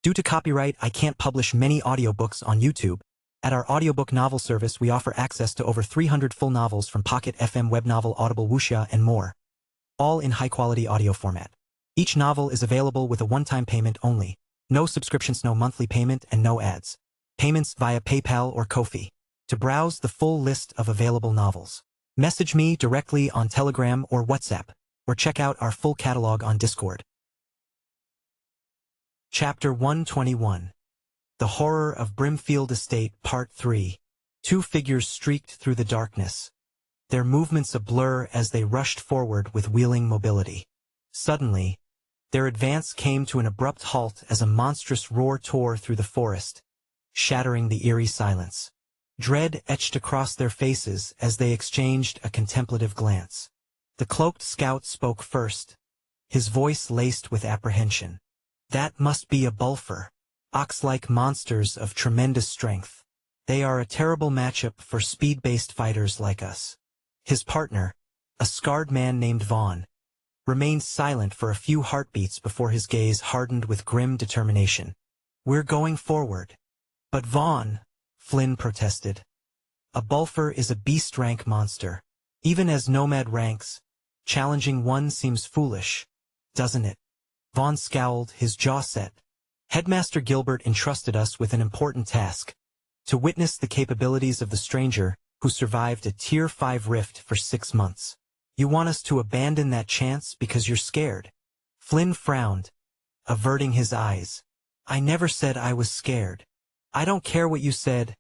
Due to copyright, I can't publish many audiobooks on YouTube. At our audiobook novel service, we offer access to over 300 full novels from Pocket FM, Webnovel, Audible, Wuxia, and more, all in high-quality audio format. Each novel is available with a one-time payment only. No subscriptions, no monthly payment, and no ads. Payments via PayPal or Ko-fi. To browse the full list of available novels, message me directly on Telegram or WhatsApp, or check out our full catalog on Discord. Chapter 121. The Horror of Brimfield Estate, Part 3. Two figures streaked through the darkness, their movements a blur as they rushed forward with wheeling mobility. Suddenly, their advance came to an abrupt halt as a monstrous roar tore through the forest, shattering the eerie silence. Dread etched across their faces as they exchanged a contemplative glance. The cloaked scout spoke first, his voice laced with apprehension. "That must be a Bulfer. Ox-like monsters of tremendous strength. They are a terrible matchup for speed-based fighters like us." His partner, a scarred man named Vaughn, remained silent for a few heartbeats before his gaze hardened with grim determination. "We're going forward." "But Vaughn," Flynn protested. "A Bulfer is a beast-rank monster. Even as nomad ranks, challenging one seems foolish, doesn't it?" Vaughn scowled, his jaw set. "Headmaster Gilbert entrusted us with an important task, to witness the capabilities of the stranger who survived a Tier 5 rift for 6 months. You want us to abandon that chance because you're scared?" Flynn frowned, averting his eyes. "I never said I was scared." "I don't care what you said,"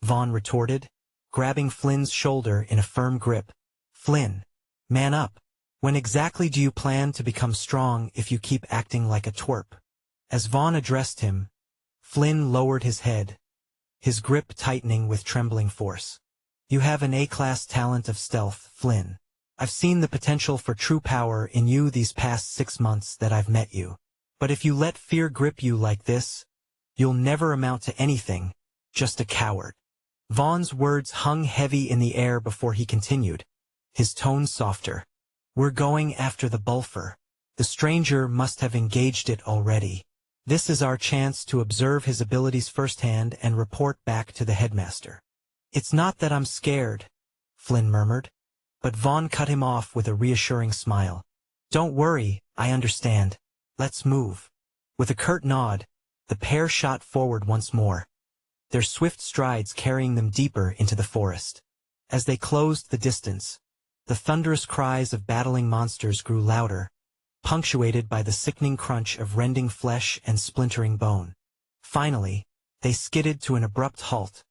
Vaughn retorted, grabbing Flynn's shoulder in a firm grip. "Flynn, man up. When exactly do you plan to become strong if you keep acting like a twerp?" As Vaughn addressed him, Flynn lowered his head, his grip tightening with trembling force. "You have an A-class talent of stealth, Flynn. I've seen the potential for true power in you these past 6 months that I've met you. But if you let fear grip you like this, you'll never amount to anything, just a coward." Vaughn's words hung heavy in the air before he continued, his tone softer. "We're going after the Bulfer. The stranger must have engaged it already. This is our chance to observe his abilities firsthand and report back to the headmaster." "It's not that I'm scared," Flynn murmured, but Vaughn cut him off with a reassuring smile. "Don't worry, I understand. Let's move." With a curt nod, the pair shot forward once more, their swift strides carrying them deeper into the forest. As they closed the distance, the thunderous cries of battling monsters grew louder, punctuated by the sickening crunch of rending flesh and splintering bone. Finally, they skidded to an abrupt halt,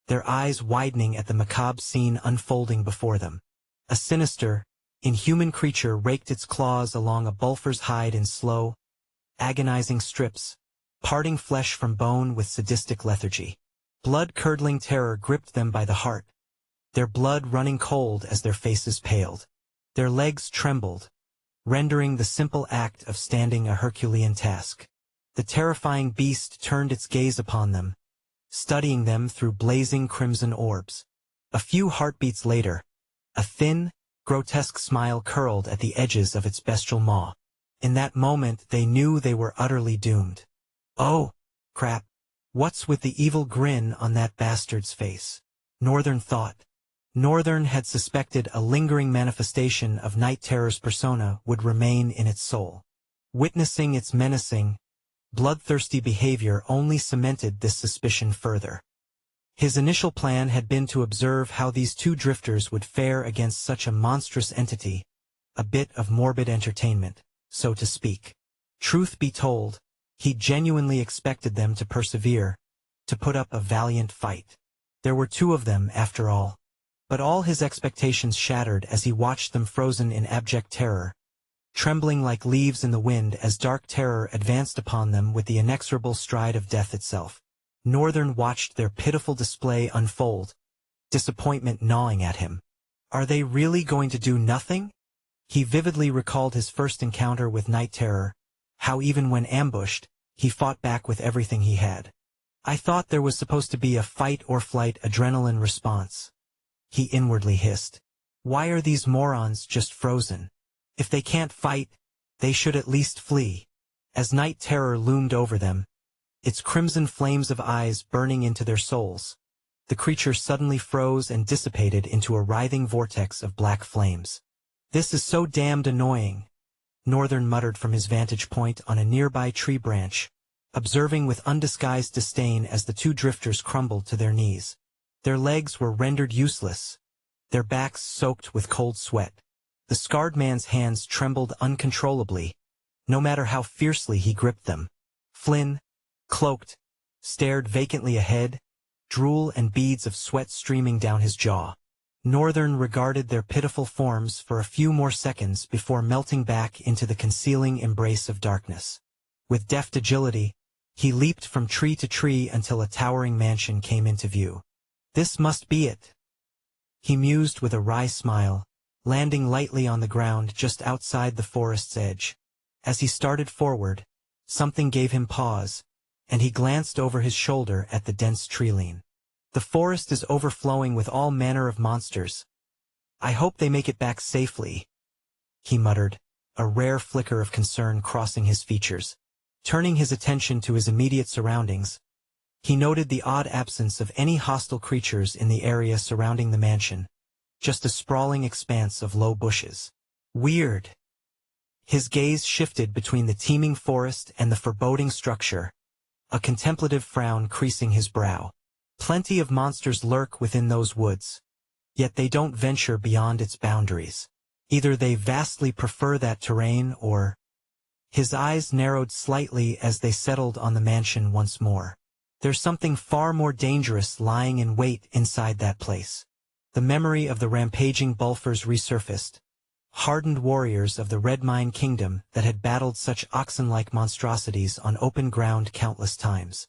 their eyes widening at the macabre scene unfolding before them. A sinister, inhuman creature raked its claws along a Bulfer's hide in slow, agonizing strips, parting flesh from bone with sadistic lethargy. Blood-curdling terror gripped them by the heart, their blood running cold as their faces paled. Their legs trembled, rendering the simple act of standing a Herculean task. The terrifying beast turned its gaze upon them, studying them through blazing crimson orbs. A few heartbeats later, a thin, grotesque smile curled at the edges of its bestial maw. In that moment they knew they were utterly doomed. "Oh, crap. What's with the evil grin on that bastard's face?" Northern thought. Northern had suspected a lingering manifestation of Night Terror's persona would remain in its soul. Witnessing its menacing, bloodthirsty behavior only cemented this suspicion further. His initial plan had been to observe how these two drifters would fare against such a monstrous entity, a bit of morbid entertainment, so to speak. Truth be told, he genuinely expected them to persevere, to put up a valiant fight. There were 2 of them, after all. But all his expectations shattered as he watched them frozen in abject terror, trembling like leaves in the wind as dark terror advanced upon them with the inexorable stride of death itself. Northern watched their pitiful display unfold, disappointment gnawing at him. Are they really going to do nothing? He vividly recalled his first encounter with Night Terror, how even when ambushed, he fought back with everything he had. "I thought there was supposed to be a fight-or-flight adrenaline response," he inwardly hissed. "Why are these morons just frozen? If they can't fight, they should at least flee." As Night Terror loomed over them, its crimson flames of eyes burning into their souls. The creature suddenly froze and dissipated into a writhing vortex of black flames. "This is so damned annoying," Northern muttered from his vantage point on a nearby tree branch, observing with undisguised disdain as the two drifters crumbled to their knees. Their legs were rendered useless, their backs soaked with cold sweat. The scarred man's hands trembled uncontrollably, no matter how fiercely he gripped them. Flynn, cloaked, stared vacantly ahead, drool and beads of sweat streaming down his jaw. Northern regarded their pitiful forms for a few more seconds before melting back into the concealing embrace of darkness. With deft agility, he leaped from tree to tree until a towering mansion came into view. "This must be it," he mused with a wry smile, landing lightly on the ground just outside the forest's edge. As he started forward, something gave him pause, and he glanced over his shoulder at the dense tree-line. "The forest is overflowing with all manner of monsters. I hope they make it back safely," he muttered, a rare flicker of concern crossing his features. Turning his attention to his immediate surroundings, he noted the odd absence of any hostile creatures in the area surrounding the mansion, just a sprawling expanse of low bushes. Weird. His gaze shifted between the teeming forest and the foreboding structure, a contemplative frown creasing his brow. Plenty of monsters lurk within those woods, yet they don't venture beyond its boundaries. Either they vastly prefer that terrain or... His eyes narrowed slightly as they settled on the mansion once more. There's something far more dangerous lying in wait inside that place. The memory of the rampaging Bulfers resurfaced, hardened warriors of the Redmine Kingdom that had battled such oxen-like monstrosities on open ground countless times.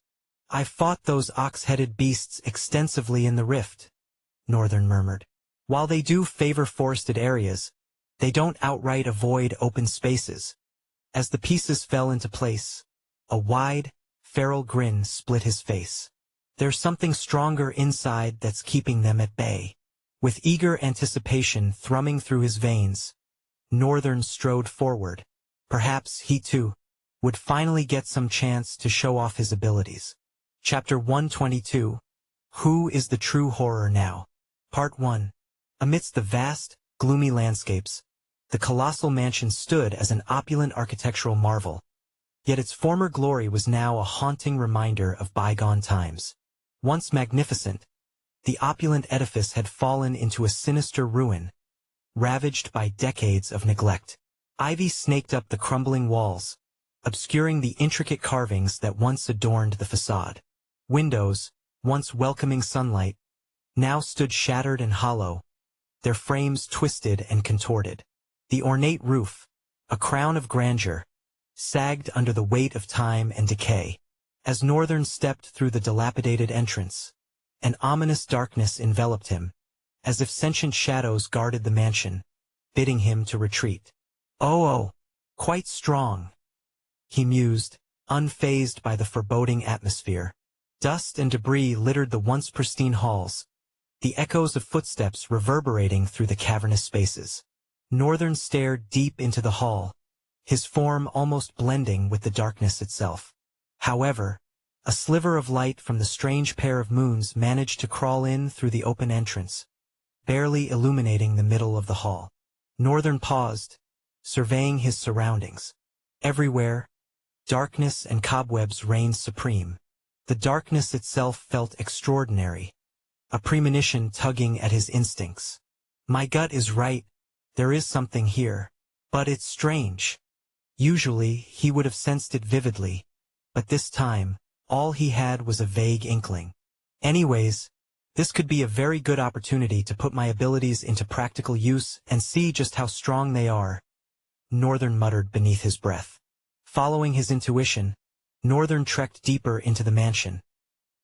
"I've fought those ox-headed beasts extensively in the rift," Northern murmured. "While they do favor forested areas, they don't outright avoid open spaces." As the pieces fell into place, a wide, feral grin split his face. "There's something stronger inside that's keeping them at bay." With eager anticipation thrumming through his veins, Northern strode forward. Perhaps he, too, would finally get some chance to show off his abilities. Chapter 122. Who is the True Horror Now? Part 1. Amidst the vast, gloomy landscapes, the colossal mansion stood as an opulent architectural marvel. Yet its former glory was now a haunting reminder of bygone times. Once magnificent, the opulent edifice had fallen into a sinister ruin, ravaged by decades of neglect. Ivy snaked up the crumbling walls, obscuring the intricate carvings that once adorned the facade. Windows, once welcoming sunlight, now stood shattered and hollow, their frames twisted and contorted. The ornate roof, a crown of grandeur, sagged under the weight of time and decay. As Northern stepped through the dilapidated entrance, an ominous darkness enveloped him, as if sentient shadows guarded the mansion, bidding him to retreat. Oh, quite strong," he mused, unfazed by the foreboding atmosphere. Dust and debris littered the once pristine halls, the echoes of footsteps reverberating through the cavernous spaces. Northern stared deep into the hall, his form almost blending with the darkness itself. However, a sliver of light from the strange pair of moons managed to crawl in through the open entrance, barely illuminating the middle of the hall. Northern paused, surveying his surroundings. Everywhere, darkness and cobwebs reigned supreme. The darkness itself felt extraordinary, a premonition tugging at his instincts. "My gut is right, there is something here. But it's strange." Usually, he would have sensed it vividly, but this time, all he had was a vague inkling. Anyways, this could be a very good opportunity to put my abilities into practical use and see just how strong they are, Northern muttered beneath his breath. Following his intuition, Northern trekked deeper into the mansion,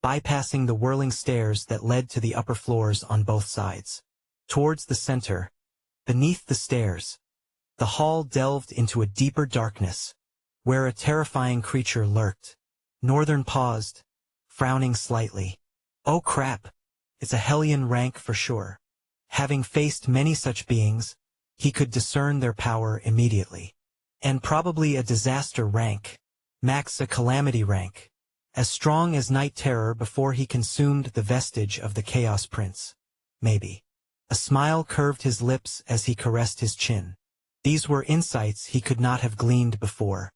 bypassing the whirling stairs that led to the upper floors on both sides. Towards the center, beneath the stairs, the hall delved into a deeper darkness, where a terrifying creature lurked. Northern paused, frowning slightly. Oh crap, it's a Hellion rank for sure. Having faced many such beings, he could discern their power immediately. And probably a disaster rank, max a calamity rank, As strong as night terror before he consumed the vestige of the Chaos Prince. Maybe. A smile curved his lips as he caressed his chin. These were insights he could not have gleaned before.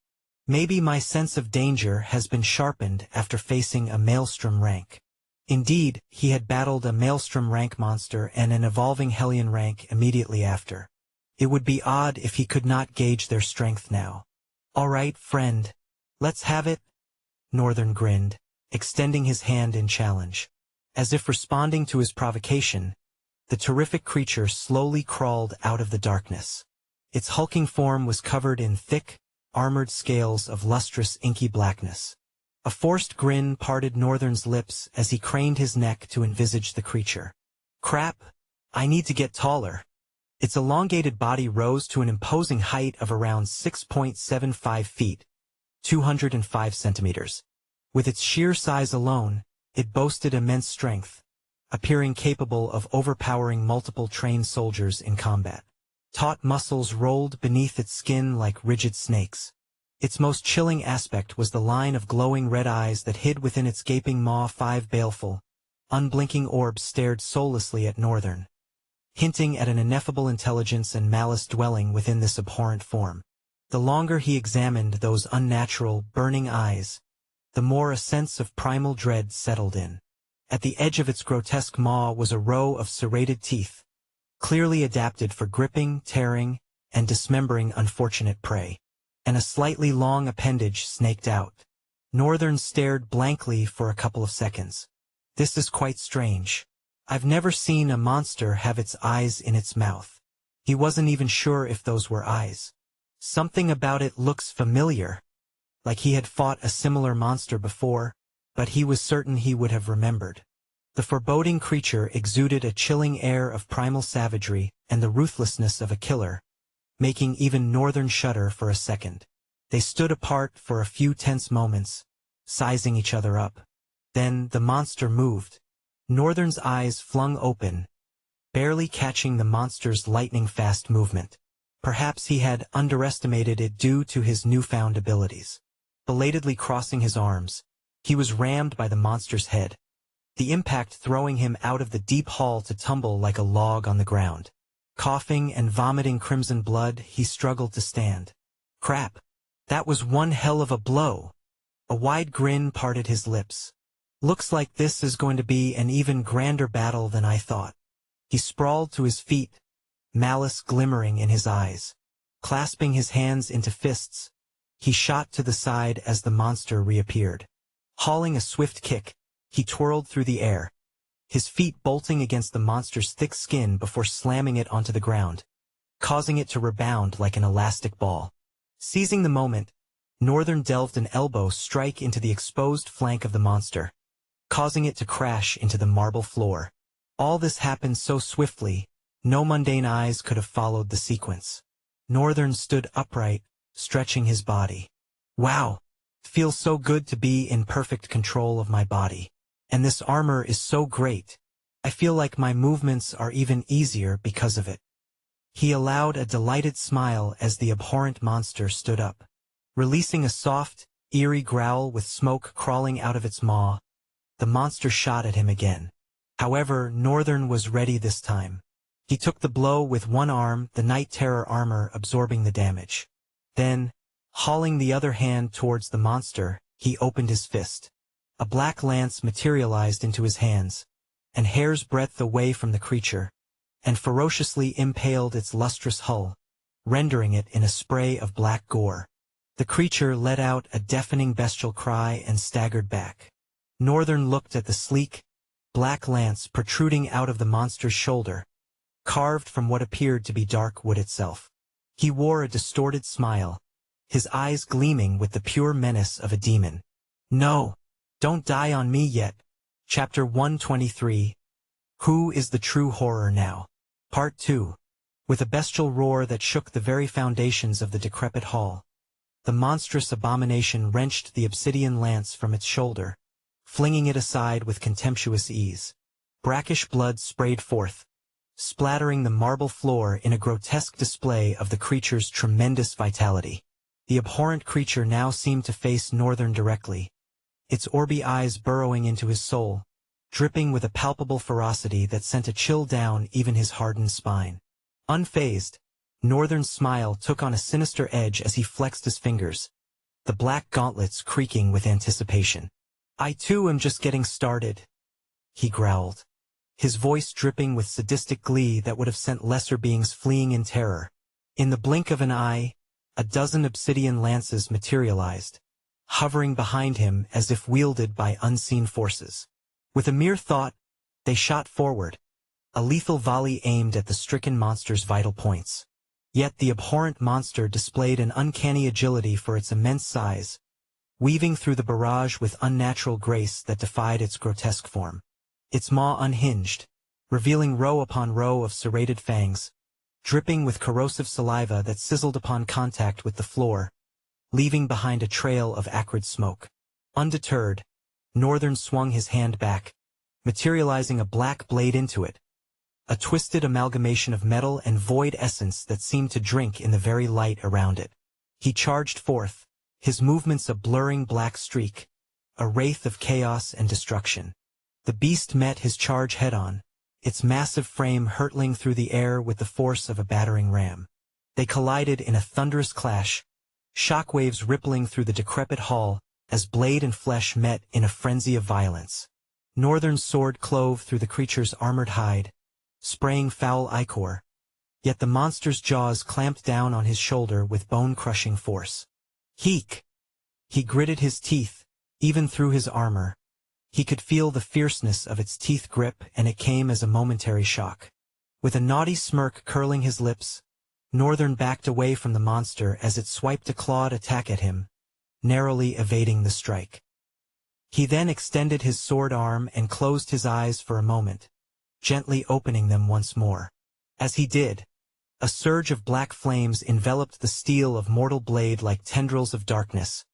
Maybe my sense of danger has been sharpened after facing a Maelstrom rank. Indeed, he had battled a Maelstrom rank monster and an evolving Hellion rank immediately after. It would be odd if he could not gauge their strength now. All right, friend. Let's have it. Northern grinned, extending his hand in challenge. As if responding to his provocation, the terrific creature slowly crawled out of the darkness. Its hulking form was covered in thick, armored scales of lustrous inky blackness. A forced grin parted Northern's lips as he craned his neck to envisage the creature. Crap, I need to get taller. Its elongated body rose to an imposing height of around 6.75 feet, 205 centimeters. With its sheer size alone, it boasted immense strength, appearing capable of overpowering multiple trained soldiers in combat. Taut muscles rolled beneath its skin like rigid snakes. Its most chilling aspect was the line of glowing red eyes that hid within its gaping maw. 5 baleful, unblinking orbs stared soullessly at Northern, hinting at an ineffable intelligence and malice dwelling within this abhorrent form. The longer he examined those unnatural, burning eyes, the more a sense of primal dread settled in. At the edge of its grotesque maw was a row of serrated teeth, clearly adapted for gripping, tearing, and dismembering unfortunate prey. And a slightly long appendage snaked out. Northern stared blankly for a couple of seconds. This is quite strange. I've never seen a monster have its eyes in its mouth. He wasn't even sure if those were eyes. Something about it looks familiar. Like he had fought a similar monster before, but he was certain he would have remembered. The foreboding creature exuded a chilling air of primal savagery and the ruthlessness of a killer, making even Northern shudder for a second. They stood apart for a few tense moments, sizing each other up. Then the monster moved. Northern's eyes flung open, barely catching the monster's lightning-fast movement. Perhaps he had underestimated it due to his newfound abilities. Belatedly crossing his arms, he was rammed by the monster's head, the impact throwing him out of the deep hall to tumble like a log on the ground. Coughing and vomiting crimson blood, he struggled to stand. Crap. That was one hell of a blow. A wide grin parted his lips. Looks like this is going to be an even grander battle than I thought. He sprawled to his feet, malice glimmering in his eyes. Clasping his hands into fists, he shot to the side as the monster reappeared. Hauling a swift kick, he twirled through the air, his feet bolting against the monster's thick skin before slamming it onto the ground, causing it to rebound like an elastic ball. Seizing the moment, Northern delved an elbow strike into the exposed flank of the monster, causing it to crash into the marble floor. All this happened so swiftly, no mundane eyes could have followed the sequence. Northern stood upright, stretching his body. Wow! Feels so good to be in perfect control of my body. And this armor is so great. I feel like my movements are even easier because of it. He allowed a delighted smile as the abhorrent monster stood up. Releasing a soft, eerie growl with smoke crawling out of its maw, the monster shot at him again. However, Northern was ready this time. He took the blow with one arm, the Night Terror armor absorbing the damage. Then, hauling the other hand towards the monster, he opened his fist. A black lance materialized into his hands, an hair's breadth away from the creature, and ferociously impaled its lustrous hull, rendering it in a spray of black gore. The creature let out a deafening bestial cry and staggered back. Northern looked at the sleek, black lance protruding out of the monster's shoulder, carved from what appeared to be dark wood itself. He wore a distorted smile, his eyes gleaming with the pure menace of a demon. No! Don't die on me yet. Chapter 123. Who is the true horror now? Part 2. With a bestial roar that shook the very foundations of the decrepit hall, the monstrous abomination wrenched the obsidian lance from its shoulder, flinging it aside with contemptuous ease. Brackish blood sprayed forth, splattering the marble floor in a grotesque display of the creature's tremendous vitality. The abhorrent creature now seemed to face Northern directly, its orby eyes burrowing into his soul, dripping with a palpable ferocity that sent a chill down even his hardened spine. Unfazed, Northern's smile took on a sinister edge as he flexed his fingers, the black gauntlets creaking with anticipation. "I too am just getting started," he growled, his voice dripping with sadistic glee that would have sent lesser beings fleeing in terror. In the blink of an eye, a dozen obsidian lances materialized, hovering behind him as if wielded by unseen forces. With a mere thought, they shot forward, a lethal volley aimed at the stricken monster's vital points. Yet the abhorrent monster displayed an uncanny agility for its immense size, weaving through the barrage with unnatural grace that defied its grotesque form. Its maw unhinged, revealing row upon row of serrated fangs, dripping with corrosive saliva that sizzled upon contact with the floor, leaving behind a trail of acrid smoke. Undeterred, Northern swung his hand back, materializing a black blade into it, a twisted amalgamation of metal and void essence that seemed to drink in the very light around it. He charged forth, his movements a blurring black streak, a wraith of chaos and destruction. The beast met his charge head-on, its massive frame hurtling through the air with the force of a battering ram. They collided in a thunderous clash, shockwaves rippling through the decrepit hall as blade and flesh met in a frenzy of violence. Northern's sword clove through the creature's armored hide, spraying foul ichor, yet the monster's jaws clamped down on his shoulder with bone-crushing force. Heek! He gritted his teeth, even through his armor. He could feel the fierceness of its teeth grip, and it came as a momentary shock. With a naughty smirk curling his lips, Northern backed away from the monster as it swiped a clawed attack at him, narrowly evading the strike. He then extended his sword arm and closed his eyes for a moment, gently opening them once more. As he did, a surge of black flames enveloped the steel of mortal blade like tendrils of darkness,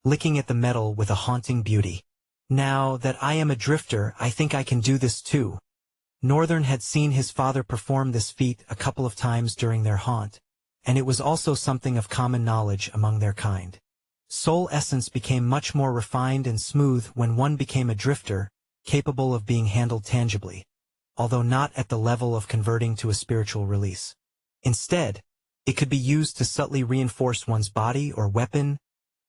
licking at the metal with a haunting beauty. "Now that I am a drifter, I think I can do this too." Northern had seen his father perform this feat a couple of times during their haunt, and it was also something of common knowledge among their kind. Soul essence became much more refined and smooth when one became a drifter, capable of being handled tangibly, although not at the level of converting to a spiritual release. Instead, it could be used to subtly reinforce one's body or weapon,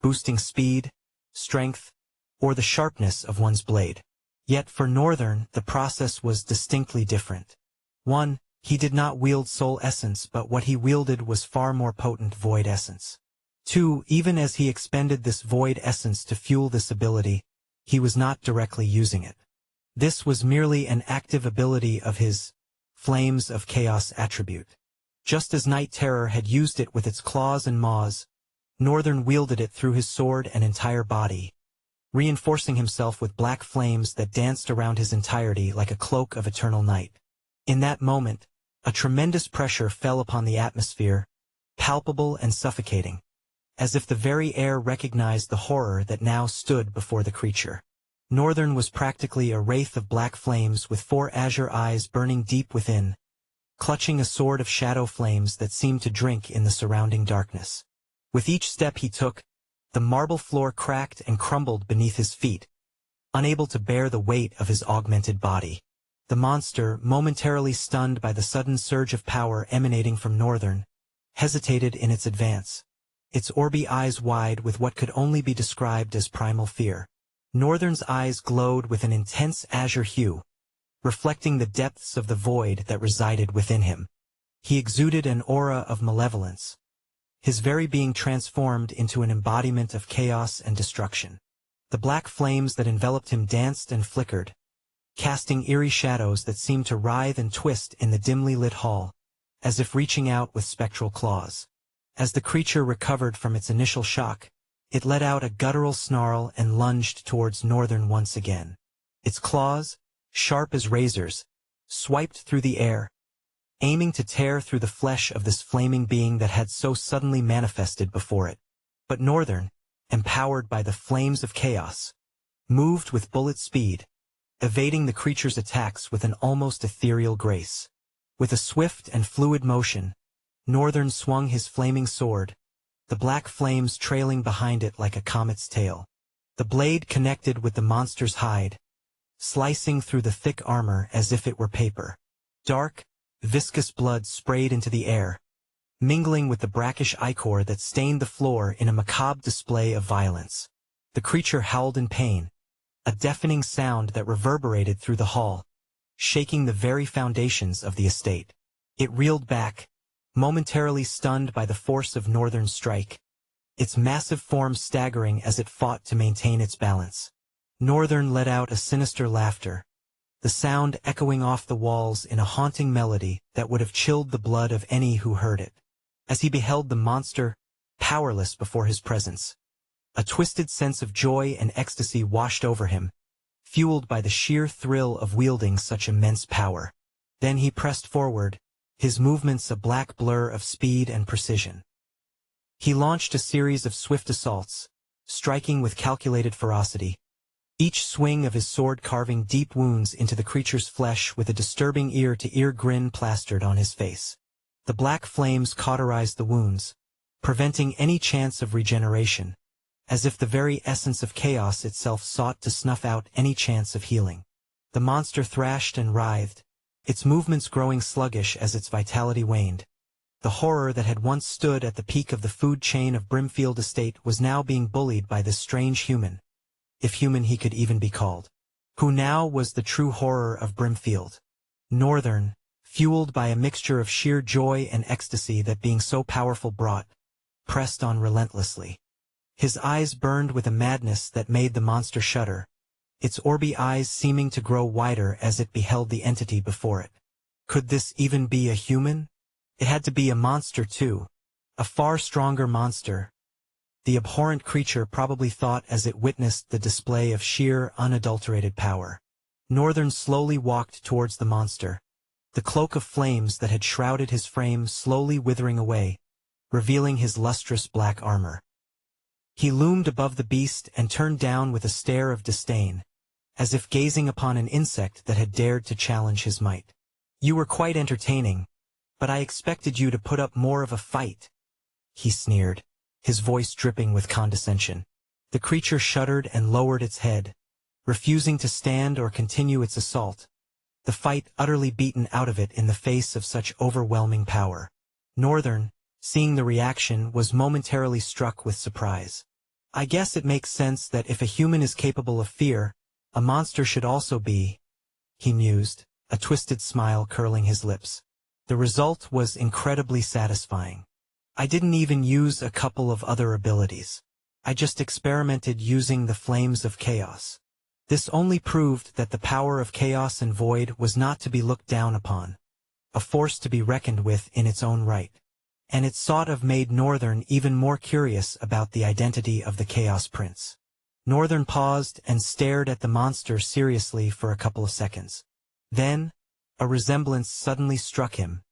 boosting speed, strength, or the sharpness of one's blade. Yet for Northern, the process was distinctly different. 1. He did not wield soul essence, but what he wielded was far more potent void essence. 2. Even as he expended this void essence to fuel this ability, he was not directly using it. This was merely an active ability of his Flames of Chaos attribute. Just as Night Terror had used it with its claws and maws, Northern wielded it through his sword and entire body, reinforcing himself with black flames that danced around his entirety like a cloak of eternal night. In that moment, a tremendous pressure fell upon the atmosphere, palpable and suffocating, as if the very air recognized the horror that now stood before the creature. Northern was practically a wraith of black flames with 4 azure eyes burning deep within, clutching a sword of shadow flames that seemed to drink in the surrounding darkness. With each step he took, the marble floor cracked and crumbled beneath his feet, unable to bear the weight of his augmented body. The monster, momentarily stunned by the sudden surge of power emanating from Northern, hesitated in its advance, its orby eyes wide with what could only be described as primal fear. Northern's eyes glowed with an intense azure hue, reflecting the depths of the void that resided within him. He exuded an aura of malevolence, his very being transformed into an embodiment of chaos and destruction. The black flames that enveloped him danced and flickered, casting eerie shadows that seemed to writhe and twist in the dimly lit hall, as if reaching out with spectral claws. As the creature recovered from its initial shock, it let out a guttural snarl and lunged towards Northern once again. Its claws, sharp as razors, swiped through the air, aiming to tear through the flesh of this flaming being that had so suddenly manifested before it. But Northern, empowered by the flames of chaos, moved with bullet speed, evading the creature's attacks with an almost ethereal grace. With a swift and fluid motion, Northern swung his flaming sword, the black flames trailing behind it like a comet's tail. The blade connected with the monster's hide, slicing through the thick armor as if it were paper. Dark, viscous blood sprayed into the air, mingling with the brackish ichor that stained the floor in a macabre display of violence. The creature howled in pain, a deafening sound that reverberated through the hall, shaking the very foundations of the estate. It reeled back, momentarily stunned by the force of Northern's strike, its massive form staggering as it fought to maintain its balance. Northern let out a sinister laughter, the sound echoing off the walls in a haunting melody that would have chilled the blood of any who heard it. As he beheld the monster, powerless before his presence, a twisted sense of joy and ecstasy washed over him, fueled by the sheer thrill of wielding such immense power. Then he pressed forward, his movements a black blur of speed and precision. He launched a series of swift assaults, striking with calculated ferocity, each swing of his sword carving deep wounds into the creature's flesh with a disturbing ear-to-ear grin plastered on his face. The black flames cauterized the wounds, preventing any chance of regeneration, as if the very essence of chaos itself sought to snuff out any chance of healing. The monster thrashed and writhed, its movements growing sluggish as its vitality waned. The horror that had once stood at the peak of the food chain of Brimfield Estate was now being bullied by this strange human, if human he could even be called. Who now was the true horror of Brimfield? Northern, fueled by a mixture of sheer joy and ecstasy that being so powerful brought, pressed on relentlessly. His eyes burned with a madness that made the monster shudder, its orby eyes seeming to grow wider as it beheld the entity before it. Could this even be a human? It had to be a monster too, a far stronger monster. The abhorrent creature probably thought as it witnessed the display of sheer, unadulterated power. Northern slowly walked towards the monster, the cloak of flames that had shrouded his frame slowly withering away, revealing his lustrous black armor. He loomed above the beast and turned down with a stare of disdain, as if gazing upon an insect that had dared to challenge his might. "You were quite entertaining, but I expected you to put up more of a fight," he sneered, his voice dripping with condescension. The creature shuddered and lowered its head, refusing to stand or continue its assault, the fight utterly beaten out of it in the face of such overwhelming power. Northern, seeing the reaction, was momentarily struck with surprise. "I guess it makes sense that if a human is capable of fear, a monster should also be," he mused, a twisted smile curling his lips. The result was incredibly satisfying. "I didn't even use a couple of other abilities. I just experimented using the flames of chaos. This only proved that the power of chaos and void was not to be looked down upon, a force to be reckoned with in its own right. And it sort of made Northern even more curious about the identity of the Chaos Prince." Northern paused and stared at the monster seriously for a couple of seconds. Then, a resemblance suddenly struck him,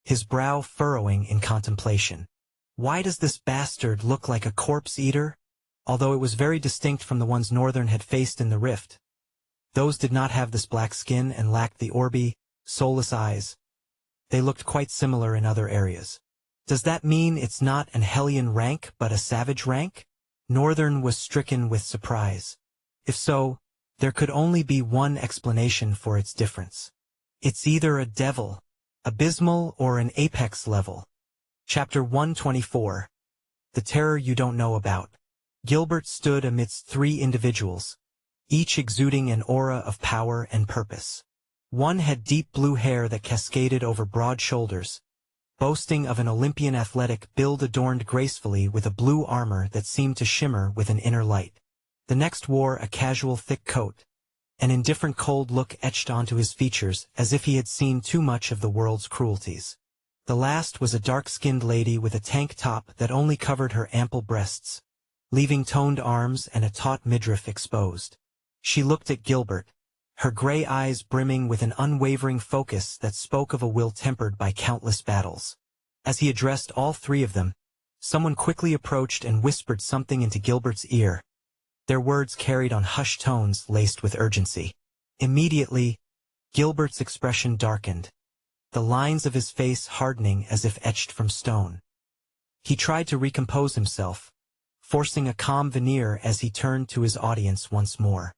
his brow furrowing in contemplation. Why does this bastard look like a corpse-eater? Although it was very distinct from the ones Northern had faced in the rift, those did not have this black skin and lacked the orby, soulless eyes. They looked quite similar in other areas. Does that mean it's not an Hellion rank but a savage rank? Northern was stricken with surprise. If so, there could only be one explanation for its difference. It's either a devil, abysmal, or an apex level. Chapter 124. The Terror You Don't Know About. Gilbert stood amidst three individuals, each exuding an aura of power and purpose. One had deep blue hair that cascaded over broad shoulders, boasting of an Olympian athletic build adorned gracefully with a blue armor that seemed to shimmer with an inner light. The next wore a casual thick coat, an indifferent cold look etched onto his features as if he had seen too much of the world's cruelties. The last was a dark-skinned lady with a tank top that only covered her ample breasts, leaving toned arms and a taut midriff exposed. She looked at Gilbert, her gray eyes brimming with an unwavering focus that spoke of a will tempered by countless battles. As he addressed all three of them, someone quickly approached and whispered something into Gilbert's ear. Their words carried on hushed tones laced with urgency. Immediately, Gilbert's expression darkened, the lines of his face hardening as if etched from stone. He tried to recompose himself, forcing a calm veneer as he turned to his audience once more.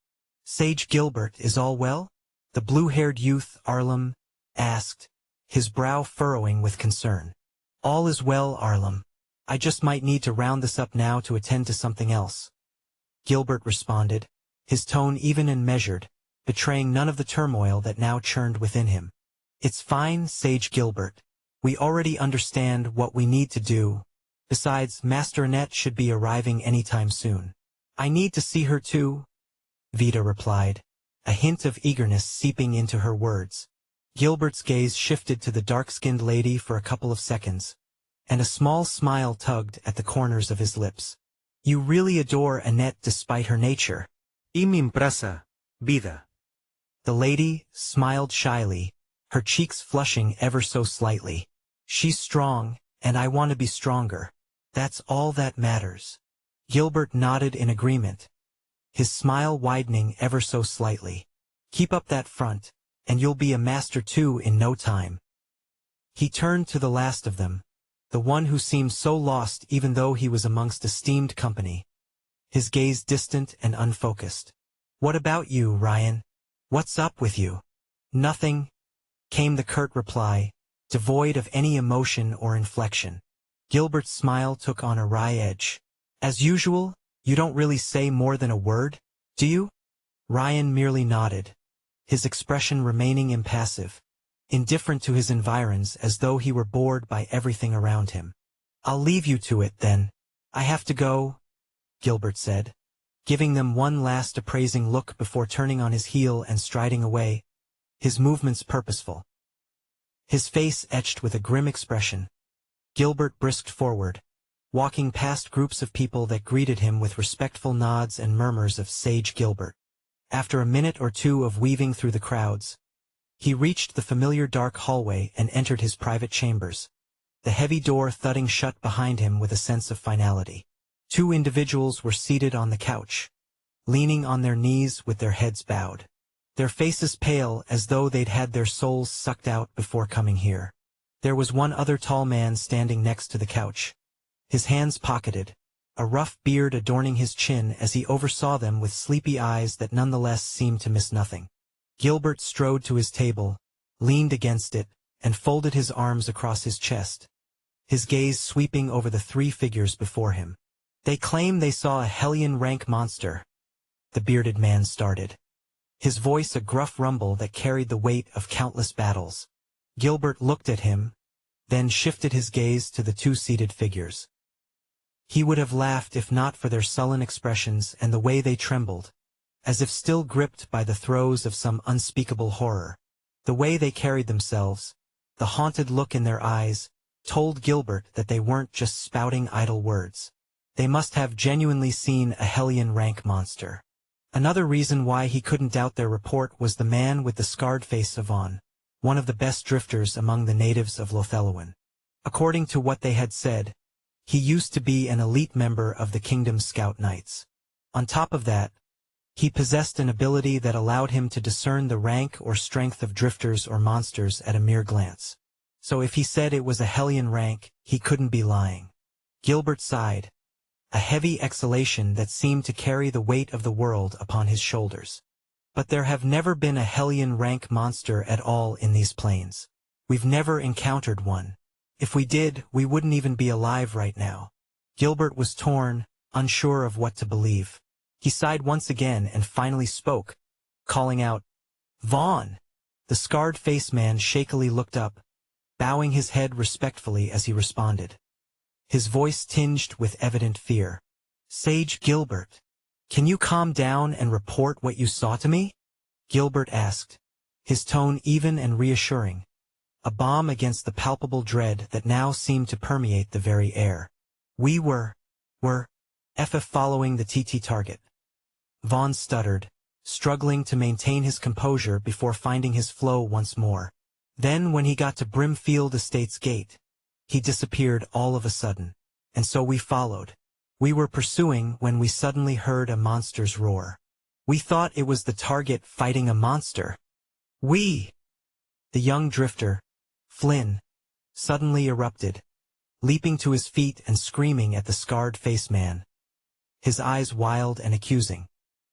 "Sage Gilbert, is all well?" the blue-haired youth, Arlam, asked, his brow furrowing with concern. "All is well, Arlam. I just might need to round this up now to attend to something else," Gilbert responded, his tone even and measured, betraying none of the turmoil that now churned within him. "It's fine, Sage Gilbert. We already understand what we need to do. Besides, Master Annette should be arriving any time soon." "I need to see her too," Vita replied, a hint of eagerness seeping into her words. Gilbert's gaze shifted to the dark-skinned lady for a couple of seconds, and a small smile tugged at the corners of his lips. "You really adore Annette despite her nature." Y me impresa, vida. The lady smiled shyly, her cheeks flushing ever so slightly. "She's strong, and I want to be stronger. That's all that matters." Gilbert nodded in agreement, his smile widening ever so slightly. "Keep up that front, and you'll be a master too in no time." He turned to the last of them, the one who seemed so lost even though he was amongst esteemed company, his gaze distant and unfocused. "What about you, Ryan? What's up with you?" "Nothing," came the curt reply, devoid of any emotion or inflection. Gilbert's smile took on a wry edge. "As usual, you don't really say more than a word, do you?" Ryan merely nodded, his expression remaining impassive, indifferent to his environs as though he were bored by everything around him. "I'll leave you to it, then. I have to go," Gilbert said, giving them one last appraising look before turning on his heel and striding away, his movements purposeful, his face etched with a grim expression. Gilbert brisked forward, walking past groups of people that greeted him with respectful nods and murmurs of "Sage Gilbert." After a minute or two of weaving through the crowds, he reached the familiar dark hallway and entered his private chambers, the heavy door thudding shut behind him with a sense of finality. Two individuals were seated on the couch, leaning on their knees with their heads bowed, their faces pale as though they'd had their souls sucked out before coming here. There was one other tall man standing next to the couch, his hands pocketed, a rough beard adorning his chin as he oversaw them with sleepy eyes that nonetheless seemed to miss nothing. Gilbert strode to his table, leaned against it, and folded his arms across his chest, his gaze sweeping over the three figures before him. "They claim they saw a Hellion rank monster," the bearded man started, his voice a gruff rumble that carried the weight of countless battles. Gilbert looked at him, then shifted his gaze to the two seated figures. He would have laughed if not for their sullen expressions and the way they trembled, as if still gripped by the throes of some unspeakable horror. The way they carried themselves, the haunted look in their eyes, told Gilbert that they weren't just spouting idle words. They must have genuinely seen a Hellion rank monster. Another reason why he couldn't doubt their report was the man with the scarred face of Vaughn, one of the best drifters among the natives of Lothellowan. According to what they had said, he used to be an elite member of the kingdom's scout knights. On top of that, he possessed an ability that allowed him to discern the rank or strength of drifters or monsters at a mere glance. So if he said it was a Hellion rank, he couldn't be lying. Gilbert sighed, a heavy exhalation that seemed to carry the weight of the world upon his shoulders. "But there have never been a Hellion rank monster at all in these plains. We've never encountered one. If we did, we wouldn't even be alive right now." Gilbert was torn, unsure of what to believe. He sighed once again and finally spoke, calling out, "Vaughn!" The scarred-faced man shakily looked up, bowing his head respectfully as he responded, his voice tinged with evident fear. "Sage Gilbert, can you calm down and report what you saw to me?" Gilbert asked, his tone even and reassuring, a balm against the palpable dread that now seemed to permeate the very air. "We were following the TT target." Vaughn stuttered, struggling to maintain his composure before finding his flow once more. Then when he got to Brimfield Estates gate, he disappeared all of a sudden, and so we followed. We were pursuing when we suddenly heard a monster's roar. We thought it was the target fighting a monster. The young drifter, Flynn, suddenly erupted, leaping to his feet and screaming at the scarred-faced man. his eyes wild and accusing.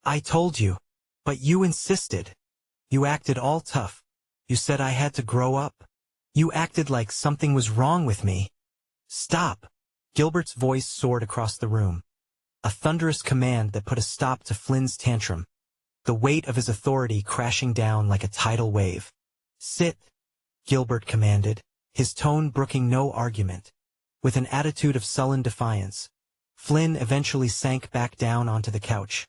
I told you. But you insisted. You acted all tough. You said I had to grow up. You acted like something was wrong with me. Stop. Gilbert's voice soared across the room. A thunderous command that put a stop to Flynn's tantrum, the weight of his authority crashing down like a tidal wave. Sit, Gilbert commanded, his tone brooking no argument. With an attitude of sullen defiance, Flynn eventually sank back down onto the couch,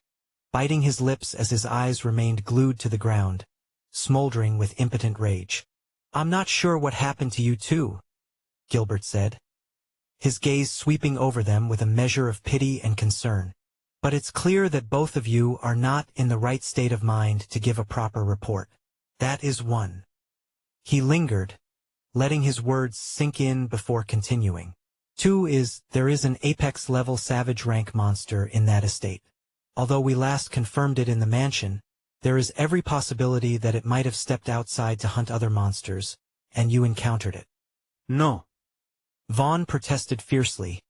biting his lips as his eyes remained glued to the ground, smoldering with impotent rage. I'm not sure what happened to you too, Gilbert said, his gaze sweeping over them with a measure of pity and concern. But it's clear that both of you are not in the right state of mind to give a proper report. That is one. He lingered, letting his words sink in before continuing. Two is, there is an apex-level savage rank monster in that estate. Although we last confirmed it in the mansion, there is every possibility that it might have stepped outside to hunt other monsters, and you encountered it. No. Vaughn protested fiercely,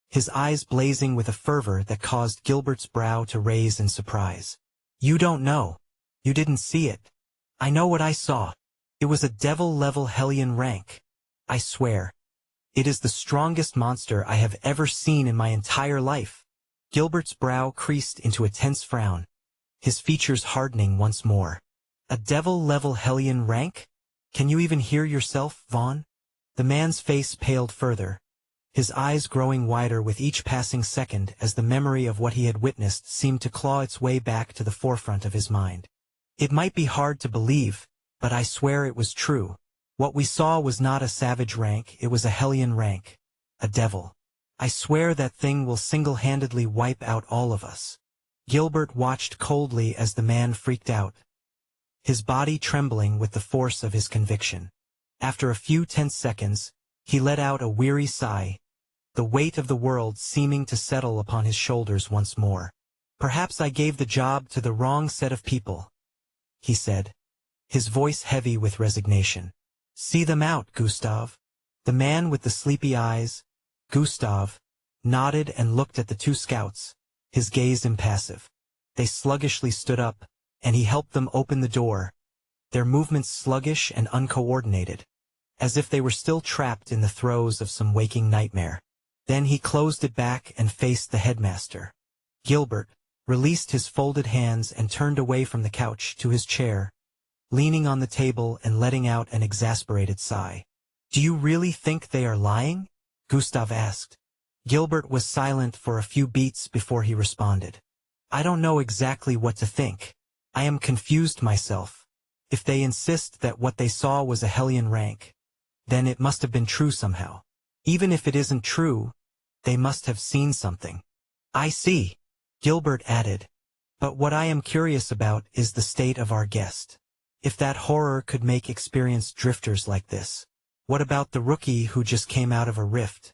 his eyes blazing with a fervor that caused Gilbert's brow to raise in surprise. You don't know. You didn't see it. I know what I saw. It was a devil-level Hellion rank. I swear. It is the strongest monster I have ever seen in my entire life. Gilbert's brow creased into a tense frown, his features hardening once more. A devil-level Hellion rank? Can you even hear yourself, Vaughn? The man's face paled further, his eyes growing wider with each passing second as the memory of what he had witnessed seemed to claw its way back to the forefront of his mind. It might be hard to believe, but I swear it was true. What we saw was not a savage rank, it was a Hellion rank. A devil. I swear that thing will single-handedly wipe out all of us. Gilbert watched coldly as the man freaked out, his body trembling with the force of his conviction. After a few tense seconds, he let out a weary sigh, the weight of the world seeming to settle upon his shoulders once more. Perhaps I gave the job to the wrong set of people, he said, his voice heavy with resignation. See them out, Gustav. The man with the sleepy eyes, Gustav, nodded and looked at the two scouts, his gaze impassive. They sluggishly stood up, and he helped them open the door, their movements sluggish and uncoordinated, as if they were still trapped in the throes of some waking nightmare. Then he closed it back and faced the headmaster. Gilbert released his folded hands and turned away from the couch to his chair, leaning on the table and letting out an exasperated sigh. Do you really think they are lying? Gustav asked. Gilbert was silent for a few beats before he responded. I don't know exactly what to think. I am confused myself. If they insist that what they saw was a Hellion rank, then it must have been true somehow. Even if it isn't true, they must have seen something. I see, Gilbert added. But what I am curious about is the state of our guest. If that horror could make experienced drifters like this, what about the rookie who just came out of a rift?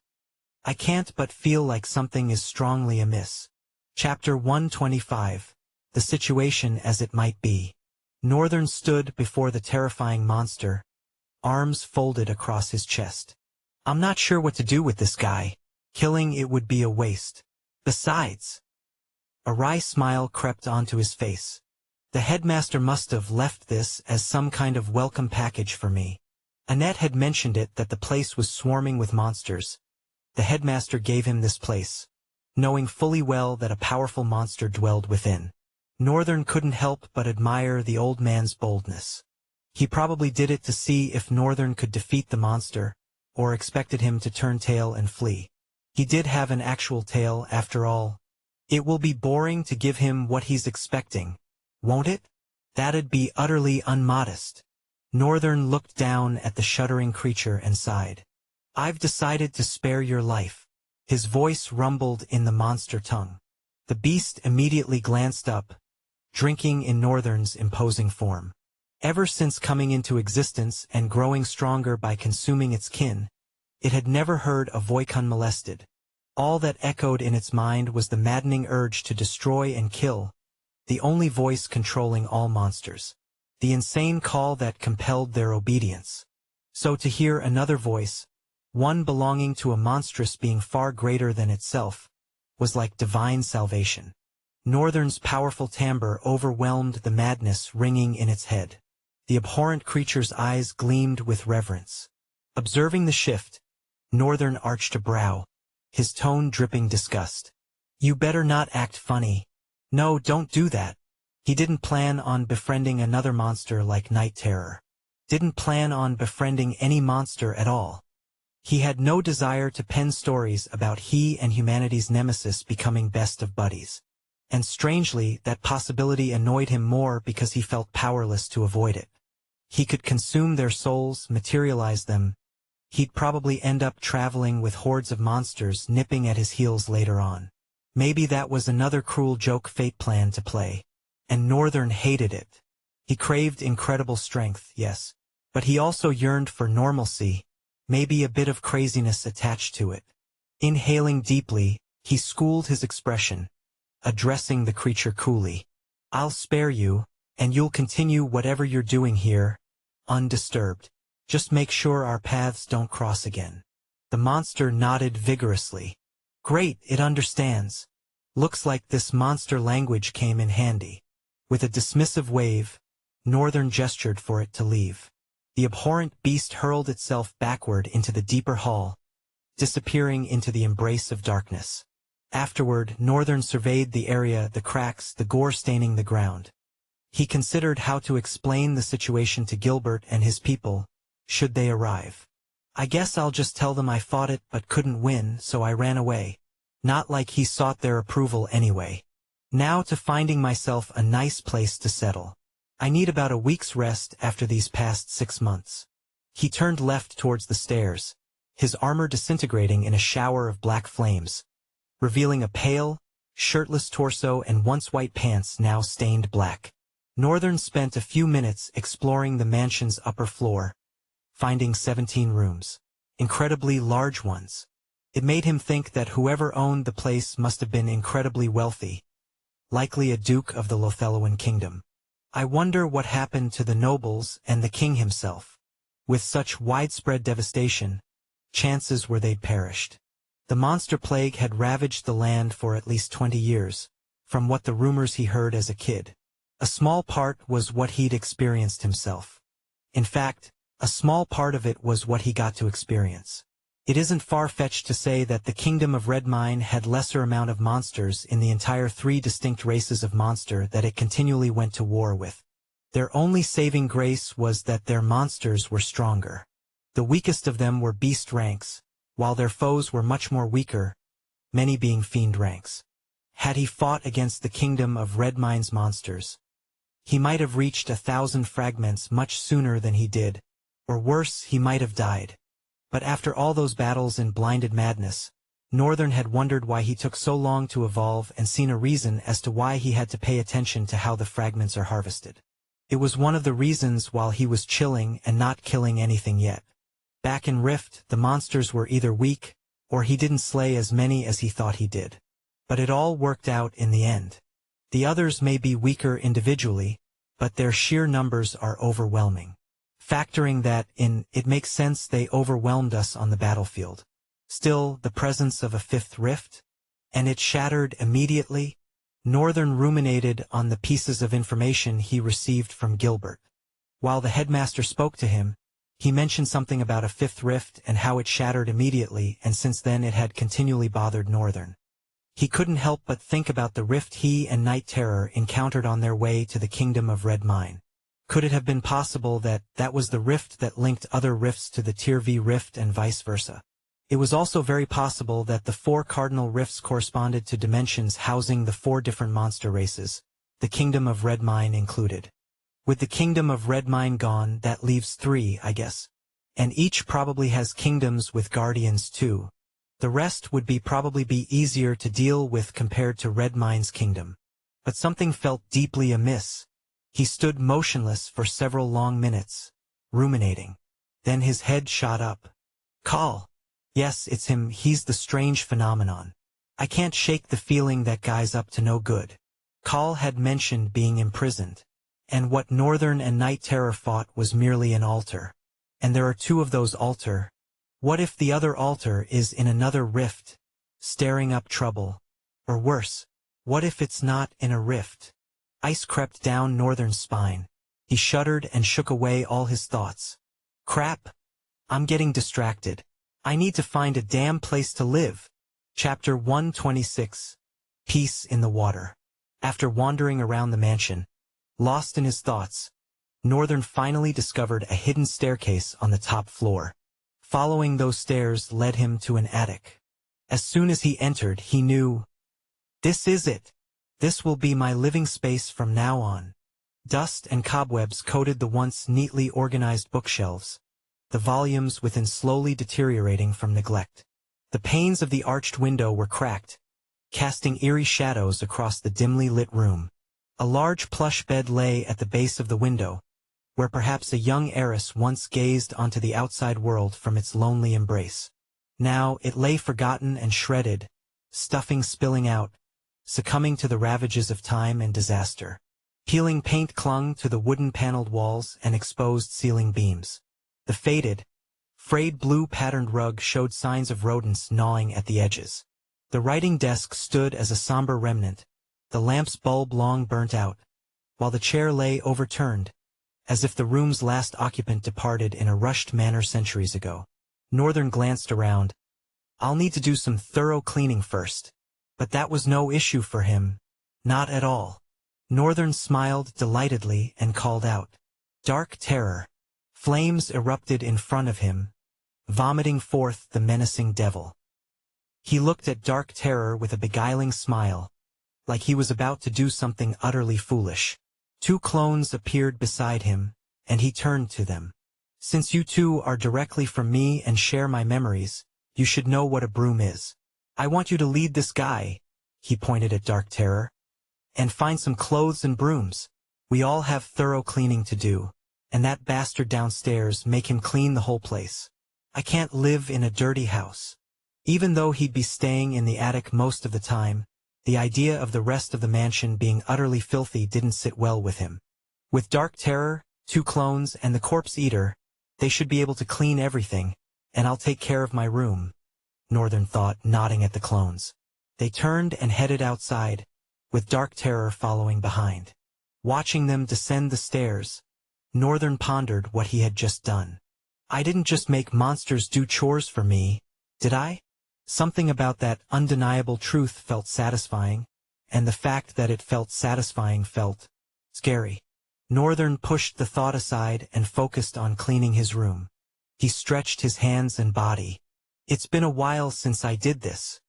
I can't but feel like something is strongly amiss. Chapter 125. The Situation as It Might Be. Northern stood before the terrifying monster, arms folded across his chest. I'm not sure what to do with this guy. Killing it would be a waste. Besides, a wry smile crept onto his face. The headmaster must have left this as some kind of welcome package for me. Annette had mentioned it that the place was swarming with monsters. The headmaster gave him this place, knowing fully well that a powerful monster dwelled within. Northern couldn't help but admire the old man's boldness. He probably did it to see if Northern could defeat the monster, or expected him to turn tail and flee. He did have an actual tail, after all. It will be boring to give him what he's expecting, won't it? That'd be utterly unmodest. Northern looked down at the shuddering creature and sighed. I've decided to spare your life. His voice rumbled in the monster tongue. The beast immediately glanced up, drinking in Northern's imposing form. Ever since coming into existence and growing stronger by consuming its kin, it had never heard a voice unmolested. All that echoed in its mind was the maddening urge to destroy and kill, the only voice controlling all monsters. The insane call that compelled their obedience. So to hear another voice, one belonging to a monstrous being far greater than itself, was like divine salvation. Northern's powerful timbre overwhelmed the madness ringing in its head. The abhorrent creature's eyes gleamed with reverence. Observing the shift, Northern arched a brow, his tone dripping disgust. "You better not act funny. No, don't do that." He didn't plan on befriending another monster like Night Terror. Didn't plan on befriending any monster at all. He had no desire to pen stories about he and humanity's nemesis becoming best of buddies. And strangely, that possibility annoyed him more because he felt powerless to avoid it. He could consume their souls, materialize them. He'd probably end up traveling with hordes of monsters nipping at his heels later on. Maybe that was another cruel joke fate planned to play. And Northern hated it. He craved incredible strength, yes. But he also yearned for normalcy, maybe a bit of craziness attached to it. Inhaling deeply, he schooled his expression, addressing the creature coolly. "I'll spare you, and you'll continue whatever you're doing here, undisturbed. Just make sure our paths don't cross again." The monster nodded vigorously. "Great, it understands. Looks like this monster language came in handy." With a dismissive wave, Northern gestured for it to leave. The abhorrent beast hurled itself backward into the deeper hall, disappearing into the embrace of darkness. Afterward, Northern surveyed the area, the cracks, the gore staining the ground. He considered how to explain the situation to Gilbert and his people, should they arrive. "I guess I'll just tell them I fought it but couldn't win, so I ran away." Not like he sought their approval anyway. "Now to finding myself a nice place to settle. I need about a week's rest after these past 6 months." He turned left towards the stairs, his armor disintegrating in a shower of black flames, revealing a pale, shirtless torso and once white pants now stained black. Northern spent a few minutes exploring the mansion's upper floor, finding 17 rooms. Incredibly large ones. It made him think that whoever owned the place must have been incredibly wealthy, likely a duke of the Lothelloan kingdom. I wonder what happened to the nobles and the king himself. With such widespread devastation, chances were they'd perished. The monster plague had ravaged the land for at least 20 years, from what the rumors he heard as a kid. A small part was what he'd experienced himself. In fact, a small part of it was what he got to experience. It isn't far-fetched to say that the kingdom of Redmine had lesser amount of monsters in the entire 3 distinct races of monster that it continually went to war with. Their only saving grace was that their monsters were stronger. The weakest of them were beast ranks, while their foes were much more weaker, many being fiend ranks. Had he fought against the kingdom of Redmine's monsters, he might have reached 1,000 fragments much sooner than he did, or worse, he might have died. But after all those battles in blinded madness, Northern had wondered why he took so long to evolve and seen a reason as to why he had to pay attention to how the fragments are harvested. It was one of the reasons while he was chilling and not killing anything yet. Back in Rift, the monsters were either weak, or he didn't slay as many as he thought he did. But it all worked out in the end. The others may be weaker individually, but their sheer numbers are overwhelming. Factoring that in, it makes sense they overwhelmed us on the battlefield. Still, the presence of a 5th rift? And it shattered immediately? Northern ruminated on the pieces of information he received from Gilbert. While the headmaster spoke to him, he mentioned something about a 5th rift and how it shattered immediately, and since then it had continually bothered Northern. He couldn't help but think about the rift he and Night Terror encountered on their way to the kingdom of Redmine. Could it have been possible that that was the rift that linked other rifts to the Tier V rift and vice versa? It was also very possible that the 4 cardinal rifts corresponded to dimensions housing the 4 different monster races, the kingdom of Redmine included. With the kingdom of Redmine gone, that leaves 3, I guess. And each probably has kingdoms with guardians too. The rest would probably be easier to deal with compared to Redmine's kingdom. But something felt deeply amiss. He stood motionless for several long minutes, ruminating. Then his head shot up. "Call. Yes, it's him, he's the strange phenomenon. I can't shake the feeling that guy's up to no good." Call had mentioned being imprisoned. And what Northern and Night Terror fought was merely an altar. And there are 2 of those altar. What if the other altar is in another rift, staring up trouble? Or worse, what if it's not in a rift? Ice crept down Northern's spine. He shuddered and shook away all his thoughts. Crap! I'm getting distracted. I need to find a damn place to live. Chapter 126. Peace in the Water. After wandering around the mansion, lost in his thoughts, Northern finally discovered a hidden staircase on the top floor. Following those stairs led him to an attic. As soon as he entered, he knew, this is it. This will be my living space from now on. Dust and cobwebs coated the once neatly organized bookshelves, the volumes within slowly deteriorating from neglect. The panes of the arched window were cracked, casting eerie shadows across the dimly lit room. A large plush bed lay at the base of the window, where perhaps a young heiress once gazed onto the outside world from its lonely embrace. Now it lay forgotten and shredded, stuffing spilling out, succumbing to the ravages of time and disaster. Peeling paint clung to the wooden-paneled walls and exposed ceiling beams. The faded, frayed blue-patterned rug showed signs of rodents gnawing at the edges. The writing desk stood as a somber remnant, the lamp's bulb long burnt out, while the chair lay overturned, as if the room's last occupant departed in a rushed manner centuries ago. Northern glanced around. I'll need to do some thorough cleaning first. But that was no issue for him. Not at all. Northern smiled delightedly and called out. Dark terror. Flames erupted in front of him, vomiting forth the menacing devil. He looked at Dark Terror with a beguiling smile, like he was about to do something utterly foolish. Two clones appeared beside him, and he turned to them. Since you two are directly from me and share my memories, you should know what a broom is. I want you to lead this guy, he pointed at Dark Terror, and find some clothes and brooms. We all have thorough cleaning to do, and that bastard downstairs make him clean the whole place. I can't live in a dirty house. Even though he'd be staying in the attic most of the time, the idea of the rest of the mansion being utterly filthy didn't sit well with him. With Dark Terror, two clones, and the Corpse Eater, they should be able to clean everything, and I'll take care of my room, Northern thought, nodding at the clones. They turned and headed outside, with Dark Terror following behind. Watching them descend the stairs, Northern pondered what he had just done. I didn't just make monsters do chores for me, did I? Something about that undeniable truth felt satisfying, and the fact that it felt satisfying felt scary. Northern pushed the thought aside and focused on cleaning his room. He stretched his hands and body. It's been a while since I did this.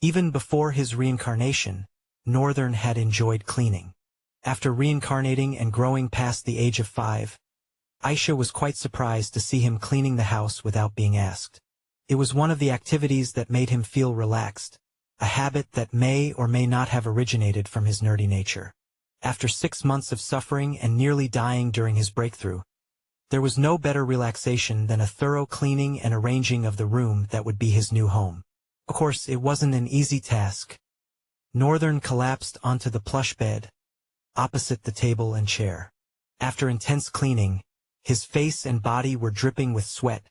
Even before his reincarnation, Northern had enjoyed cleaning. After reincarnating and growing past the age of 5, Aisha was quite surprised to see him cleaning the house without being asked. It was one of the activities that made him feel relaxed, a habit that may or may not have originated from his nerdy nature. After 6 months of suffering and nearly dying during his breakthrough, there was no better relaxation than a thorough cleaning and arranging of the room that would be his new home. Of course, it wasn't an easy task. Northern collapsed onto the plush bed, opposite the table and chair. After intense cleaning, his face and body were dripping with sweat.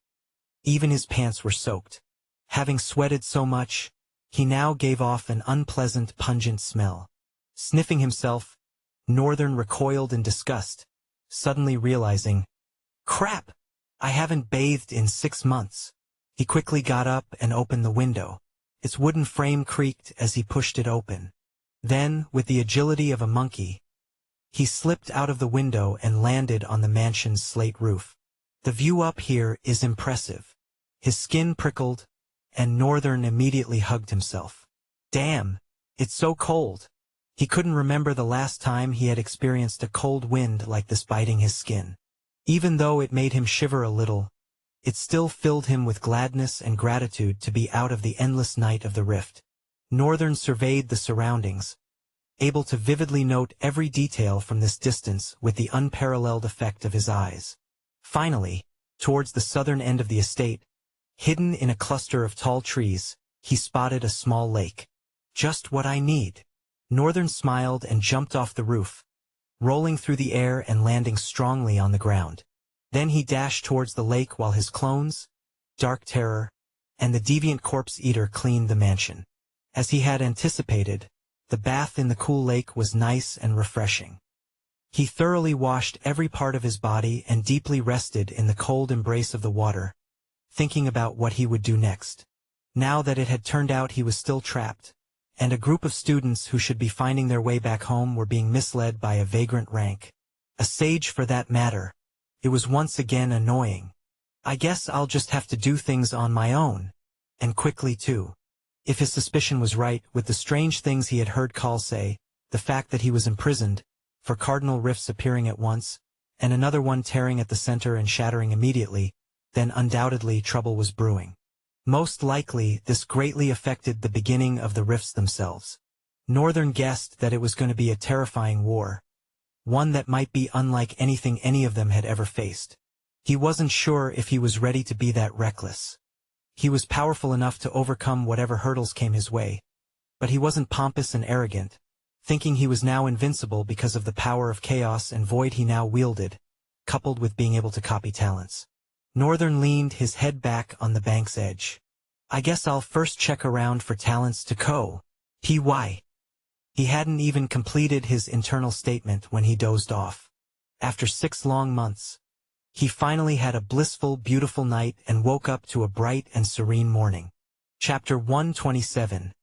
Even his pants were soaked. Having sweated so much, he now gave off an unpleasant, pungent smell. Sniffing himself, Northern recoiled in disgust, suddenly realizing, crap! I haven't bathed in 6 months. He quickly got up and opened the window. Its wooden frame creaked as he pushed it open. Then, with the agility of a monkey, he slipped out of the window and landed on the mansion's slate roof. The view up here is impressive. His skin prickled, and Northern immediately hugged himself. Damn, it's so cold. He couldn't remember the last time he had experienced a cold wind like this biting his skin. Even though it made him shiver a little, it still filled him with gladness and gratitude to be out of the endless night of the rift. Northern surveyed the surroundings, able to vividly note every detail from this distance with the unparalleled effect of his eyes. Finally, towards the southern end of the estate, hidden in a cluster of tall trees, he spotted a small lake. Just what I need. Northern smiled and jumped off the roof, rolling through the air and landing strongly on the ground. Then he dashed towards the lake while his clones, Dark Terror, and the deviant Corpse Eater cleaned the mansion. As he had anticipated, the bath in the cool lake was nice and refreshing. He thoroughly washed every part of his body and deeply rested in the cold embrace of the water, thinking about what he would do next. Now that it had turned out he was still trapped, and a group of students who should be finding their way back home were being misled by a vagrant rank. A sage for that matter. It was once again annoying. I guess I'll just have to do things on my own. And quickly too. If his suspicion was right, with the strange things he had heard Call say, the fact that he was imprisoned, for cardinal rifts appearing at once, and another one tearing at the center and shattering immediately, then undoubtedly trouble was brewing. Most likely, this greatly affected the beginning of the rifts themselves. Northern guessed that it was going to be a terrifying war, one that might be unlike anything any of them had ever faced. He wasn't sure if he was ready to be that reckless. He was powerful enough to overcome whatever hurdles came his way, but he wasn't pompous and arrogant, thinking he was now invincible because of the power of chaos and void he now wielded, coupled with being able to copy talents. Northern leaned his head back on the bank's edge. I guess I'll first check around for talents to P.Y. He hadn't even completed his internal statement when he dozed off. After 6 long months, he finally had a blissful, beautiful night and woke up to a bright and serene morning. Chapter 127.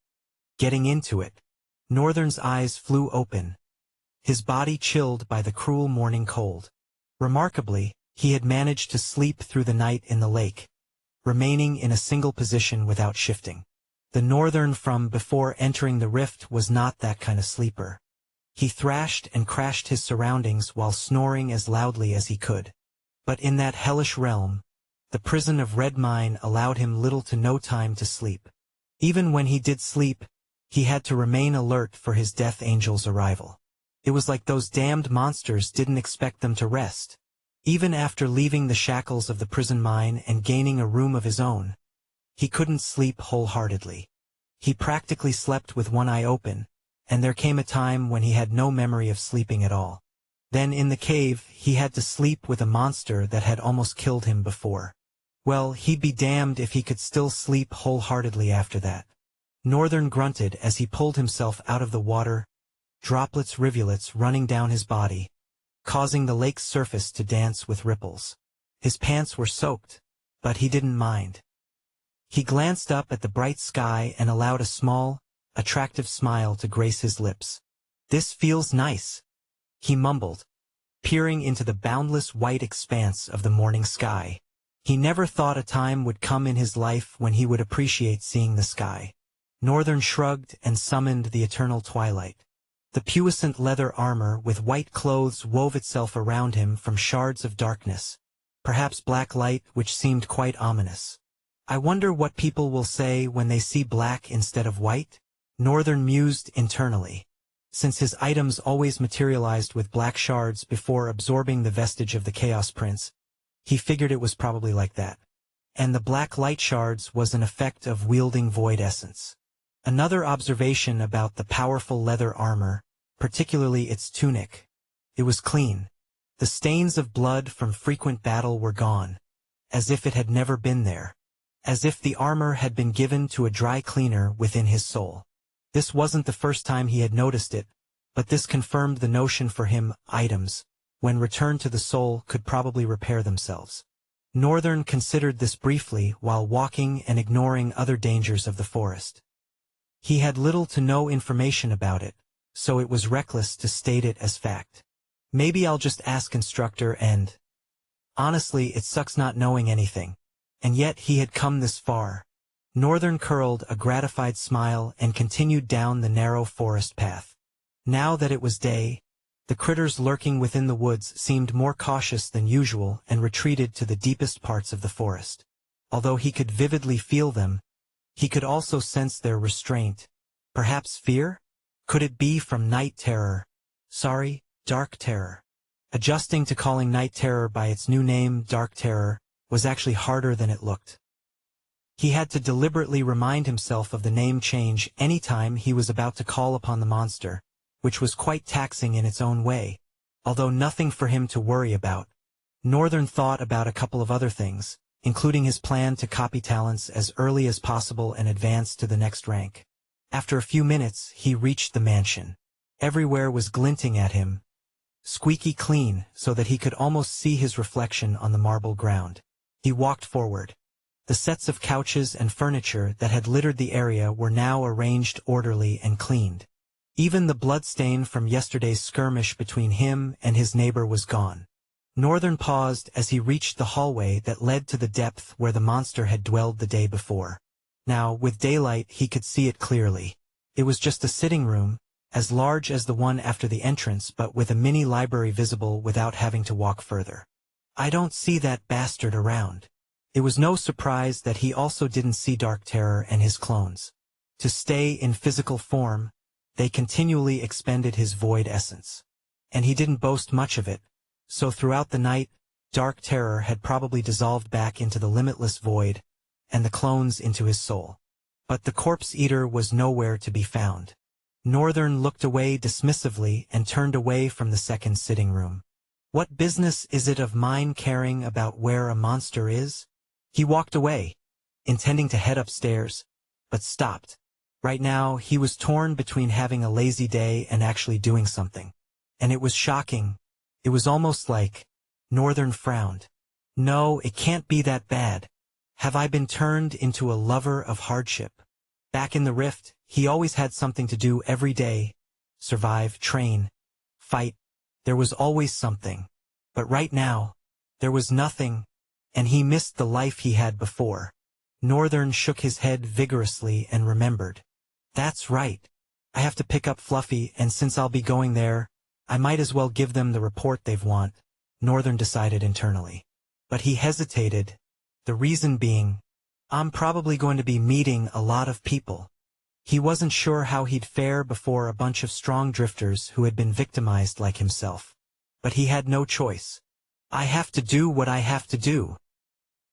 Getting into it. Northern's eyes flew open, his body chilled by the cruel morning cold. Remarkably, he had managed to sleep through the night in the lake, remaining in a single position without shifting. The Northern from before entering the rift was not that kind of sleeper. He thrashed and crashed his surroundings while snoring as loudly as he could. But in that hellish realm, the prison of red mine allowed him little to no time to sleep. Even when he did sleep, he had to remain alert for his death angel's arrival. It was like those damned monsters didn't expect them to rest. Even after leaving the shackles of the prison mine and gaining a room of his own, he couldn't sleep wholeheartedly. He practically slept with one eye open, and there came a time when he had no memory of sleeping at all. Then in the cave, he had to sleep with a monster that had almost killed him before. Well, he'd be damned if he could still sleep wholeheartedly after that. Northern grunted as he pulled himself out of the water, droplets rivulets running down his body, causing the lake's surface to dance with ripples. His pants were soaked, but he didn't mind. He glanced up at the bright sky and allowed a small, attractive smile to grace his lips. "This feels nice," he mumbled, peering into the boundless white expanse of the morning sky. He never thought a time would come in his life when he would appreciate seeing the sky. Northern shrugged and summoned the eternal twilight. The puissant leather armor with white clothes wove itself around him from shards of darkness, perhaps black light which seemed quite ominous. I wonder what people will say when they see black instead of white? Northern mused internally. Since his items always materialized with black shards before absorbing the vestige of the Chaos Prince, he figured it was probably like that. And the black light shards was an effect of wielding void essence. Another observation about the powerful leather armor, particularly its tunic. It was clean. The stains of blood from frequent battle were gone, as if it had never been there. As if the armor had been given to a dry cleaner within his soul. This wasn't the first time he had noticed it, but this confirmed the notion for him, items, when returned to the soul, could probably repair themselves. Northern considered this briefly while walking and ignoring other dangers of the forest. He had little to no information about it, so it was reckless to state it as fact. Maybe I'll just ask instructor and... Honestly, it sucks not knowing anything. And yet he had come this far. Northern curled a gratified smile and continued down the narrow forest path. Now that it was day, the critters lurking within the woods seemed more cautious than usual and retreated to the deepest parts of the forest. Although he could vividly feel them, he could also sense their restraint. Perhaps fear? Could it be from night terror? Sorry, dark terror. Adjusting to calling night terror by its new name, dark terror, was actually harder than it looked. He had to deliberately remind himself of the name change any time he was about to call upon the monster, which was quite taxing in its own way, although nothing for him to worry about. Northern thought about a couple of other things, including his plan to copy talents as early as possible and advance to the next rank. After a few minutes, he reached the mansion. Everywhere was glinting at him, squeaky clean so that he could almost see his reflection on the marble ground. He walked forward. The sets of couches and furniture that had littered the area were now arranged orderly and cleaned. Even the bloodstain from yesterday's skirmish between him and his neighbor was gone. Northern paused as he reached the hallway that led to the depth where the monster had dwelled the day before. Now, with daylight, he could see it clearly. It was just a sitting room, as large as the one after the entrance but with a mini library visible without having to walk further. "I don't see that bastard around." It was no surprise that he also didn't see Dark Terror and his clones. To stay in physical form, they continually expended his void essence. And he didn't boast much of it, so throughout the night, Dark Terror had probably dissolved back into the limitless void, and the clones into his soul. But the corpse eater was nowhere to be found. Northern looked away dismissively and turned away from the second sitting room. "What business is it of mine caring about where a monster is?" He walked away, intending to head upstairs, but stopped. Right now, he was torn between having a lazy day and actually doing something. And it was shocking. It was almost like... Northern frowned. "No, it can't be that bad. Have I been turned into a lover of hardship?" Back in the Rift, he always had something to do every day. Survive, train, fight. There was always something. But right now, there was nothing, and he missed the life he had before. Northern shook his head vigorously and remembered. "That's right. I have to pick up Fluffy, and since I'll be going there, I might as well give them the report they've want," Northern decided internally. But he hesitated, the reason being, "I'm probably going to be meeting a lot of people." He wasn't sure how he'd fare before a bunch of strong drifters who had been victimized like himself. But he had no choice. "I have to do what I have to do,"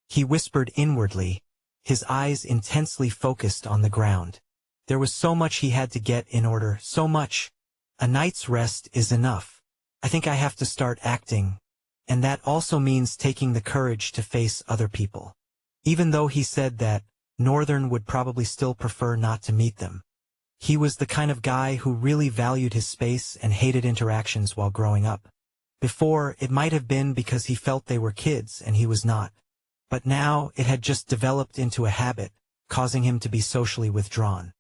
he whispered inwardly, his eyes intensely focused on the ground. There was so much he had to get in order, so much. A night's rest is enough. I think I have to start acting, and that also means taking the courage to face other people. Even though he said that, Northern would probably still prefer not to meet them. He was the kind of guy who really valued his space and hated interactions while growing up. Before, it might have been because he felt they were kids and he was not. But now, it had just developed into a habit, causing him to be socially withdrawn.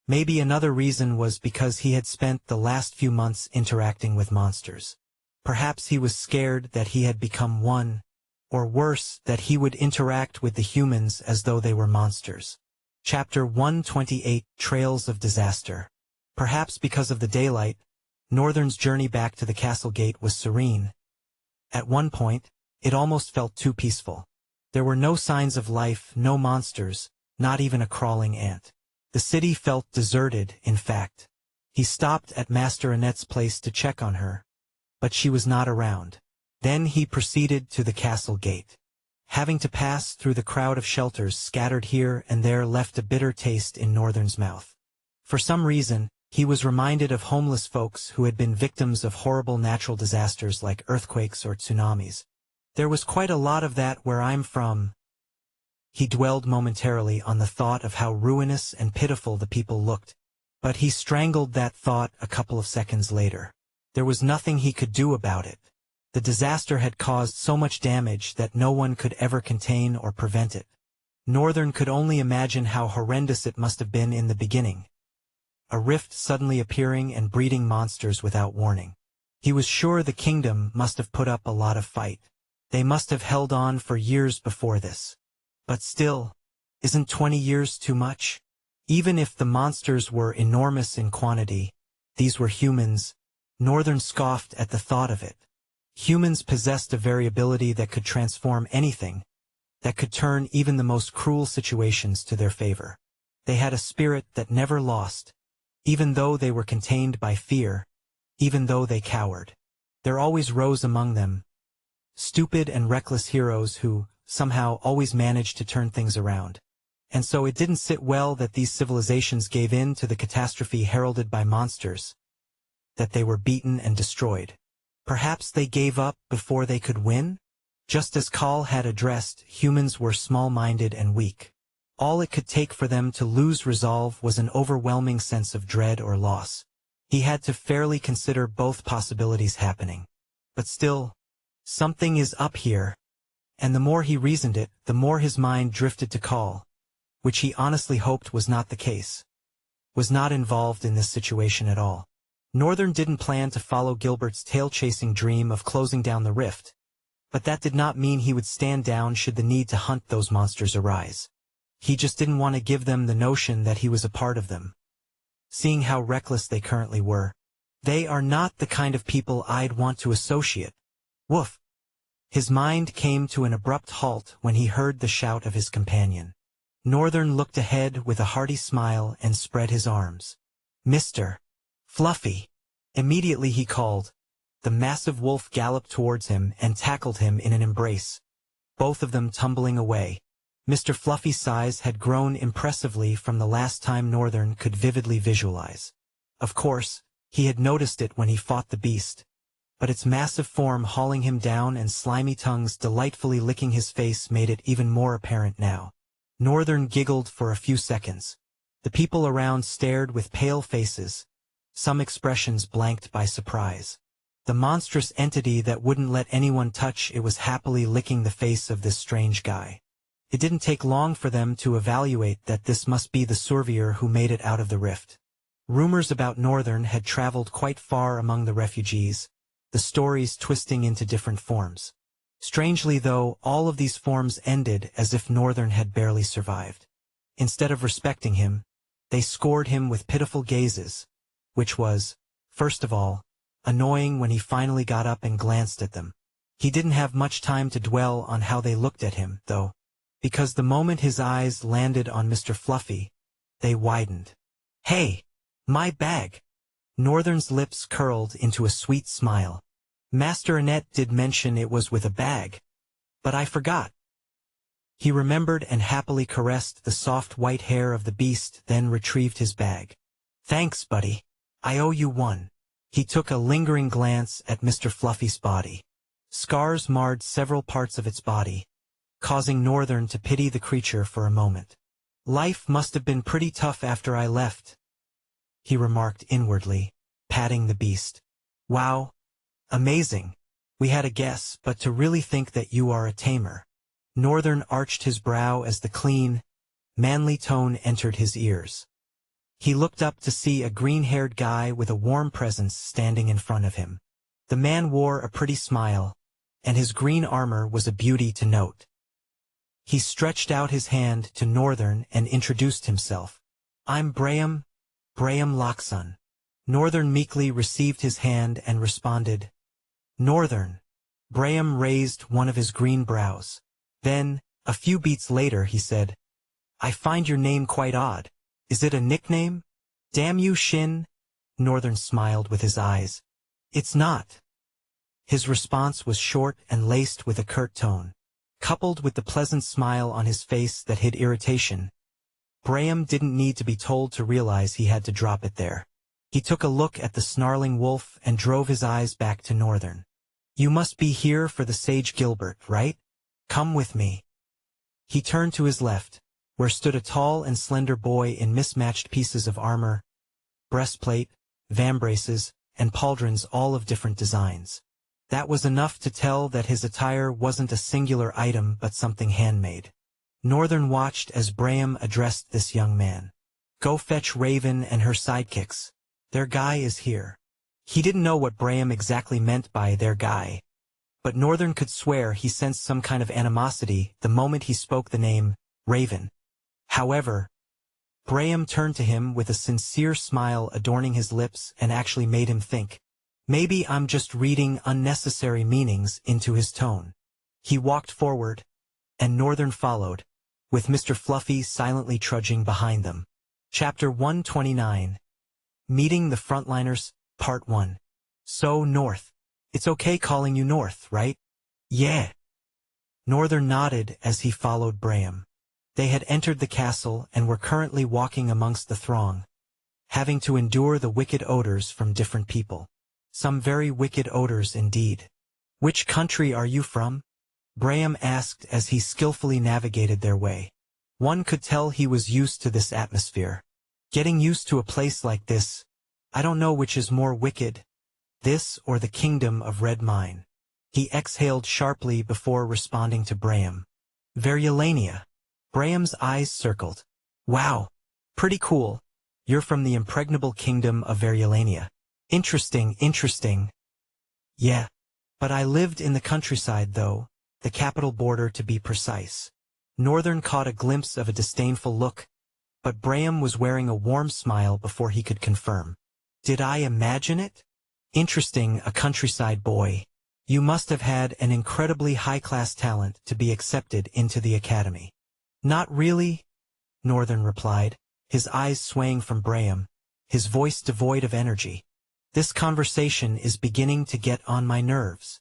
Maybe another reason was because he had spent the last few months interacting with monsters. Perhaps he was scared that he had become one, or worse, that he would interact with the humans as though they were monsters. Chapter 128, Trails of Disaster. Perhaps because of the daylight, Northern's journey back to the castle gate was serene. At one point, it almost felt too peaceful. There were no signs of life, no monsters, not even a crawling ant. The city felt deserted, in fact. He stopped at Master Annette's place to check on her, but she was not around. Then he proceeded to the castle gate. Having to pass through the crowd of shelters scattered here and there left a bitter taste in Northern's mouth. For some reason, he was reminded of homeless folks who had been victims of horrible natural disasters like earthquakes or tsunamis. "There was quite a lot of that where I'm from." He dwelled momentarily on the thought of how ruinous and pitiful the people looked, but he strangled that thought a couple of seconds later. There was nothing he could do about it. The disaster had caused so much damage that no one could ever contain or prevent it. Northern could only imagine how horrendous it must have been in the beginning. A rift suddenly appearing and breeding monsters without warning. He was sure the kingdom must have put up a lot of fight. They must have held on for years before this. But still, isn't 20 years too much? Even if the monsters were enormous in quantity, these were humans. Northern scoffed at the thought of it. Humans possessed a variability that could transform anything, that could turn even the most cruel situations to their favor. They had a spirit that never lost, even though they were contained by fear, even though they cowered. There always rose among them stupid and reckless heroes who, somehow, always managed to turn things around. And so it didn't sit well that these civilizations gave in to the catastrophe heralded by monsters, that they were beaten and destroyed. Perhaps they gave up before they could win? Just as Kahl had addressed, humans were small-minded and weak. All it could take for them to lose resolve was an overwhelming sense of dread or loss. He had to fairly consider both possibilities happening. But still, something is up here. And the more he reasoned it, the more his mind drifted to Call, which he honestly hoped was not the case, was not involved in this situation at all. Northern didn't plan to follow Gilbert's tail-chasing dream of closing down the rift, but that did not mean he would stand down should the need to hunt those monsters arise. He just didn't want to give them the notion that he was a part of them. Seeing how reckless they currently were, they are not the kind of people I'd want to associate. Woof! His mind came to an abrupt halt when he heard the shout of his companion. Northern looked ahead with a hearty smile and spread his arms. "Mr. Fluffy!" Immediately he called. The massive wolf galloped towards him and tackled him in an embrace, both of them tumbling away. Mr. Fluffy's size had grown impressively from the last time Northern could vividly visualize. Of course, he had noticed it when he fought the beast, but its massive form hauling him down and slimy tongues delightfully licking his face made it even more apparent now. Northern giggled for a few seconds. The people around stared with pale faces, some expressions blanked by surprise. The monstrous entity that wouldn't let anyone touch it was happily licking the face of this strange guy. It didn't take long for them to evaluate that this must be the surveyor who made it out of the rift. Rumors about Northern had traveled quite far among the refugees, the stories twisting into different forms. Strangely though, all of these forms ended as if Northern had barely survived. Instead of respecting him, they scored him with pitiful gazes, which was, first of all, annoying when he finally got up and glanced at them. He didn't have much time to dwell on how they looked at him, though, because the moment his eyes landed on Mr. Fluffy, they widened. "Hey! My bag!" Northern's lips curled into a sweet smile. "Master Annette did mention it was with a bag, but I forgot." He remembered and happily caressed the soft white hair of the beast, then retrieved his bag. "Thanks, buddy. I owe you one." He took a lingering glance at Mr. Fluffy's body. Scars marred several parts of its body, causing Northern to pity the creature for a moment. "Life must have been pretty tough after I left," he remarked inwardly, patting the beast. "Wow. Amazing. We had a guess, but to really think that you are a tamer." Northern arched his brow as the clean, manly tone entered his ears. He looked up to see a green-haired guy with a warm presence standing in front of him. The man wore a pretty smile, and his green armor was a beauty to note. He stretched out his hand to Northern and introduced himself. "I'm Braham Lockson." Northern meekly received his hand and responded, "Northern." Braham raised one of his green brows. Then, a few beats later, he said, "I find your name quite odd. Is it a nickname?" "Damn you, Shin." Northern smiled with his eyes. "It's not." His response was short and laced with a curt tone. Coupled with the pleasant smile on his face that hid irritation, Braham didn't need to be told to realize he had to drop it there. He took a look at the snarling wolf and drove his eyes back to Northern. "You must be here for the Sage Gilbert, right? Come with me." He turned to his left, where stood a tall and slender boy in mismatched pieces of armor, breastplate, vambraces, and pauldrons all of different designs. That was enough to tell that his attire wasn't a singular item but something handmade. Northern watched as Braham addressed this young man. "Go fetch Raven and her sidekicks. Their guy is here." He didn't know what Braham exactly meant by their guy, but Northern could swear he sensed some kind of animosity the moment he spoke the name, Raven. However, Braham turned to him with a sincere smile adorning his lips and actually made him think. Maybe I'm just reading unnecessary meanings into his tone. He walked forward, and Northern followed, with Mr. Fluffy silently trudging behind them. Chapter 129. Meeting the Frontliners, Part 1. "So, North. It's okay calling you North, right?" "Yeah." Northern nodded as he followed Braham. They had entered the castle and were currently walking amongst the throng, having to endure the wicked odors from different people. Some very wicked odors indeed. "Which country are you from?" Braham asked as he skillfully navigated their way. One could tell he was used to this atmosphere. Getting used to a place like this, I don't know which is more wicked, this or the kingdom of red mine. He exhaled sharply before responding to Braham. Verulania. Braham's eyes circled. Wow. Pretty cool. You're from the impregnable kingdom of Verulania. Interesting, interesting. Yeah. But I lived in the countryside though, the capital border to be precise. Northern caught a glimpse of a disdainful look, but Braham was wearing a warm smile before he could confirm. Did I imagine it? Interesting, a countryside boy. You must have had an incredibly high-class talent to be accepted into the academy. Not really, Northern replied, his eyes swaying from Braham, his voice devoid of energy. This conversation is beginning to get on my nerves.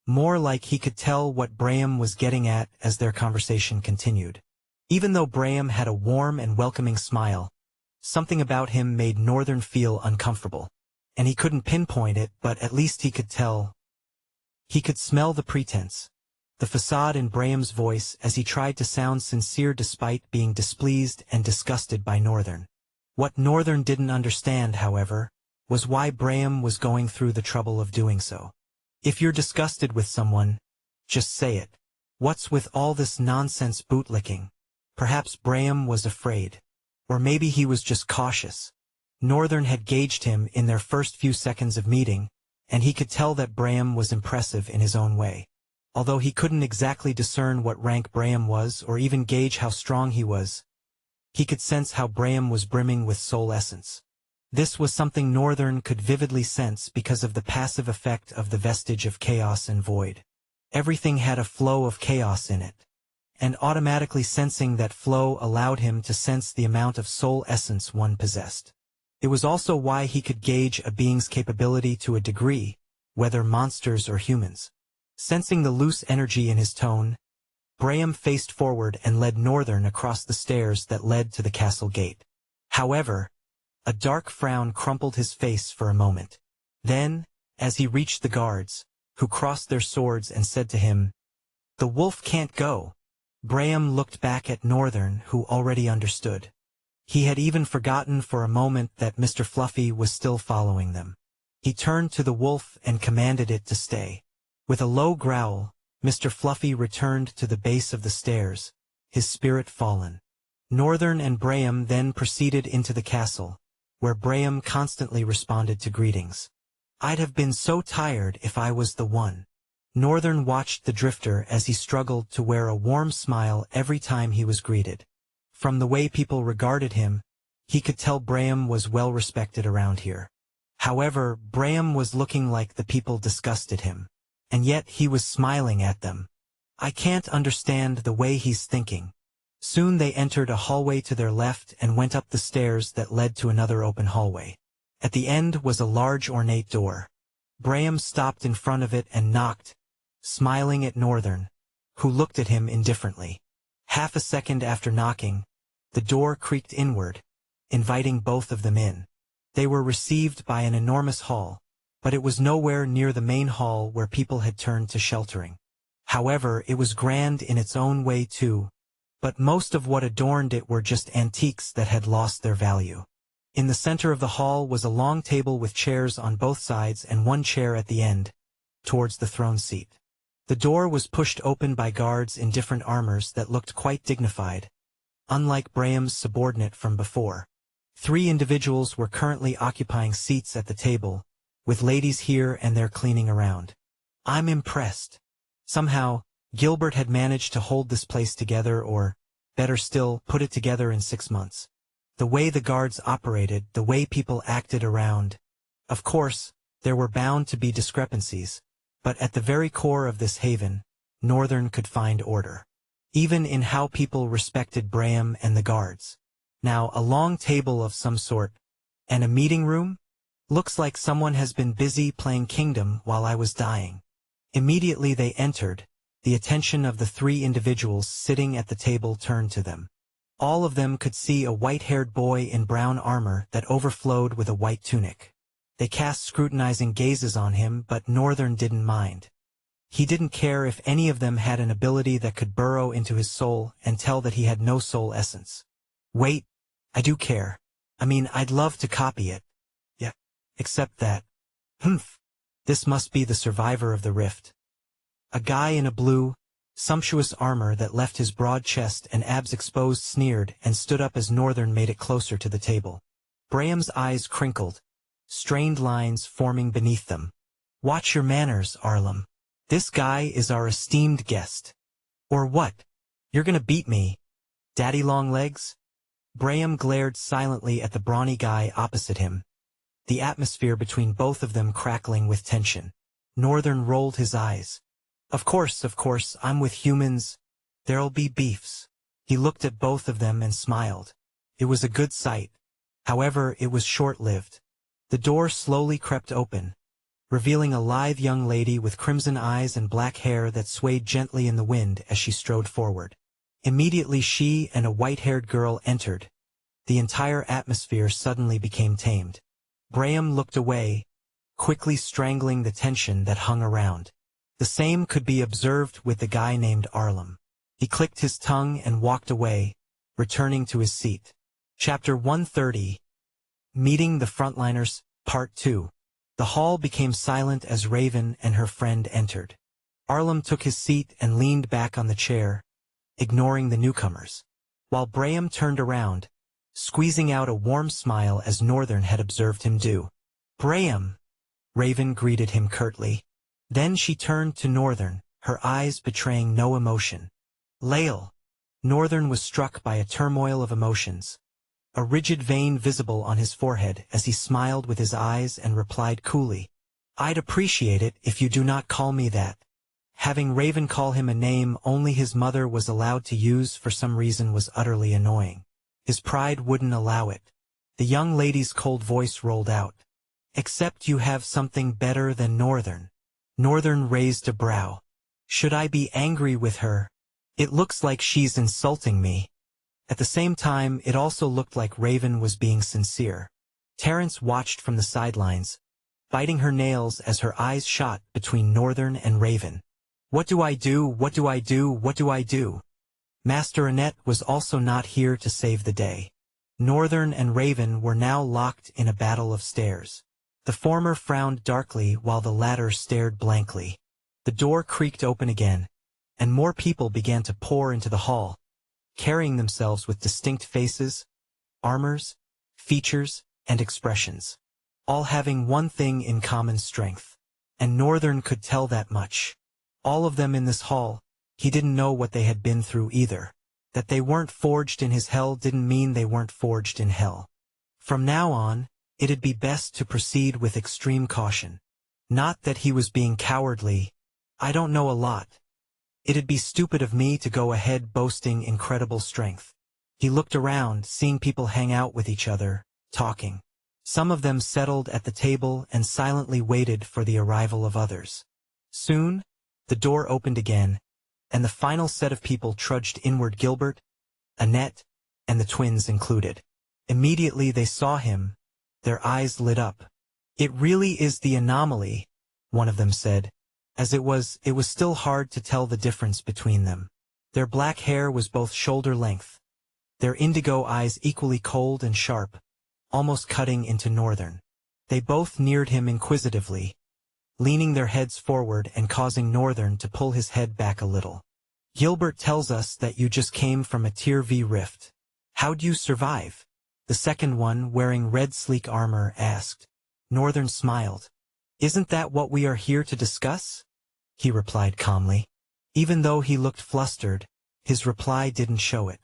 More like he could tell what Braham was getting at as their conversation continued. Even though Braham had a warm and welcoming smile, something about him made Northern feel uncomfortable. And he couldn't pinpoint it, but at least he could tell. He could smell the pretense, the facade in Braham's voice as he tried to sound sincere despite being displeased and disgusted by Northern. What Northern didn't understand, however, was why Braham was going through the trouble of doing so. If you're disgusted with someone, just say it. What's with all this nonsense bootlicking? Perhaps Braham was afraid. Or maybe he was just cautious. Northern had gauged him in their first few seconds of meeting, and he could tell that Braham was impressive in his own way. Although he couldn't exactly discern what rank Braham was or even gauge how strong he was, he could sense how Braham was brimming with soul essence. This was something Northern could vividly sense because of the passive effect of the vestige of chaos and void. Everything had a flow of chaos in it, and automatically sensing that flow allowed him to sense the amount of soul essence one possessed. It was also why he could gauge a being's capability to a degree, whether monsters or humans. Sensing the loose energy in his tone, Braham faced forward and led Northern across the stairs that led to the castle gate. However, a dark frown crumpled his face for a moment. Then, as he reached the guards, who crossed their swords and said to him, "The wolf can't go," Braham looked back at Northern, who already understood. He had even forgotten for a moment that Mr. Fluffy was still following them. He turned to the wolf and commanded it to stay. With a low growl, Mr. Fluffy returned to the base of the stairs, his spirit fallen. Northern and Braham then proceeded into the castle, where Braham constantly responded to greetings. "I'd have been so tired if I was the one." Northern watched the drifter as he struggled to wear a warm smile every time he was greeted. From the way people regarded him, he could tell Braham was well respected around here. However, Braham was looking like the people disgusted him. And yet he was smiling at them. I can't understand the way he's thinking. Soon they entered a hallway to their left and went up the stairs that led to another open hallway. At the end was a large ornate door. Braham stopped in front of it and knocked, smiling at Northern, who looked at him indifferently. Half a second after knocking, the door creaked inward, inviting both of them in. They were received by an enormous hall, but it was nowhere near the main hall where people had turned to sheltering. However, it was grand in its own way too, but most of what adorned it were just antiques that had lost their value. In the center of the hall was a long table with chairs on both sides and one chair at the end, towards the throne seat. The door was pushed open by guards in different armors that looked quite dignified, unlike Braham's subordinate from before. 3 individuals were currently occupying seats at the table, with ladies here and there cleaning around. I'm impressed. Somehow, Gilbert had managed to hold this place together or, better still, put it together in 6 months. The way the guards operated, the way people acted around. Of course, there were bound to be discrepancies, but at the very core of this haven, Northern could find order. Even in how people respected Braham and the guards. Now, a long table of some sort, and a meeting room? Looks like someone has been busy playing Kingdom while I was dying. Immediately they entered, the attention of the 3 individuals sitting at the table turned to them. All of them could see a white-haired boy in brown armor that overflowed with a white tunic. They cast scrutinizing gazes on him, but Northern didn't mind. He didn't care if any of them had an ability that could burrow into his soul and tell that he had no soul essence. Wait, I do care. I mean, I'd love to copy it. Yeah. Except that. Humph. This must be the survivor of the rift. A guy in a blue, sumptuous armor that left his broad chest and abs exposed sneered and stood up as Northern made it closer to the table. Graham's eyes crinkled, strained lines forming beneath them. Watch your manners, Arlam. This guy is our esteemed guest. Or what? You're gonna beat me, Daddy Longlegs? Graham glared silently at the brawny guy opposite him, the atmosphere between both of them crackling with tension. Northern rolled his eyes. Of course, I'm with humans. There'll be beefs. He looked at both of them and smiled. It was a good sight. However, it was short-lived. The door slowly crept open, revealing a lithe young lady with crimson eyes and black hair that swayed gently in the wind as she strode forward. Immediately she and a white-haired girl entered. The entire atmosphere suddenly became tamed. Graham looked away, quickly strangling the tension that hung around. The same could be observed with the guy named Arlam. He clicked his tongue and walked away, returning to his seat. Chapter 130. Meeting the Frontliners, Part 2. The hall became silent as Raven and her friend entered. Arlam took his seat and leaned back on the chair, ignoring the newcomers, while Graham turned around, squeezing out a warm smile as Northern had observed him do. Graham! Raven greeted him curtly. Then she turned to Northern, her eyes betraying no emotion. Lael! Northern was struck by a turmoil of emotions, a rigid vein visible on his forehead as he smiled with his eyes and replied coolly, I'd appreciate it if you do not call me that. Having Raven call him a name only his mother was allowed to use for some reason was utterly annoying. His pride wouldn't allow it. The young lady's cold voice rolled out. Except you have something better than Northern. Northern raised a brow. Should I be angry with her? It looks like she's insulting me. At the same time, it also looked like Raven was being sincere. Terence watched from the sidelines, biting her nails as her eyes shot between Northern and Raven. What do I do? What do I do? What do I do? Master Annette was also not here to save the day. Northern and Raven were now locked in a battle of stares. The former frowned darkly while the latter stared blankly. The door creaked open again, and more people began to pour into the hall, carrying themselves with distinct faces, armors, features, and expressions, all having one thing in common: strength. And Northern could tell that much. All of them in this hall, he didn't know what they had been through either. That they weren't forged in his hell didn't mean they weren't forged in hell. From now on, it'd be best to proceed with extreme caution. Not that he was being cowardly. I don't know a lot. It'd be stupid of me to go ahead boasting incredible strength. He looked around, seeing people hang out with each other, talking. Some of them settled at the table and silently waited for the arrival of others. Soon, the door opened again, and the final set of people trudged inward, Gilbert, Annette, and the twins included. Immediately they saw him. Their eyes lit up. It really is the anomaly, one of them said. As it was still hard to tell the difference between them. Their black hair was both shoulder length, their indigo eyes equally cold and sharp, almost cutting into Northern. They both neared him inquisitively, leaning their heads forward and causing Northern to pull his head back a little. Gilbert tells us that you just came from a Tier V rift. How'd you survive? The second one, wearing red sleek armor, asked. Northern smiled. Isn't that what we are here to discuss? He replied calmly. Even though he looked flustered, his reply didn't show it.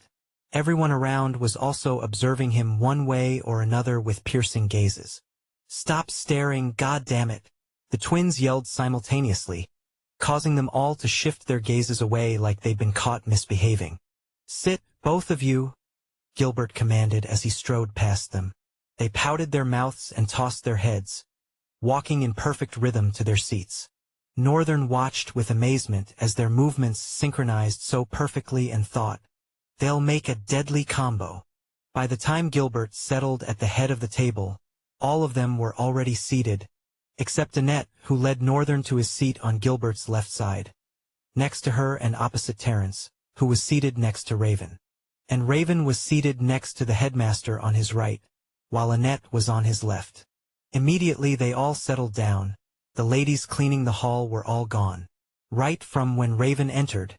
Everyone around was also observing him one way or another with piercing gazes. Stop staring, goddammit! The twins yelled simultaneously, causing them all to shift their gazes away like they'd been caught misbehaving. Sit, both of you, Gilbert commanded as he strode past them. They pouted their mouths and tossed their heads, walking in perfect rhythm to their seats. Northern watched with amazement as their movements synchronized so perfectly and thought, they'll make a deadly combo. By the time Gilbert settled at the head of the table, all of them were already seated, except Annette, who led Northern to his seat on Gilbert's left side. Next to her and opposite Terence, who was seated next to Raven. And Raven was seated next to the headmaster on his right, while Annette was on his left. Immediately they all settled down. The ladies cleaning the hall were all gone. Right from when Raven entered,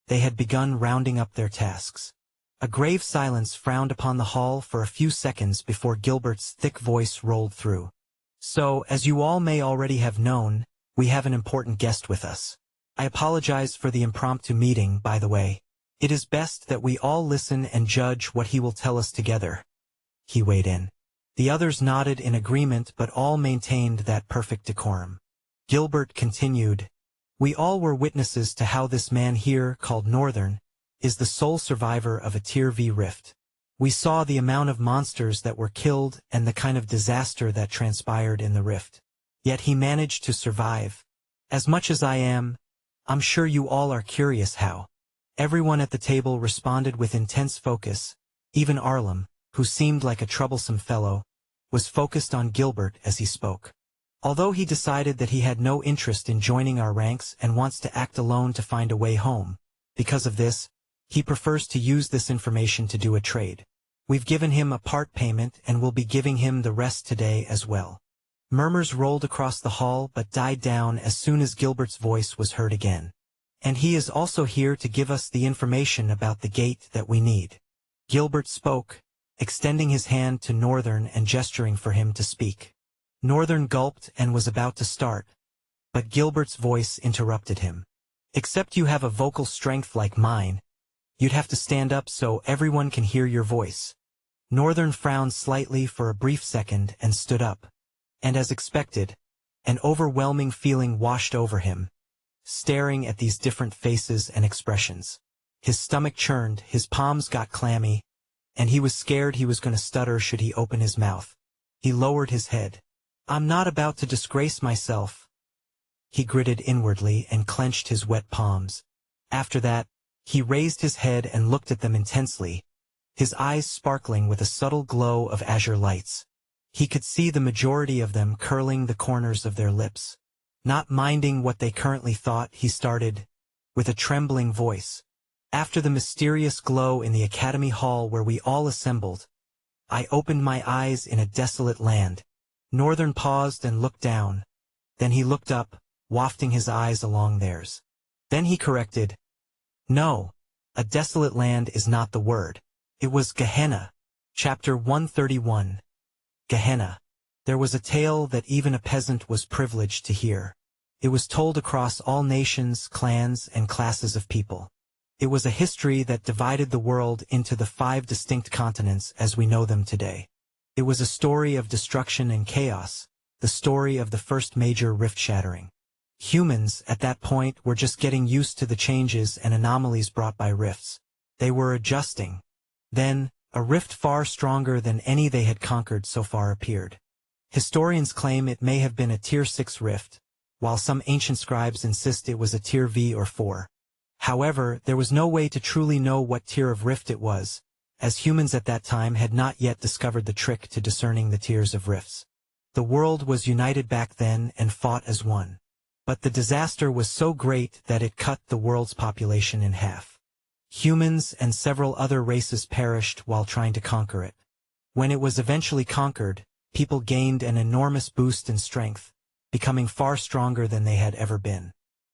they had begun rounding up their tasks. A grave silence frowned upon the hall for a few seconds before Gilbert's thick voice rolled through. So, as you all may already have known, we have an important guest with us. I apologize for the impromptu meeting, by the way. It is best that we all listen and judge what he will tell us together. He weighed in. The others nodded in agreement, but all maintained that perfect decorum. Gilbert continued, "We all were witnesses to how this man here, called Northern, is the sole survivor of a Tier V rift. We saw the amount of monsters that were killed and the kind of disaster that transpired in the rift. Yet he managed to survive. As much as I'm sure you all are curious how." Everyone at the table responded with intense focus. Even Arlem, who seemed like a troublesome fellow, was focused on Gilbert as he spoke. Although he decided that he had no interest in joining our ranks and wants to act alone to find a way home, because of this, he prefers to use this information to do a trade. We've given him a part payment and will be giving him the rest today as well. Murmurs rolled across the hall but died down as soon as Gilbert's voice was heard again. "And he is also here to give us the information about the gate that we need." Gilbert spoke, extending his hand to Northern and gesturing for him to speak. Northern gulped and was about to start, but Gilbert's voice interrupted him. "Except you have a vocal strength like mine, you'd have to stand up so everyone can hear your voice." Northern frowned slightly for a brief second and stood up. And as expected, an overwhelming feeling washed over him, staring at these different faces and expressions. His stomach churned, his palms got clammy, and he was scared he was going to stutter should he open his mouth. He lowered his head. "I'm not about to disgrace myself," he gritted inwardly and clenched his wet palms. After that, he raised his head and looked at them intensely, his eyes sparkling with a subtle glow of azure lights. He could see the majority of them curling the corners of their lips. Not minding what they currently thought, he started, with a trembling voice. "After the mysterious glow in the Academy Hall where we all assembled, I opened my eyes in a desolate land." Northern paused and looked down. Then he looked up, wafting his eyes along theirs. Then he corrected, "No, a desolate land is not the word. It was Gehenna." Chapter 131. Gehenna. There was a tale that even a peasant was privileged to hear. It was told across all nations, clans, and classes of people. It was a history that divided the world into the 5 distinct continents as we know them today. It was a story of destruction and chaos, the story of the first major rift shattering. Humans, at that point, were just getting used to the changes and anomalies brought by rifts. They were adjusting. Then, a rift far stronger than any they had conquered so far appeared. Historians claim it may have been a Tier 6 rift, while some ancient scribes insist it was a Tier V or 4. However, there was no way to truly know what tier of rift it was, as humans at that time had not yet discovered the trick to discerning the tiers of rifts. The world was united back then and fought as one. But the disaster was so great that it cut the world's population in half. Humans and several other races perished while trying to conquer it. When it was eventually conquered, people gained an enormous boost in strength, becoming far stronger than they had ever been.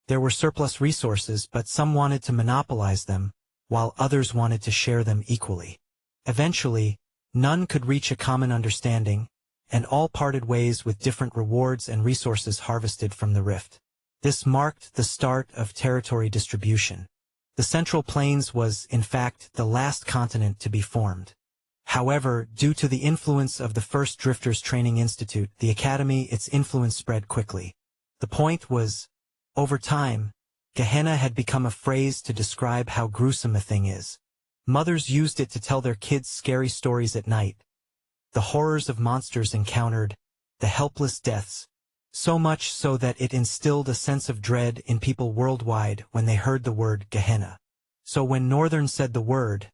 There were surplus resources, but some wanted to monopolize them, while others wanted to share them equally. Eventually, none could reach a common understanding, and all parted ways with different rewards and resources harvested from the rift. This marked the start of territory distribution. The Central Plains was, in fact, the last continent to be formed. However, due to the influence of the first Drifters Training Institute, the Academy, its influence spread quickly. The point was, over time, Gehenna had become a phrase to describe how gruesome a thing is. Mothers used it to tell their kids scary stories at night. The horrors of monsters encountered, the helpless deaths, so much so that it instilled a sense of dread in people worldwide when they heard the word Gehenna. So when Northern said the word,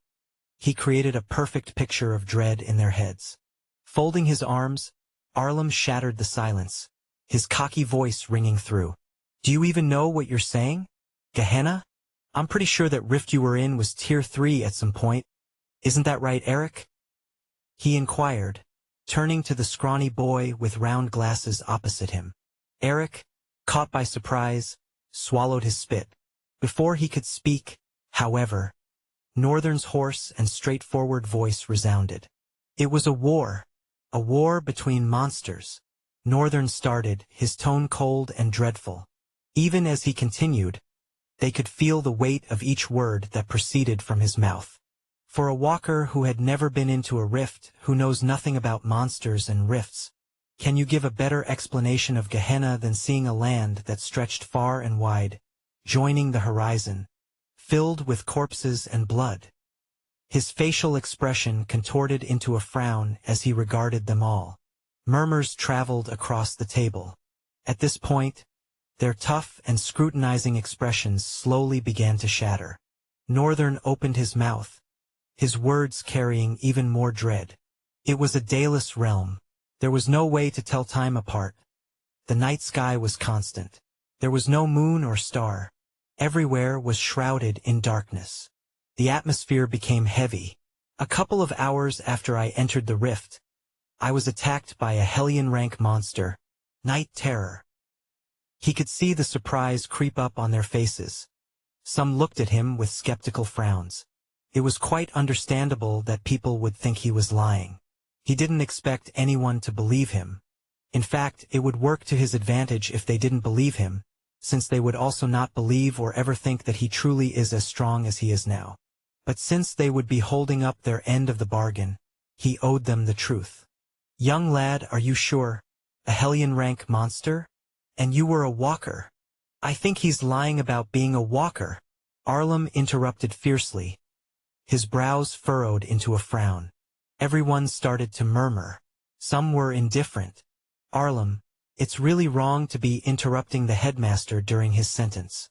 he created a perfect picture of dread in their heads. Folding his arms, Arlem shattered the silence. his cocky voice ringing through. Do you even know what you're saying? Gehenna? I'm pretty sure that rift you were in was tier 3 at some point. Isn't that right, Eric? He inquired, turning to the scrawny boy with round glasses opposite him. Eric, caught by surprise, swallowed his spit. Before he could speak, however, Northern's hoarse and straightforward voice resounded. It was a war between monsters. Northern started, his tone cold and dreadful. Even as he continued, they could feel the weight of each word that proceeded from his mouth. For a walker who had never been into a rift, who knows nothing about monsters and rifts, can you give a better explanation of Gehenna than seeing a land that stretched far and wide, joining the horizon, filled with corpses and blood? His facial expression contorted into a frown as he regarded them all. Murmurs traveled across the table. At this point, their tough and scrutinizing expressions slowly began to shatter. Northern opened his mouth, his words carrying even more dread. It was a dayless realm. There was no way to tell time apart. The night sky was constant. There was no moon or star. Everywhere was shrouded in darkness. The atmosphere became heavy. A couple of hours after I entered the rift, I was attacked by a Hellion-rank monster, Night Terror. He could see the surprise creep up on their faces. Some looked at him with skeptical frowns. It was quite understandable that people would think he was lying. He didn't expect anyone to believe him. In fact, it would work to his advantage if they didn't believe him, since they would also not believe or ever think that he truly is as strong as he is now. But since they would be holding up their end of the bargain, he owed them the truth. Young lad, are you sure? A Hellion-rank monster? And you were a walker? I think he's lying about being a walker, Arlem interrupted fiercely. His brows furrowed into a frown. Everyone started to murmur. Some were indifferent. Arlem, it's really wrong to be interrupting the headmaster during his sentence.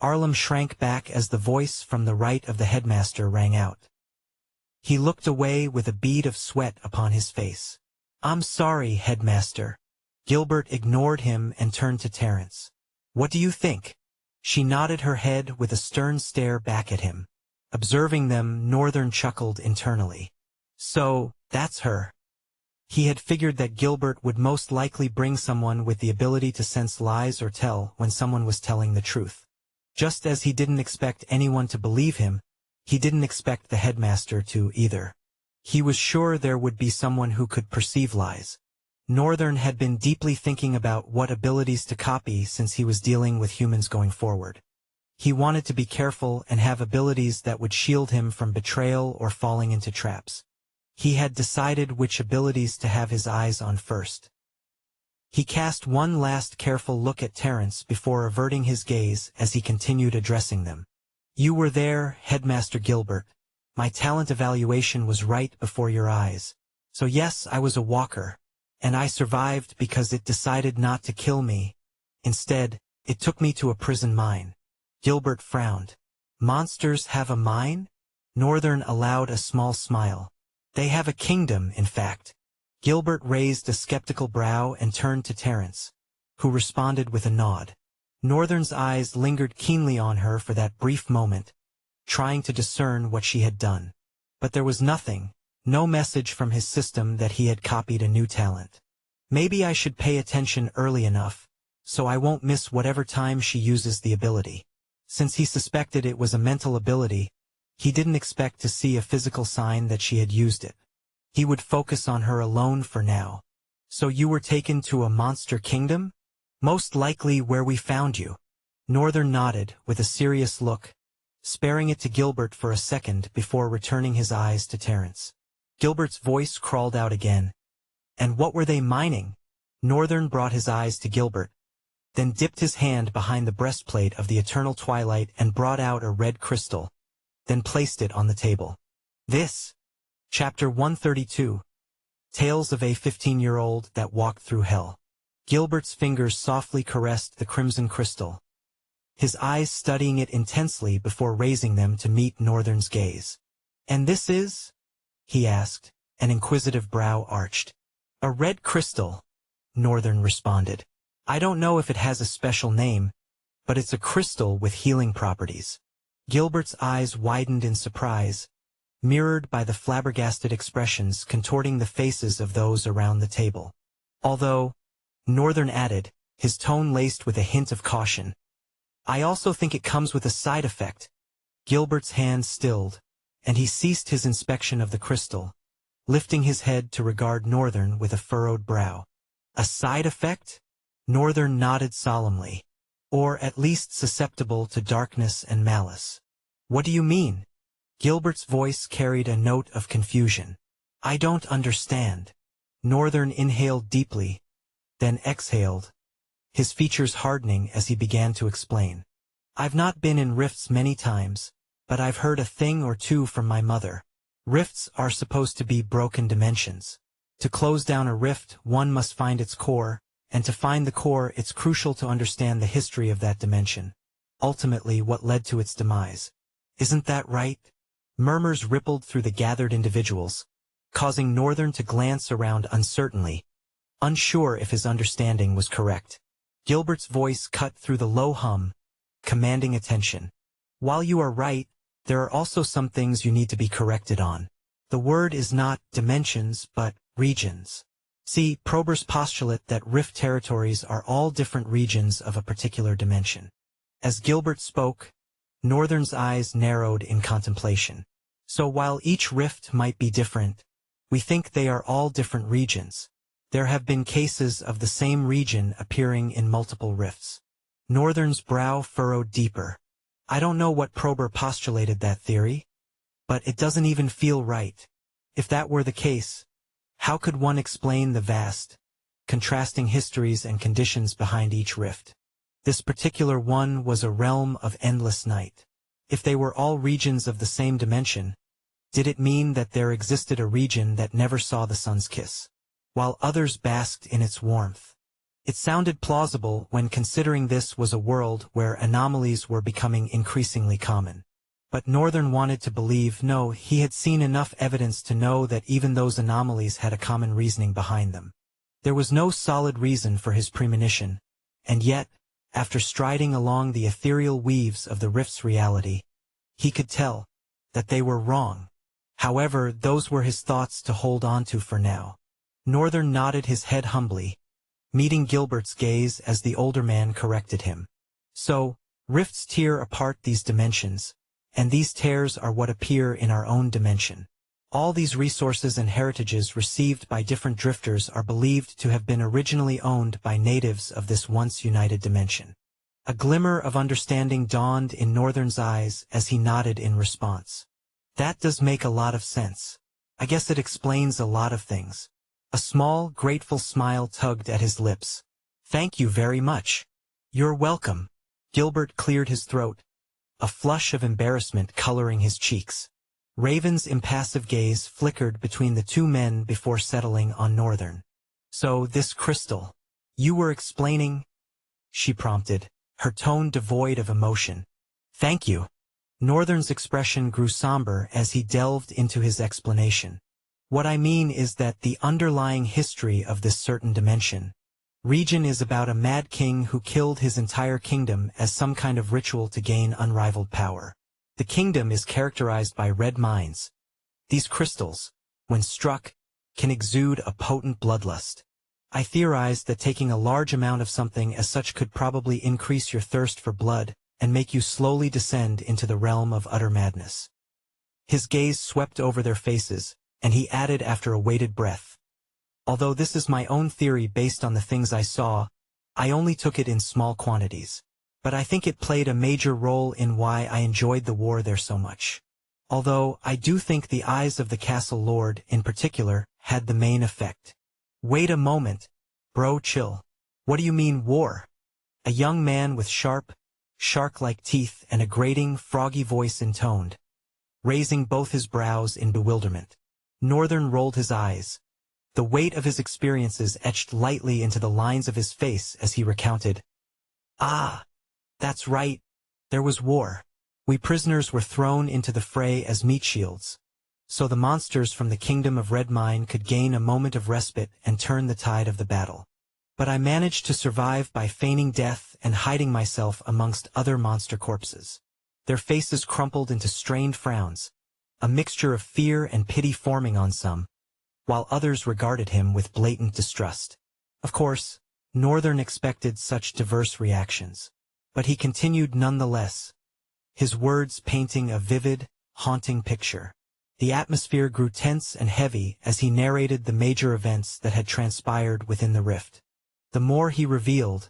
Arlem shrank back as the voice from the right of the headmaster rang out. He looked away with a bead of sweat upon his face. I'm sorry, headmaster. Gilbert ignored him and turned to Terence. What do you think? She nodded her head with a stern stare back at him. Observing them, Northern chuckled internally. So, that's her. He had figured that Gilbert would most likely bring someone with the ability to sense lies or tell when someone was telling the truth. Just as he didn't expect anyone to believe him, he didn't expect the headmaster to either. He was sure there would be someone who could perceive lies. Northern had been deeply thinking about what abilities to copy since he was dealing with humans going forward. He wanted to be careful and have abilities that would shield him from betrayal or falling into traps. He had decided which abilities to have his eyes on first. He cast one last careful look at Terence before averting his gaze as he continued addressing them. You were there, Headmaster Gilbert. My talent evaluation was right before your eyes. So yes, I was a walker. And I survived because it decided not to kill me. Instead, it took me to a prison mine. Gilbert frowned. Monsters have a mine? Northern allowed a small smile. They have a kingdom, in fact. Gilbert raised a skeptical brow and turned to Terence, who responded with a nod. Northern's eyes lingered keenly on her for that brief moment, trying to discern what she had done. But there was nothing, no message from his system that he had copied a new talent. Maybe I should pay attention early enough, so I won't miss whatever time she uses the ability. Since he suspected it was a mental ability, he didn't expect to see a physical sign that she had used it. He would focus on her alone for now. So you were taken to a monster kingdom? Most likely where we found you. Northern nodded with a serious look, sparing it to Gilbert for a second before returning his eyes to Terence. Gilbert's voice crawled out again. And what were they mining? Northern brought his eyes to Gilbert, then dipped his hand behind the breastplate of the eternal twilight and brought out a red crystal, then placed it on the table. This. Chapter 132. Tales of a 15-year-old that walked through hell. Gilbert's fingers softly caressed the crimson crystal, his eyes studying it intensely before raising them to meet Northern's gaze. And this is? He asked, an inquisitive brow arched. A red crystal, Northern responded. I don't know if it has a special name, but it's a crystal with healing properties. Gilbert's eyes widened in surprise, mirrored by the flabbergasted expressions contorting the faces of those around the table. Although, Northern added, his tone laced with a hint of caution, I also think it comes with a side effect. Gilbert's hand stilled, and he ceased his inspection of the crystal, lifting his head to regard Northern with a furrowed brow. A side effect? Northern nodded solemnly. Or at least susceptible to darkness and malice. What do you mean? Gilbert's voice carried a note of confusion. I don't understand. Northern inhaled deeply, then exhaled, his features hardening as he began to explain. I've not been in rifts many times, but I've heard a thing or two from my mother. Rifts are supposed to be broken dimensions. To close down a rift, one must find its core, and to find the core, it's crucial to understand the history of that dimension. Ultimately, what led to its demise. Isn't that right? Murmurs rippled through the gathered individuals, causing Northern to glance around uncertainly, unsure if his understanding was correct. Gilbert's voice cut through the low hum, commanding attention. While you are right, there are also some things you need to be corrected on. The word is not dimensions, but regions. See, Prober's postulate that rift territories are all different regions of a particular dimension. As Gilbert spoke, Northern's eyes narrowed in contemplation. So while each rift might be different, we think they are all different regions. There have been cases of the same region appearing in multiple rifts. Northern's brow furrowed deeper. I don't know what Prober postulated that theory, but it doesn't even feel right. If that were the case, how could one explain the vast, contrasting histories and conditions behind each rift? This particular one was a realm of endless night. If they were all regions of the same dimension, did it mean that there existed a region that never saw the sun's kiss, while others basked in its warmth? It sounded plausible when considering this was a world where anomalies were becoming increasingly common. But Northern wanted to believe no, he had seen enough evidence to know that even those anomalies had a common reasoning behind them. There was no solid reason for his premonition, and yet, after striding along the ethereal weaves of the rift's reality, he could tell that they were wrong. However, those were his thoughts to hold on to for now. Northern nodded his head humbly, meeting Gilbert's gaze as the older man corrected him. So, rifts tear apart these dimensions, and these tears are what appear in our own dimension. All these resources and heritages received by different drifters are believed to have been originally owned by natives of this once united dimension. A glimmer of understanding dawned in Northern's eyes as he nodded in response. That does make a lot of sense. I guess it explains a lot of things. A small, grateful smile tugged at his lips. Thank you very much. You're welcome. Gilbert cleared his throat, a flush of embarrassment coloring his cheeks. Raven's impassive gaze flickered between the two men before settling on Northern. So, this crystal. You were explaining? She prompted, her tone devoid of emotion. Thank you. Northern's expression grew somber as he delved into his explanation. What I mean is that the underlying history of this certain dimension, region is about a mad king who killed his entire kingdom as some kind of ritual to gain unrivaled power. The kingdom is characterized by red mines. These crystals, when struck, can exude a potent bloodlust. I theorized that taking a large amount of something as such could probably increase your thirst for blood and make you slowly descend into the realm of utter madness. His gaze swept over their faces, and he added after a weighted breath. Although this is my own theory based on the things I saw, I only took it in small quantities. But I think it played a major role in why I enjoyed the war there so much. Although, I do think the eyes of the castle lord, in particular, had the main effect. Wait a moment, bro, chill. What do you mean war? A young man with sharp, shark-like teeth and a grating, froggy voice intoned, raising both his brows in bewilderment. Northern rolled his eyes. The weight of his experiences etched lightly into the lines of his face as he recounted. Ah, that's right. There was war. We prisoners were thrown into the fray as meat shields, so the monsters from the kingdom of Red Mine could gain a moment of respite and turn the tide of the battle. But I managed to survive by feigning death and hiding myself amongst other monster corpses. Their faces crumpled into strained frowns, a mixture of fear and pity forming on some, while others regarded him with blatant distrust. Of course, Northern expected such diverse reactions, but he continued nonetheless, his words painting a vivid, haunting picture. The atmosphere grew tense and heavy as he narrated the major events that had transpired within the rift. The more he revealed,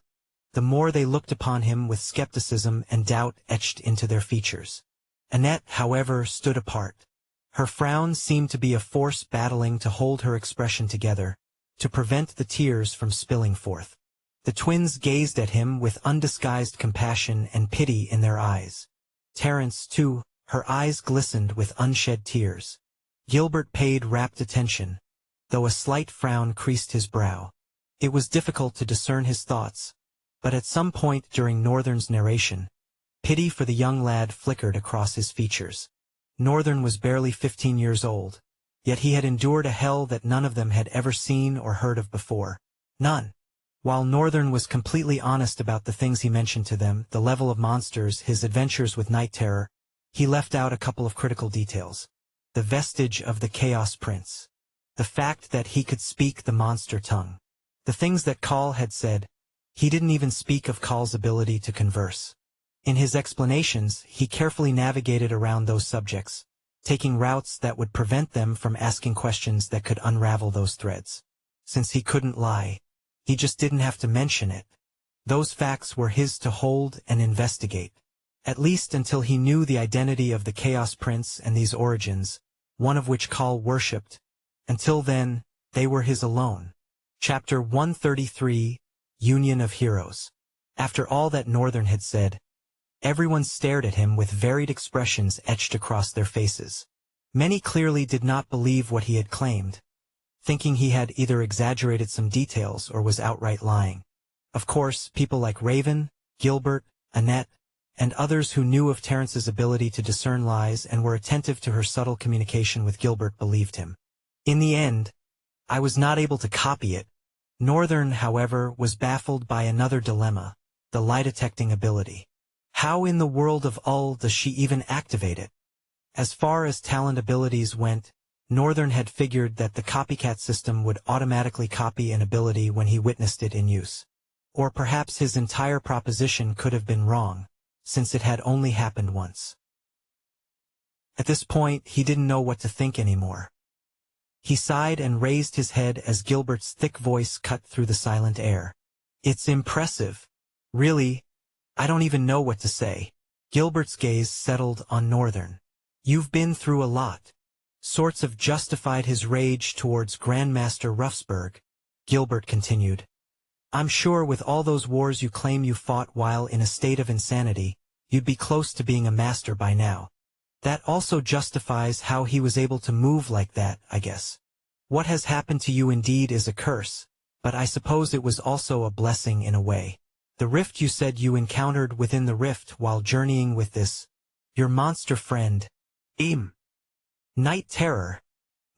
the more they looked upon him with skepticism and doubt etched into their features. Annette, however, stood apart. Her frown seemed to be a force battling to hold her expression together, to prevent the tears from spilling forth. The twins gazed at him with undisguised compassion and pity in their eyes. Terence, too, her eyes glistened with unshed tears. Gilbert paid rapt attention, though a slight frown creased his brow. It was difficult to discern his thoughts, but at some point during Northern's narration, pity for the young lad flickered across his features. Northern was barely 15 years old, yet he had endured a hell that none of them had ever seen or heard of before. None. While Northern was completely honest about the things he mentioned to them, the level of monsters, his adventures with Night Terror, he left out a couple of critical details. The vestige of the Chaos Prince. The fact that he could speak the monster tongue. The things that Call had said. He didn't even speak of Call's ability to converse. In his explanations, he carefully navigated around those subjects, taking routes that would prevent them from asking questions that could unravel those threads. Since he couldn't lie, he just didn't have to mention it. Those facts were his to hold and investigate, at least until he knew the identity of the Chaos Prince and these origins, one of which Call worshipped. Until then, they were his alone. Chapter 133, Union of Heroes. After all that Northern had said, everyone stared at him with varied expressions etched across their faces. Many clearly did not believe what he had claimed, thinking he had either exaggerated some details or was outright lying. Of course, people like Raven, Gilbert, Annette, and others who knew of Terence's ability to discern lies and were attentive to her subtle communication with Gilbert believed him. In the end, I was not able to copy it. Northern, however, was baffled by another dilemma, the lie-detecting ability. How in the world of Ull does she even activate it? As far as talent abilities went, Northern had figured that the copycat system would automatically copy an ability when he witnessed it in use. Or perhaps his entire proposition could have been wrong, since it had only happened once. At this point, he didn't know what to think anymore. He sighed and raised his head as Gilbert's thick voice cut through the silent air. It's impressive. Really, I don't even know what to say. Gilbert's gaze settled on Northern. You've been through a lot. Sorts of justified his rage towards Grandmaster Ruffsburg. Gilbert continued. I'm sure with all those wars you claim you fought while in a state of insanity, you'd be close to being a master by now. That also justifies how he was able to move like that, I guess. What has happened to you indeed is a curse, but I suppose it was also a blessing in a way. The rift you said you encountered within the rift while journeying with this, your monster friend, Night Terror,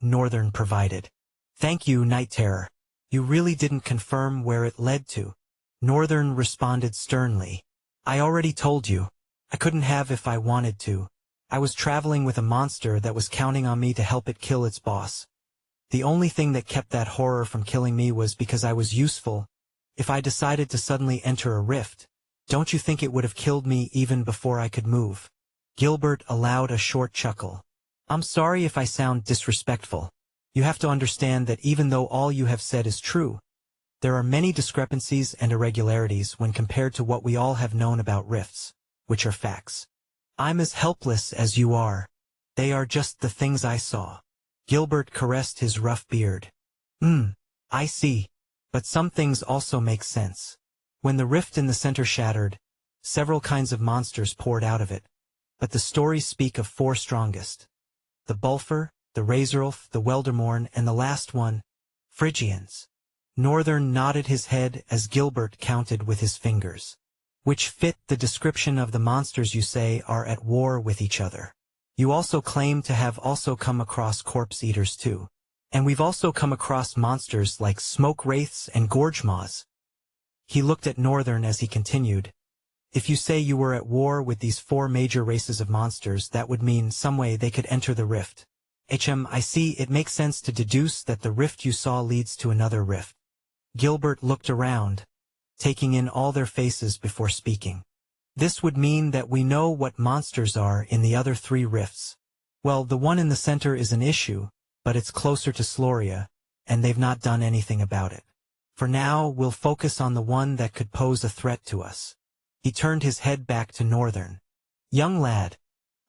Northern provided. Thank you, Night Terror. You really didn't confirm where it led to. Northern responded sternly. I already told you. I couldn't have if I wanted to. I was traveling with a monster that was counting on me to help it kill its boss. The only thing that kept that horror from killing me was because I was useful. If I decided to suddenly enter a rift, don't you think it would have killed me even before I could move? Gilbert allowed a short chuckle. I'm sorry if I sound disrespectful. You have to understand that even though all you have said is true, there are many discrepancies and irregularities when compared to what we all have known about rifts, which are facts. I'm as helpless as you are. They are just the things I saw. Gilbert caressed his rough beard. I see. But some things also make sense. When the rift in the center shattered, several kinds of monsters poured out of it. But the stories speak of four strongest. The Bulfer, the Razorulf, the Weldermorn, and the last one, Phrygians. Northern nodded his head as Gilbert counted with his fingers. Which fit the description of the monsters you say are at war with each other. You also claim to have also come across corpse eaters too. And we've also come across monsters like smoke wraiths and gorge maws. He looked at Northern as he continued. If you say you were at war with these 4 major races of monsters, that would mean some way they could enter the rift. I see, it makes sense to deduce that the rift you saw leads to another rift. Gilbert looked around, taking in all their faces before speaking. This would mean that we know what monsters are in the other 3 rifts. Well, the one in the center is an issue, but it's closer to Sloria, and they've not done anything about it. For now, we'll focus on the one that could pose a threat to us. He turned his head back to Northern. Young lad,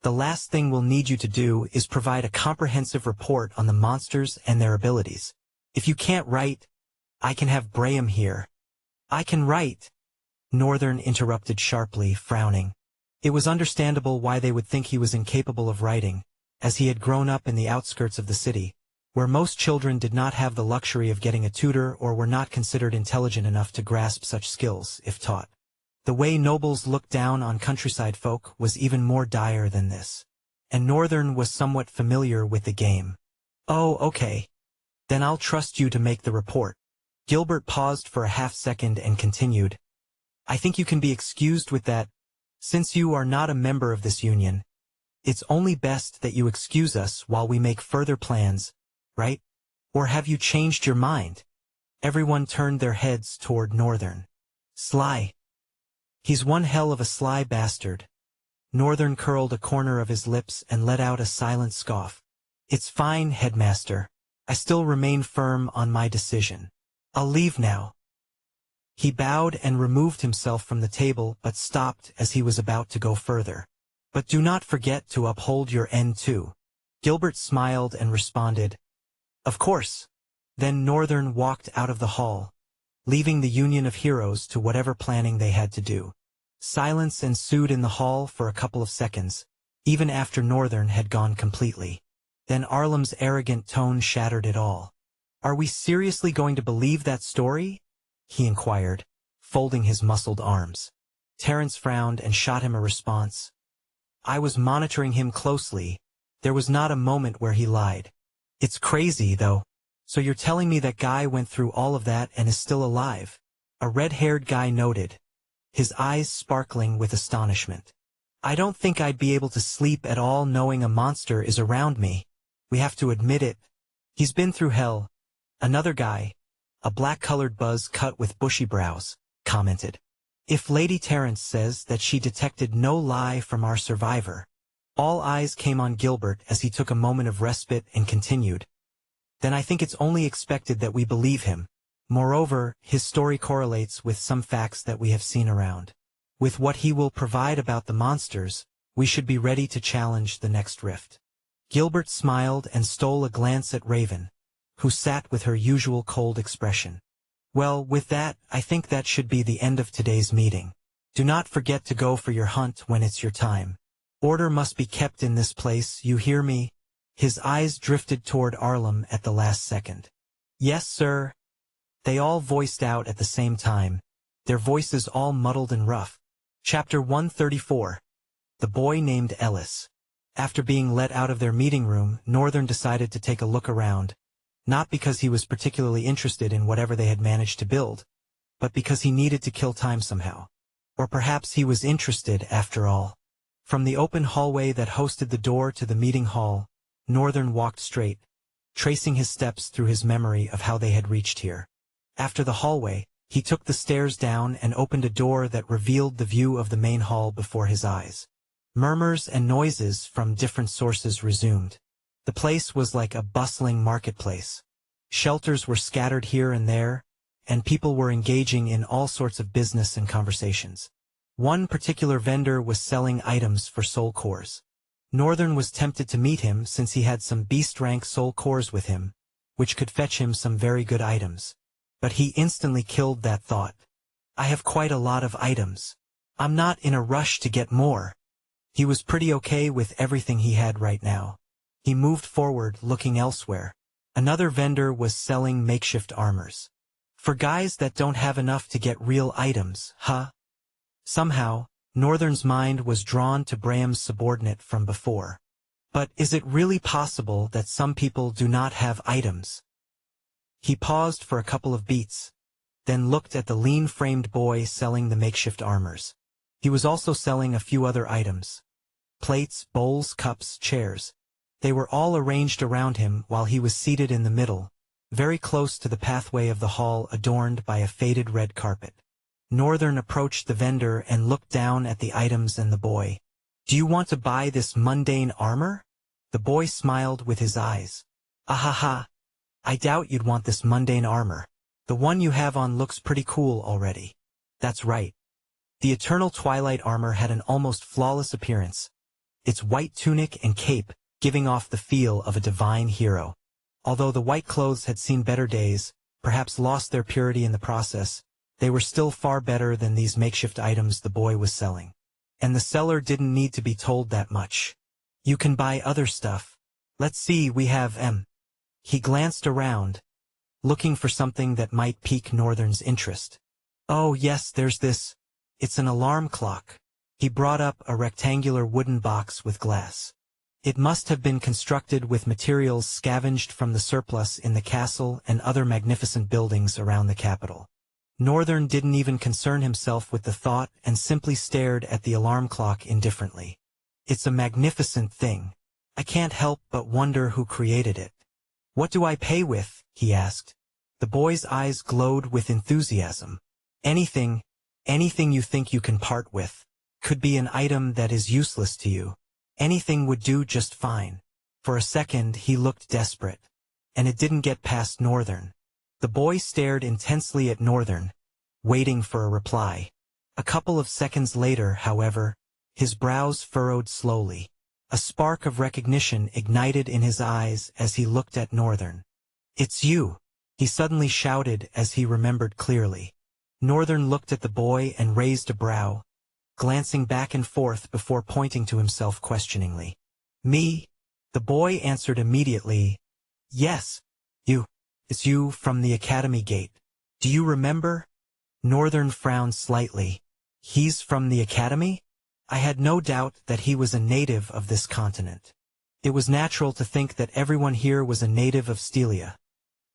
the last thing we'll need you to do is provide a comprehensive report on the monsters and their abilities. If you can't write, I can have Braham here. I can write, Northern interrupted sharply, frowning. It was understandable why they would think he was incapable of writing, as he had grown up in the outskirts of the city, where most children did not have the luxury of getting a tutor or were not considered intelligent enough to grasp such skills, if taught. The way nobles looked down on countryside folk was even more dire than this, and Northern was somewhat familiar with the game. Oh, okay. Then I'll trust you to make the report. Gilbert paused for a half-second and continued. I think you can be excused with that. Since you are not a member of this union, it's only best that you excuse us while we make further plans, right? Or have you changed your mind? Everyone turned their heads toward Northern. Sly. He's one hell of a sly bastard. Northern curled a corner of his lips and let out a silent scoff. It's fine, headmaster. I still remain firm on my decision. I'll leave now. He bowed and removed himself from the table but stopped as he was about to go further. But do not forget to uphold your end too. Gilbert smiled and responded, Of course. Then Northern walked out of the hall, leaving the Union of Heroes to whatever planning they had to do. Silence ensued in the hall for a couple of seconds, even after Northern had gone completely. Then Arlem's arrogant tone shattered it all. Are we seriously going to believe that story? He inquired, folding his muscled arms. Terence frowned and shot him a response. I was monitoring him closely. There was not a moment where he lied. It's crazy, though. So you're telling me that guy went through all of that and is still alive? A red-haired guy noted, his eyes sparkling with astonishment. I don't think I'd be able to sleep at all knowing a monster is around me. We have to admit it. He's been through hell. Another guy, a black-colored buzz cut with bushy brows, commented. If Lady Terence says that she detected no lie from our survivor. All eyes came on Gilbert as he took a moment of respite and continued. Then I think it's only expected that we believe him. Moreover, his story correlates with some facts that we have seen around. With what he will provide about the monsters, we should be ready to challenge the next rift. Gilbert smiled and stole a glance at Raven, who sat with her usual cold expression. Well, with that, I think that should be the end of today's meeting. Do not forget to go for your hunt when it's your time. Order must be kept in this place, you hear me? His eyes drifted toward Arlem at the last second. Yes, sir. They all voiced out at the same time, their voices all muddled and rough. Chapter 134. The Boy Named Ellis. After being let out of their meeting room, Northern decided to take a look around, not because he was particularly interested in whatever they had managed to build, but because he needed to kill time somehow. Or perhaps he was interested after all. From the open hallway that hosted the door to the meeting hall, Northern walked straight, tracing his steps through his memory of how they had reached here. After the hallway, he took the stairs down and opened a door that revealed the view of the main hall before his eyes. Murmurs and noises from different sources resumed. The place was like a bustling marketplace. Shelters were scattered here and there, and people were engaging in all sorts of business and conversations. One particular vendor was selling items for soul cores. Northern was tempted to meet him since he had some beast-rank soul cores with him, which could fetch him some very good items. But he instantly killed that thought. I have quite a lot of items. I'm not in a rush to get more. He was pretty okay with everything he had right now. He moved forward, looking elsewhere. Another vendor was selling makeshift armors. For guys that don't have enough to get real items, huh? Somehow, Northern's mind was drawn to Braham's subordinate from before. But is it really possible that some people do not have items? He paused for a couple of beats, then looked at the lean-framed boy selling the makeshift armors. He was also selling a few other items. Plates, bowls, cups, chairs. They were all arranged around him while he was seated in the middle, very close to the pathway of the hall adorned by a faded red carpet. Northern approached the vendor and looked down at the items and the boy. "Do you want to buy this mundane armor?" The boy smiled with his eyes. "Ahaha. I doubt you'd want this mundane armor. The one you have on looks pretty cool already." That's right. The Eternal Twilight armor had an almost flawless appearance, its white tunic and cape giving off the feel of a divine hero. Although the white clothes had seen better days, perhaps lost their purity in the process, they were still far better than these makeshift items the boy was selling. And the seller didn't need to be told that much. "You can buy other stuff. Let's see, we have He glanced around, looking for something that might pique Northern's interest. "Oh yes, there's this. It's an alarm clock." He brought up a rectangular wooden box with glass. It must have been constructed with materials scavenged from the surplus in the castle and other magnificent buildings around the capital. Northern didn't even concern himself with the thought and simply stared at the alarm clock indifferently. "It's a magnificent thing. I can't help but wonder who created it." "What do I pay with?" he asked. The boy's eyes glowed with enthusiasm. "Anything you think you can part with. Could be an item that is useless to you. Anything would do just fine." For a second he looked desperate. And it didn't get past Northern. The boy stared intensely at Northern, waiting for a reply. A couple of seconds later, however, his brows furrowed slowly. A spark of recognition ignited in his eyes as he looked at Northern. "It's you!" he suddenly shouted as he remembered clearly. Northern looked at the boy and raised a brow, glancing back and forth before pointing to himself questioningly. "Me?" The boy answered immediately. "Yes, you. It's you from the Academy Gate. Do you remember?" Northern frowned slightly. "He's from the Academy?" I had no doubt that he was a native of this continent. It was natural to think that everyone here was a native of Stelia,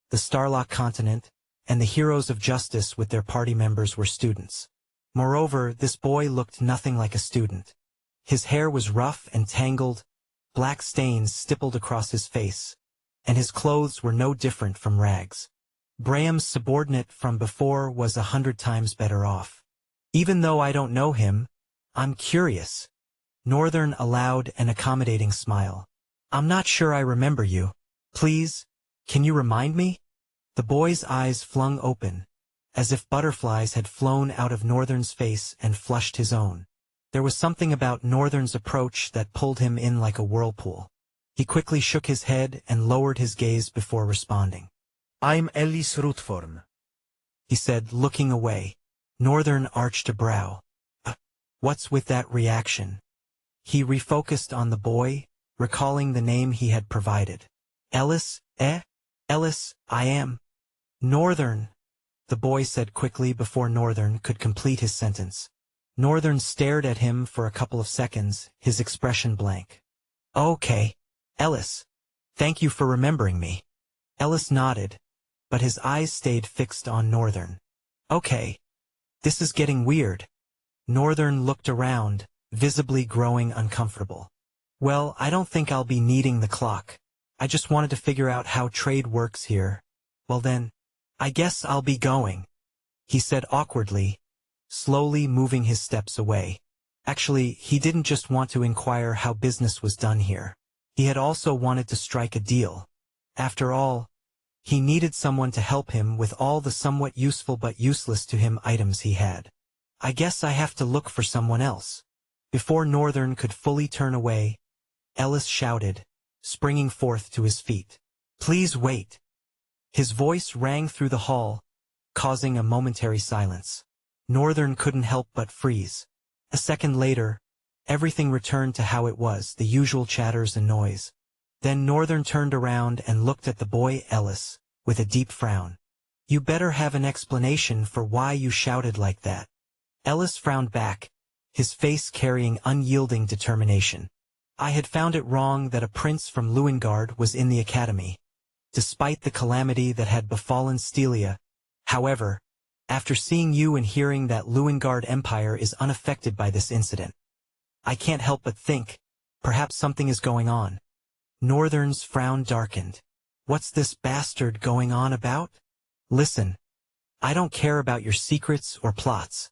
the Starlock continent, and the heroes of justice with their party members were students. Moreover, this boy looked nothing like a student. His hair was rough and tangled, black stains stippled across his face, and his clothes were no different from rags. Graham's subordinate from before was 100 times better off. "Even though I don't know him, I'm curious." Northern allowed an accommodating smile. "I'm not sure I remember you. Please, can you remind me?" The boy's eyes flung open, as if butterflies had flown out of Northern's face and flushed his own. There was something about Northern's approach that pulled him in like a whirlpool. He quickly shook his head and lowered his gaze before responding. "I'm Ellis Rutforn," he said, looking away. Northern arched a brow. What's with that reaction?" He refocused on the boy, recalling the name he had provided. "Ellis, eh? Ellis, I am." "Northern," the boy said quickly before Northern could complete his sentence. Northern stared at him for a couple of seconds, his expression blank. "Okay, Ellis. Thank you for remembering me." Ellis nodded, but his eyes stayed fixed on Northern. "Okay. This is getting weird." Northern looked around, visibly growing uncomfortable. "Well, I don't think I'll be needing the clock. I just wanted to figure out how trade works here. Well then, I guess I'll be going," he said awkwardly, slowly moving his steps away. Actually, he didn't just want to inquire how business was done here. He had also wanted to strike a deal. After all, he needed someone to help him with all the somewhat useful but useless to him items he had. "I guess I have to look for someone else." Before Northern could fully turn away, Ellis shouted, springing forth to his feet. "Please wait." His voice rang through the hall, causing a momentary silence. Northern couldn't help but freeze. A second later, everything returned to how it was, the usual chatters and noise. Then Northern turned around and looked at the boy Ellis, with a deep frown. "You better have an explanation for why you shouted like that." Ellis frowned back, his face carrying unyielding determination. "I had found it wrong that a prince from Lewingard was in the academy, despite the calamity that had befallen Stelia. However, After seeing you and hearing that Lewingard Empire is unaffected by this incident, I can't help but think, perhaps something is going on. Northern's frown darkened. What's this bastard going on about? Listen, I don't care about your secrets or plots.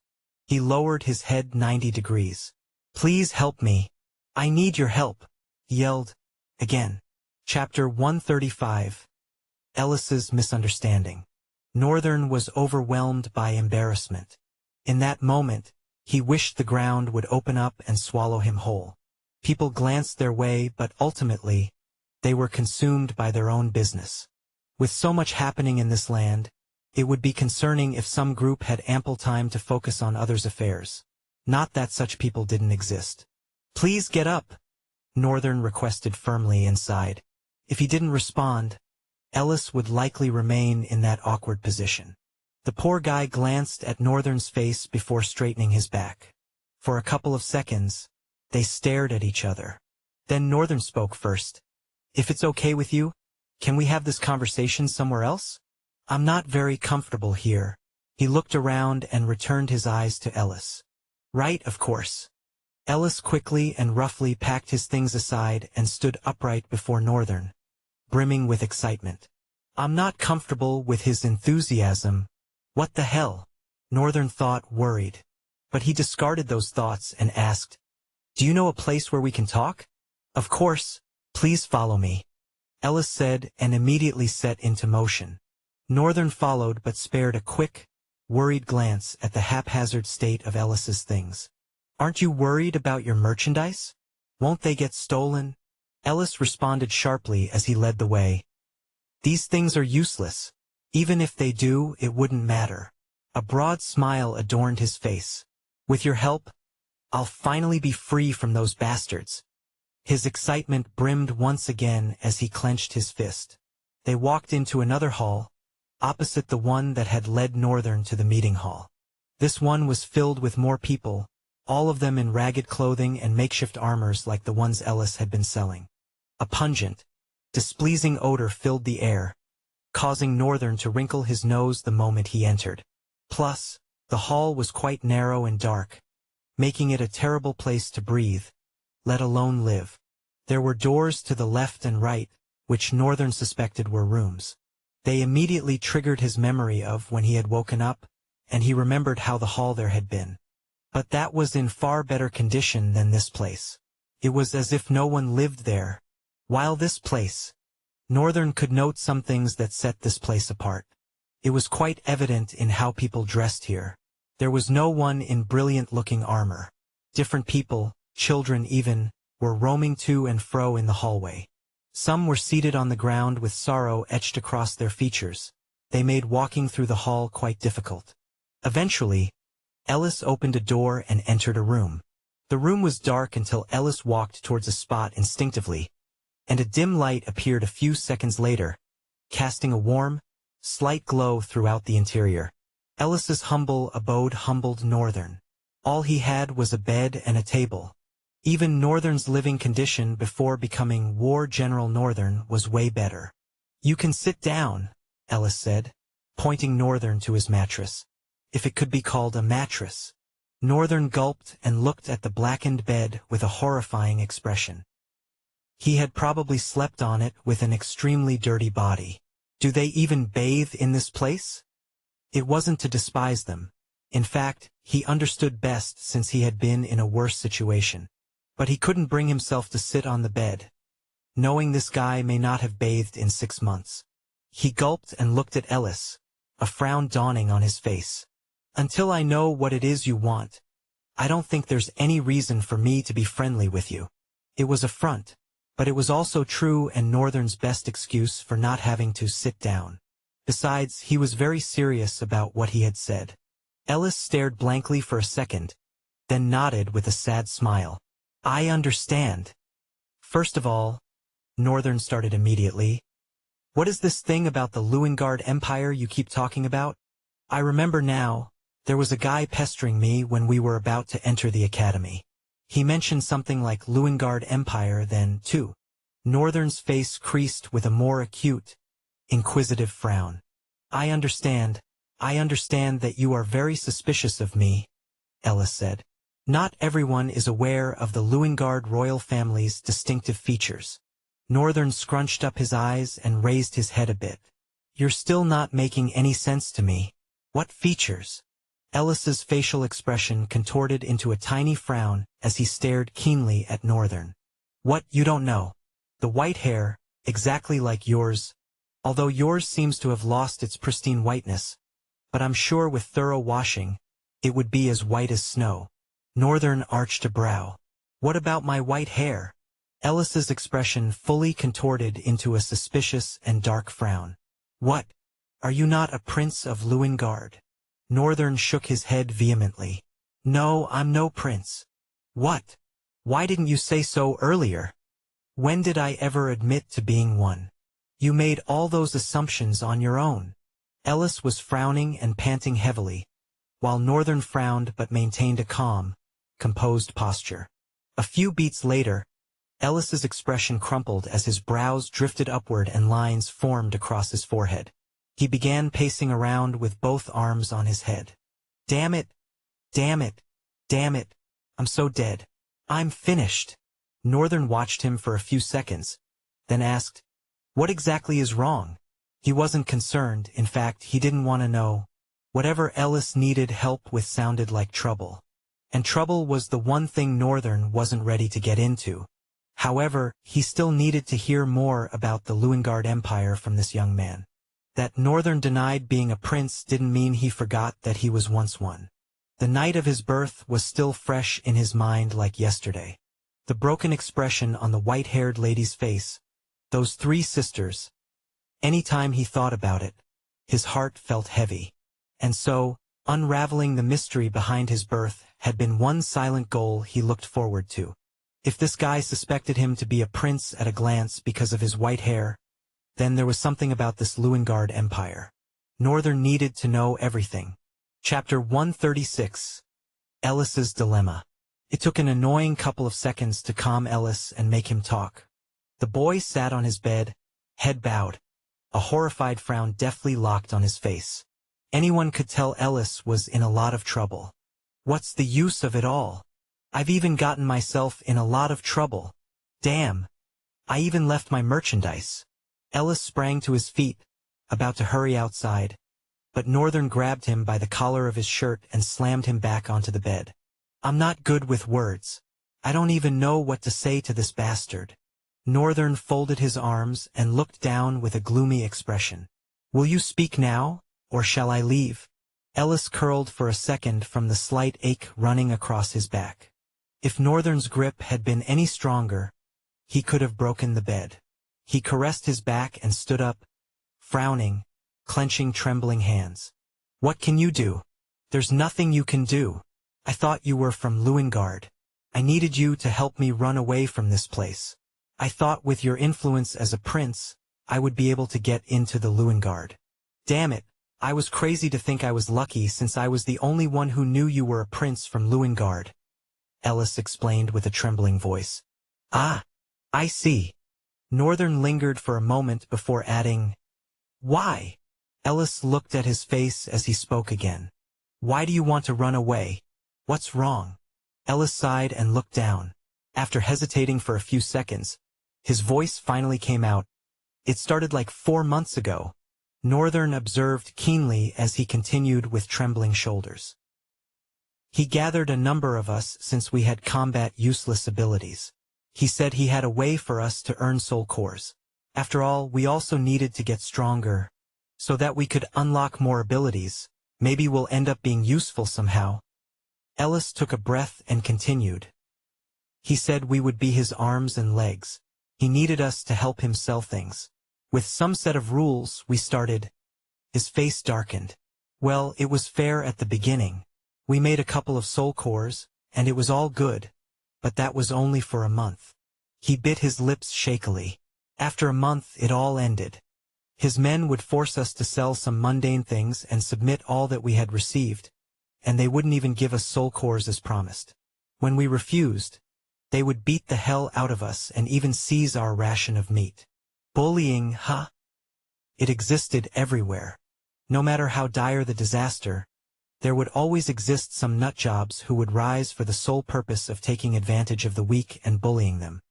He lowered his head 90 degrees. Please help me. I need your help, he yelled. Again. Chapter 135. Ellis's Misunderstanding. Northern was overwhelmed by embarrassment. In that moment, he wished the ground would open up and swallow him whole. People glanced their way, but ultimately, they were consumed by their own business. With so much happening in this land, it would be concerning if some group had ample time to focus on others' affairs. Not that such people didn't exist. Please get up, Northern requested firmly inside. If he didn't respond, Ellis would likely remain in that awkward position. The poor guy glanced at Northern's face before straightening his back. For a couple of seconds, they stared at each other. Then Northern spoke first. If it's okay with you, can we have this conversation somewhere else? I'm not very comfortable here. He looked around and returned his eyes to Ellis. Right, of course. Ellis quickly and roughly packed his things aside and stood upright before Northern, brimming with excitement. I'm not comfortable with his enthusiasm. What the hell? Northern thought, worried. But he discarded those thoughts and asked, Do you know a place where we can talk? Of course, please follow me, Ellis said and immediately set into motion. Northern followed but spared a quick, worried glance at the haphazard state of Ellis's things. Aren't you worried about your merchandise? Won't they get stolen? Ellis responded sharply as he led the way. These things are useless. Even if they do, it wouldn't matter. A broad smile adorned his face. With your help, I'll finally be free from those bastards. His excitement brimmed once again as he clenched his fist. They walked into another hall, opposite the one that had led Northern to the meeting hall. This one was filled with more people, all of them in ragged clothing and makeshift armors like the ones Ellis had been selling. A pungent, displeasing odor filled the air, causing Northern to wrinkle his nose the moment he entered. Plus, the hall was quite narrow and dark, making it a terrible place to breathe, let alone live. There were doors to the left and right, which Northern suspected were rooms. They immediately triggered his memory of when he had woken up, and he remembered how the hall there had been. But that was in far better condition than this place. It was as if no one lived there. While this place, Northern could note some things that set this place apart. It was quite evident in how people dressed here. There was no one in brilliant-looking armor. Different people, children even, were roaming to and fro in the hallway. Some were seated on the ground with sorrow etched across their features. They made walking through the hall quite difficult. Eventually, Ellis opened a door and entered a room. The room was dark until Ellis walked towards a spot instinctively, and a dim light appeared a few seconds later, casting a warm, slight glow throughout the interior. Ellis's humble abode humbled Northern. All he had was a bed and a table. Even Northern's living condition before becoming War General Northern was way better. You can sit down, Ellis said, pointing Northern to his mattress. If it could be called a mattress. Northern gulped and looked at the blackened bed with a horrifying expression. He had probably slept on it with an extremely dirty body. Do they even bathe in this place? It wasn't to despise them. In fact, he understood best since he had been in a worse situation. But he couldn't bring himself to sit on the bed, knowing this guy may not have bathed in 6 months. He gulped and looked at Ellis, a frown dawning on his face. Until I know what it is you want, I don't think there's any reason for me to be friendly with you. It was a front, but it was also true and Northern's best excuse for not having to sit down. Besides, he was very serious about what he had said. Ellis stared blankly for a second, then nodded with a sad smile. I understand. First of all, Northern started immediately. What is this thing about the Lewingard Empire you keep talking about? I remember now. There was a guy pestering me when we were about to enter the academy. He mentioned something like Lewingard Empire then, too. Northern's face creased with a more acute, inquisitive frown. I understand. I understand that you are very suspicious of me, Ellis said. Not everyone is aware of the Lewingard royal family's distinctive features. Northern scrunched up his eyes and raised his head a bit. You're still not making any sense to me. What features? Ellis's facial expression contorted into a tiny frown as he stared keenly at Northern. What, you don't know? The white hair, exactly like yours, although yours seems to have lost its pristine whiteness, but I'm sure with thorough washing, it would be as white as snow. Northern arched a brow. What about my white hair? Ellis's expression fully contorted into a suspicious and dark frown. What? Are you not a prince of Lewingard? Northern shook his head vehemently. No, I'm no prince. What? Why didn't you say so earlier? When did I ever admit to being one? You made all those assumptions on your own. Ellis was frowning and panting heavily, while Northern frowned but maintained a calm, composed posture. A few beats later, Ellis's expression crumpled as his brows drifted upward and lines formed across his forehead. He began pacing around with both arms on his head. Damn it! Damn it! Damn it! I'm so dead. I'm finished. Northern watched him for a few seconds, then asked, What exactly is wrong? He wasn't concerned, in fact, he didn't want to know. Whatever Ellis needed help with sounded like trouble. And trouble was the one thing Northern wasn't ready to get into. However, he still needed to hear more about the Lewingard Empire from this young man. That Northern denied being a prince didn't mean he forgot that he was once one. The night of his birth was still fresh in his mind like yesterday. The broken expression on the white-haired lady's face, those three sisters. Any time he thought about it, his heart felt heavy. And so, unraveling the mystery behind his birth had been one silent goal he looked forward to. If this guy suspected him to be a prince at a glance because of his white hair, then there was something about this Lewingard Empire. Northern needed to know everything. Chapter 136. Ellis's Dilemma. It took an annoying couple of seconds to calm Ellis and make him talk. The boy sat on his bed, head bowed, a horrified frown deftly locked on his face. Anyone could tell Ellis was in a lot of trouble. What's the use of it all? I've even gotten myself in a lot of trouble. Damn. I even left my merchandise. Ellis sprang to his feet, about to hurry outside, but Northern grabbed him by the collar of his shirt and slammed him back onto the bed. I'm not good with words. I don't even know what to say to this bastard. Northern folded his arms and looked down with a gloomy expression. Will you speak now, or shall I leave? Ellis curled for a second from the slight ache running across his back. If Northern's grip had been any stronger, he could have broken the bed. He caressed his back and stood up, frowning, clenching trembling hands. What can you do? There's nothing you can do. I thought you were from Lewingard. I needed you to help me run away from this place. I thought with your influence as a prince, I would be able to get into the Lewingard. Damn it, I was crazy to think I was lucky since I was the only one who knew you were a prince from Lewingard. Ellis explained with a trembling voice. Ah, I see. Northern lingered for a moment before adding, Why? Ellis looked at his face as he spoke again. Why do you want to run away? What's wrong? Ellis sighed and looked down. After hesitating for a few seconds, his voice finally came out. It started like 4 months ago. Northern observed keenly as he continued with trembling shoulders. He gathered a number of us since we had combat-useless abilities. He said he had a way for us to earn soul cores. After all, we also needed to get stronger, so that we could unlock more abilities. Maybe we'll end up being useful somehow. Ellis took a breath and continued. He said we would be his arms and legs. He needed us to help him sell things. With some set of rules, we started. His face darkened. Well, it was fair at the beginning. We made a couple of soul cores, and it was all good. But that was only for a month. He bit his lips shakily. After a month, it all ended. His men would force us to sell some mundane things and submit all that we had received, and they wouldn't even give us soul cores as promised. When we refused, they would beat the hell out of us and even seize our ration of meat. Bullying, huh? It existed everywhere. No matter how dire the disaster, there would always exist some nutjobs who would rise for the sole purpose of taking advantage of the weak and bullying them.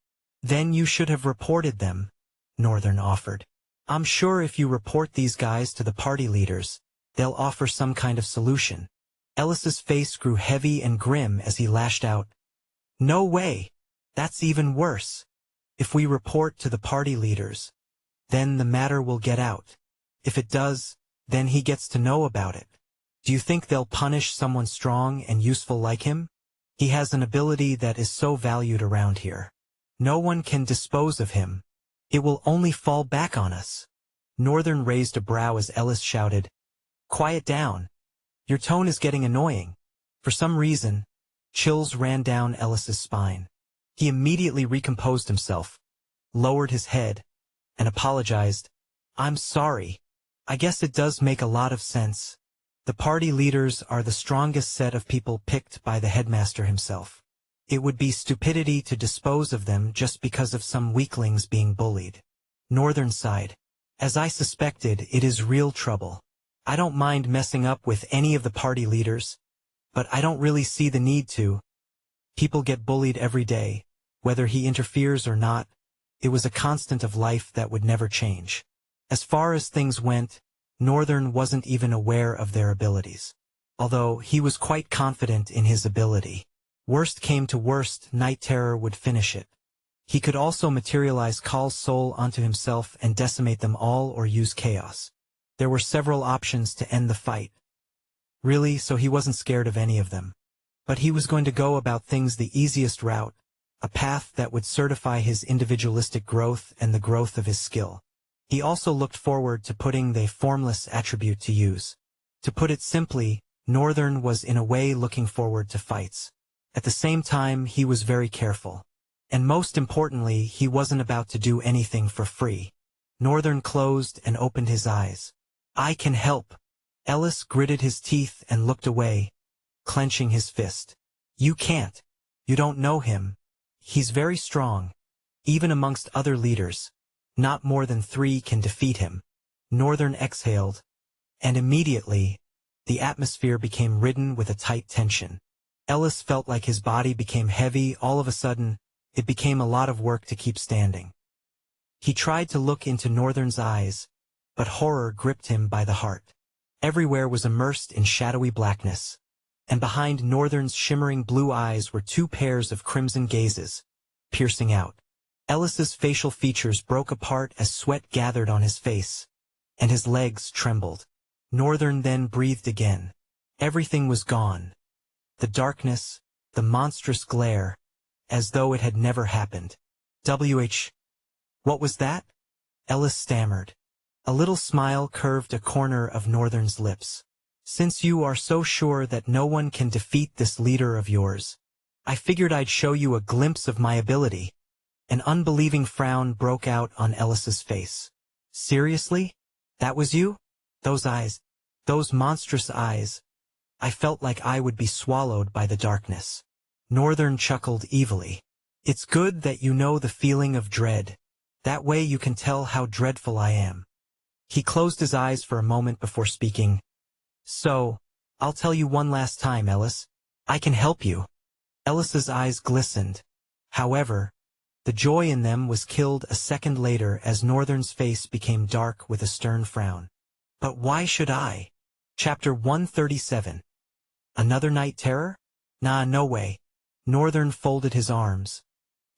Then you should have reported them, Northern offered. I'm sure if you report these guys to the party leaders, they'll offer some kind of solution. Ellis's face grew heavy and grim as he lashed out. No way! That's even worse. If we report to the party leaders, then the matter will get out. If it does, then he gets to know about it. Do you think they'll punish someone strong and useful like him? He has an ability that is so valued around here. No one can dispose of him. It will only fall back on us. Northern raised a brow as Ellis shouted, Quiet down. Your tone is getting annoying. For some reason, chills ran down Ellis's spine. He immediately recomposed himself, lowered his head, and apologized. I'm sorry. I guess it does make a lot of sense. The party leaders are the strongest set of people picked by the headmaster himself. It would be stupidity to dispose of them just because of some weaklings being bullied. Northern sighed. As I suspected, it is real trouble. I don't mind messing up with any of the party leaders, but I don't really see the need to. People get bullied every day, whether he interferes or not. It was a constant of life that would never change. As far as things went, Northern wasn't even aware of their abilities. Although he was quite confident in his ability. Worst came to worst, Night Terror would finish it. He could also materialize Kaal's soul onto himself and decimate them all or use chaos. There were several options to end the fight. Really, so he wasn't scared of any of them. But he was going to go about things the easiest route, a path that would certify his individualistic growth and the growth of his skill. He also looked forward to putting the formless attribute to use. To put it simply, Northern was in a way looking forward to fights. At the same time, he was very careful. And most importantly, he wasn't about to do anything for free. Northern closed and opened his eyes. I can help. Ellis gritted his teeth and looked away, clenching his fist. You can't. You don't know him. He's very strong. Even amongst other leaders, not more than 3 can defeat him. Northern exhaled, and immediately, the atmosphere became ridden with a tight tension. Ellis felt like his body became heavy. All of a sudden, it became a lot of work to keep standing. He tried to look into Northern's eyes, but horror gripped him by the heart. Everywhere was immersed in shadowy blackness, and behind Northern's shimmering blue eyes were 2 pairs of crimson gazes, piercing out. Ellis's facial features broke apart as sweat gathered on his face, and his legs trembled. Northern then breathed again. Everything was gone. The darkness, the monstrous glare, as though it had never happened. What was that? Ellis stammered. A little smile curved a corner of Northern's lips. Since you are so sure that no one can defeat this leader of yours, I figured I'd show you a glimpse of my ability. An unbelieving frown broke out on Ellis's face. Seriously? That was you? Those eyes. Those monstrous eyes. I felt like I would be swallowed by the darkness. Northern chuckled evilly. It's good that you know the feeling of dread. That way you can tell how dreadful I am. He closed his eyes for a moment before speaking. So, I'll tell you one last time, Ellis. I can help you. Ellis's eyes glistened. However, the joy in them was killed a second later as Northern's face became dark with a stern frown. But why should I? Chapter 137. Another Night Terror? Nah, no way. Northern folded his arms.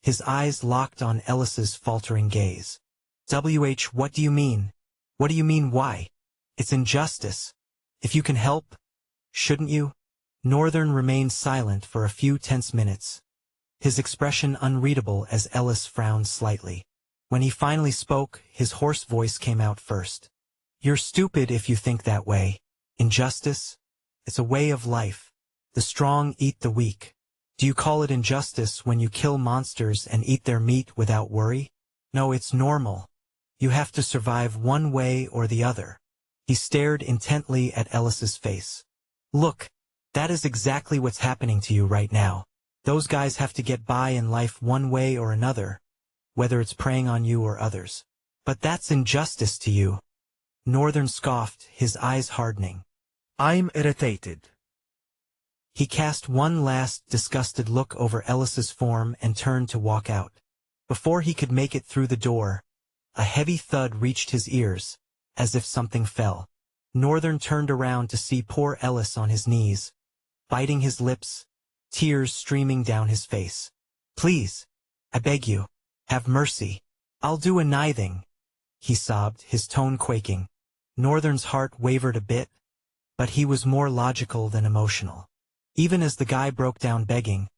His eyes locked on Ellis's faltering gaze. What do you mean? What do you mean why? It's injustice. If you can help, shouldn't you? Northern remained silent for a few tense minutes, his expression unreadable as Ellis frowned slightly. When he finally spoke, his hoarse voice came out first. You're stupid if you think that way. Injustice? It's a way of life. The strong eat the weak. Do you call it injustice when you kill monsters and eat their meat without worry? No, it's normal. You have to survive one way or the other. He stared intently at Ellis's face. Look, that is exactly what's happening to you right now. Those guys have to get by in life one way or another, whether it's preying on you or others. But that's injustice to you. Northern scoffed, his eyes hardening. I'm irritated. He cast one last disgusted look over Ellis's form and turned to walk out. Before he could make it through the door, a heavy thud reached his ears, as if something fell. Northern turned around to see poor Ellis on his knees, biting his lips, tears streaming down his face. "Please, I beg you, have mercy. I'll do anything," he sobbed, his tone quaking. Northern's heart wavered a bit, but he was more logical than emotional. Even as the guy broke down begging,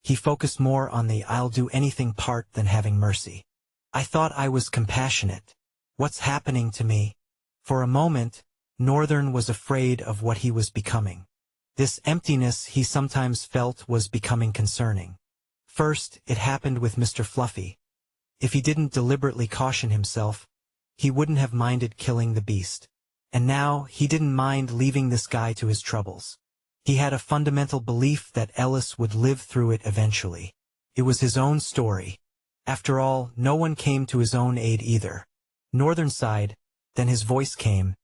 he focused more on the "I'll do anything" part than having mercy. "I thought I was compassionate. What's happening to me?" For a moment, Northern was afraid of what he was becoming. This emptiness he sometimes felt was becoming concerning. First, it happened with Mr. Fluffy. If he didn't deliberately caution himself, he wouldn't have minded killing the beast. And now, he didn't mind leaving this guy to his troubles. He had a fundamental belief that Ellis would live through it eventually. It was his own story. After all, no one came to his own aid either. Northern sighed, then his voice came.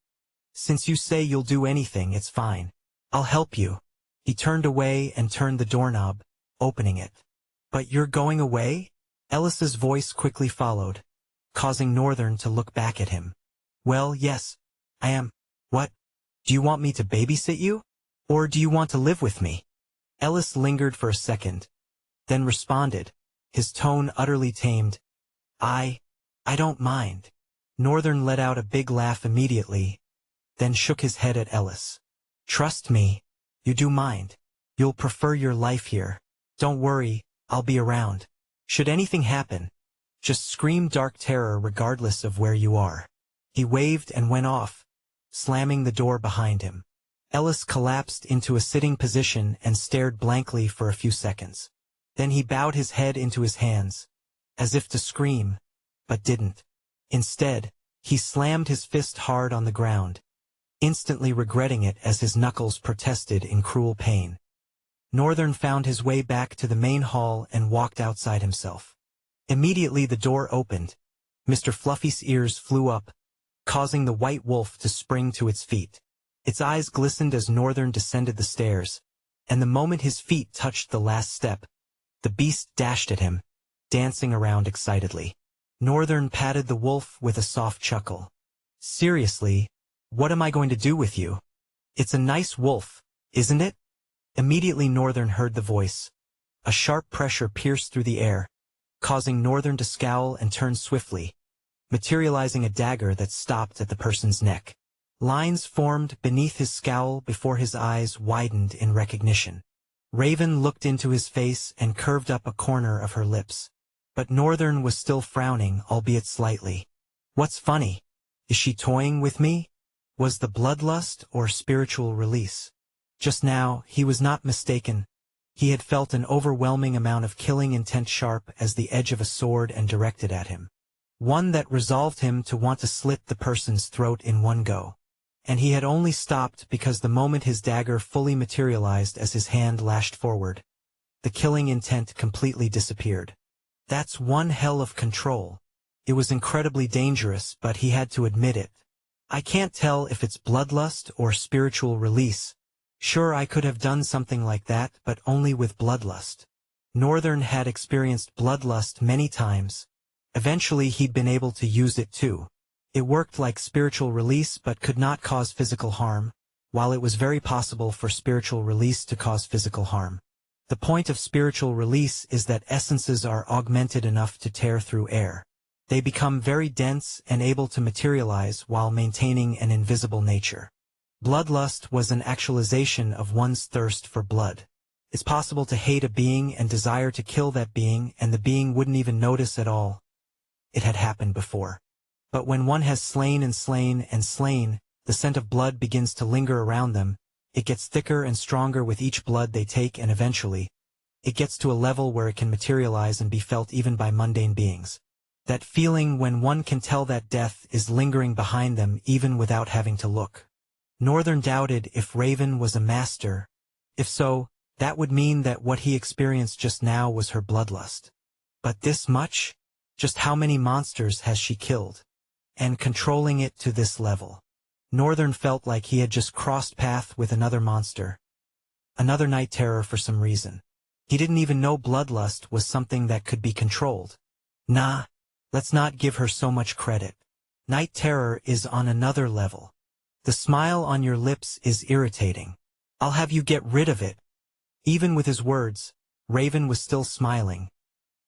"Since you say you'll do anything, it's fine. I'll help you." He turned away and turned the doorknob, opening it. "But you're going away?" Ellis's voice quickly followed, causing Northern to look back at him. "Well, yes, I am." "What? Do you want me to babysit you? Or do you want to live with me?" Ellis lingered for a second, then responded, his tone utterly tamed. I don't mind." Northern let out a big laugh immediately, then shook his head at Ellis. "Trust me, you do mind. You'll prefer your life here. Don't worry, I'll be around. Should anything happen, just scream dark terror regardless of where you are." He waved and went off, slamming the door behind him. Ellis collapsed into a sitting position and stared blankly for a few seconds. Then he bowed his head into his hands, as if to scream, but didn't. Instead, he slammed his fist hard on the ground, instantly regretting it as his knuckles protested in cruel pain. Northern found his way back to the main hall and walked outside himself. Immediately the door opened. Mr. Fluffy's ears flew up, causing the white wolf to spring to its feet. Its eyes glistened as Northern descended the stairs, and the moment his feet touched the last step, the beast dashed at him, dancing around excitedly. Northern patted the wolf with a soft chuckle. "Seriously, what am I going to do with you? It's a nice wolf, isn't it?" Immediately Northern heard the voice. A sharp pressure pierced through the air, causing Northern to scowl and turn swiftly, materializing a dagger that stopped at the person's neck. Lines formed beneath his scowl before his eyes widened in recognition. Raven looked into his face and curved up a corner of her lips. But Northern was still frowning, albeit slightly. "What's funny? Is she toying with me? Was the bloodlust or spiritual release?" Just now, he was not mistaken. He had felt an overwhelming amount of killing intent, sharp as the edge of a sword and directed at him. One that resolved him to want to slit the person's throat in one go. And he had only stopped because the moment his dagger fully materialized as his hand lashed forward, the killing intent completely disappeared. That's one hell of control. It was incredibly dangerous, but he had to admit it. "I can't tell if it's bloodlust or spiritual release. Sure, I could have done something like that, but only with bloodlust." Northern had experienced bloodlust many times. Eventually he'd been able to use it too. It worked like spiritual release but could not cause physical harm, while it was very possible for spiritual release to cause physical harm. The point of spiritual release is that essences are augmented enough to tear through air. They become very dense and able to materialize while maintaining an invisible nature. Bloodlust was an actualization of one's thirst for blood. It's possible to hate a being and desire to kill that being, and the being wouldn't even notice at all. It had happened before. But when one has slain and slain and slain, the scent of blood begins to linger around them. It gets thicker and stronger with each blood they take, and eventually, it gets to a level where it can materialize and be felt even by mundane beings. That feeling when one can tell that death is lingering behind them even without having to look. Northern doubted if Raven was a master. If so, that would mean that what he experienced just now was her bloodlust. But this much? Just how many monsters has she killed? And controlling it to this level. Northern felt like he had just crossed path with another monster. Another night terror for some reason. He didn't even know bloodlust was something that could be controlled. Nah, let's not give her so much credit. Night terror is on another level. The smile on your lips is irritating. I'll have you get rid of it. Even with his words, Raven was still smiling,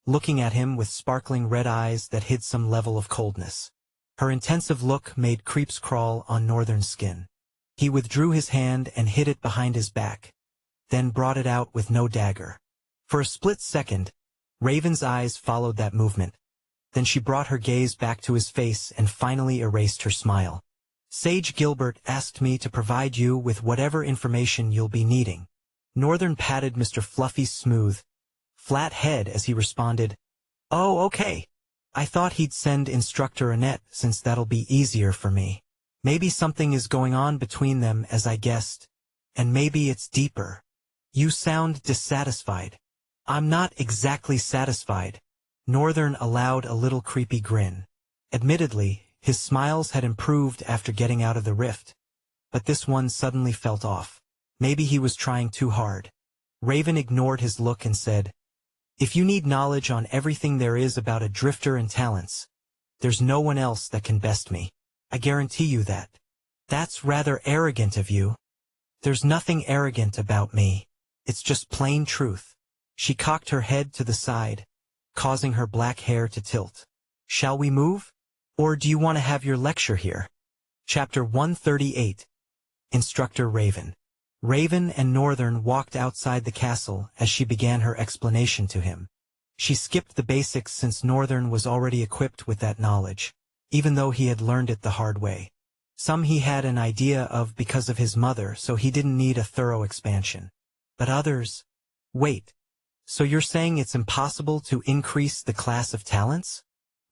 looking at him with sparkling red eyes that hid some level of coldness. Her intensive look made creeps crawl on Northern's skin. He withdrew his hand and hid it behind his back, then brought it out with no dagger. For a split second, Raven's eyes followed that movement. Then she brought her gaze back to his face and finally erased her smile. Sage Gilbert asked me to provide you with whatever information you'll be needing. Northern patted Mr. Fluffy's smooth, flat head as he responded, "Oh, okay. I thought he'd send Instructor Annette since that'll be easier for me. Maybe something is going on between them as I guessed, and maybe it's deeper. You sound dissatisfied." "I'm not exactly satisfied." Northern allowed a little creepy grin. Admittedly, his smiles had improved after getting out of the rift, but this one suddenly felt off. Maybe he was trying too hard. Raven ignored his look and said, "If you need knowledge on everything there is about a drifter and talents, there's no one else that can best me. I guarantee you that." "That's rather arrogant of you." "There's nothing arrogant about me. It's just plain truth." She cocked her head to the side, causing her black hair to tilt. "Shall we move? Or do you want to have your lecture here?" Chapter 138. Instructor Raven. Raven and Northern walked outside the castle as she began her explanation to him. She skipped the basics since Northern was already equipped with that knowledge, even though he had learned it the hard way. Some he had an idea of because of his mother, so he didn't need a thorough expansion. But others... Wait, so you're saying it's impossible to increase the class of talents?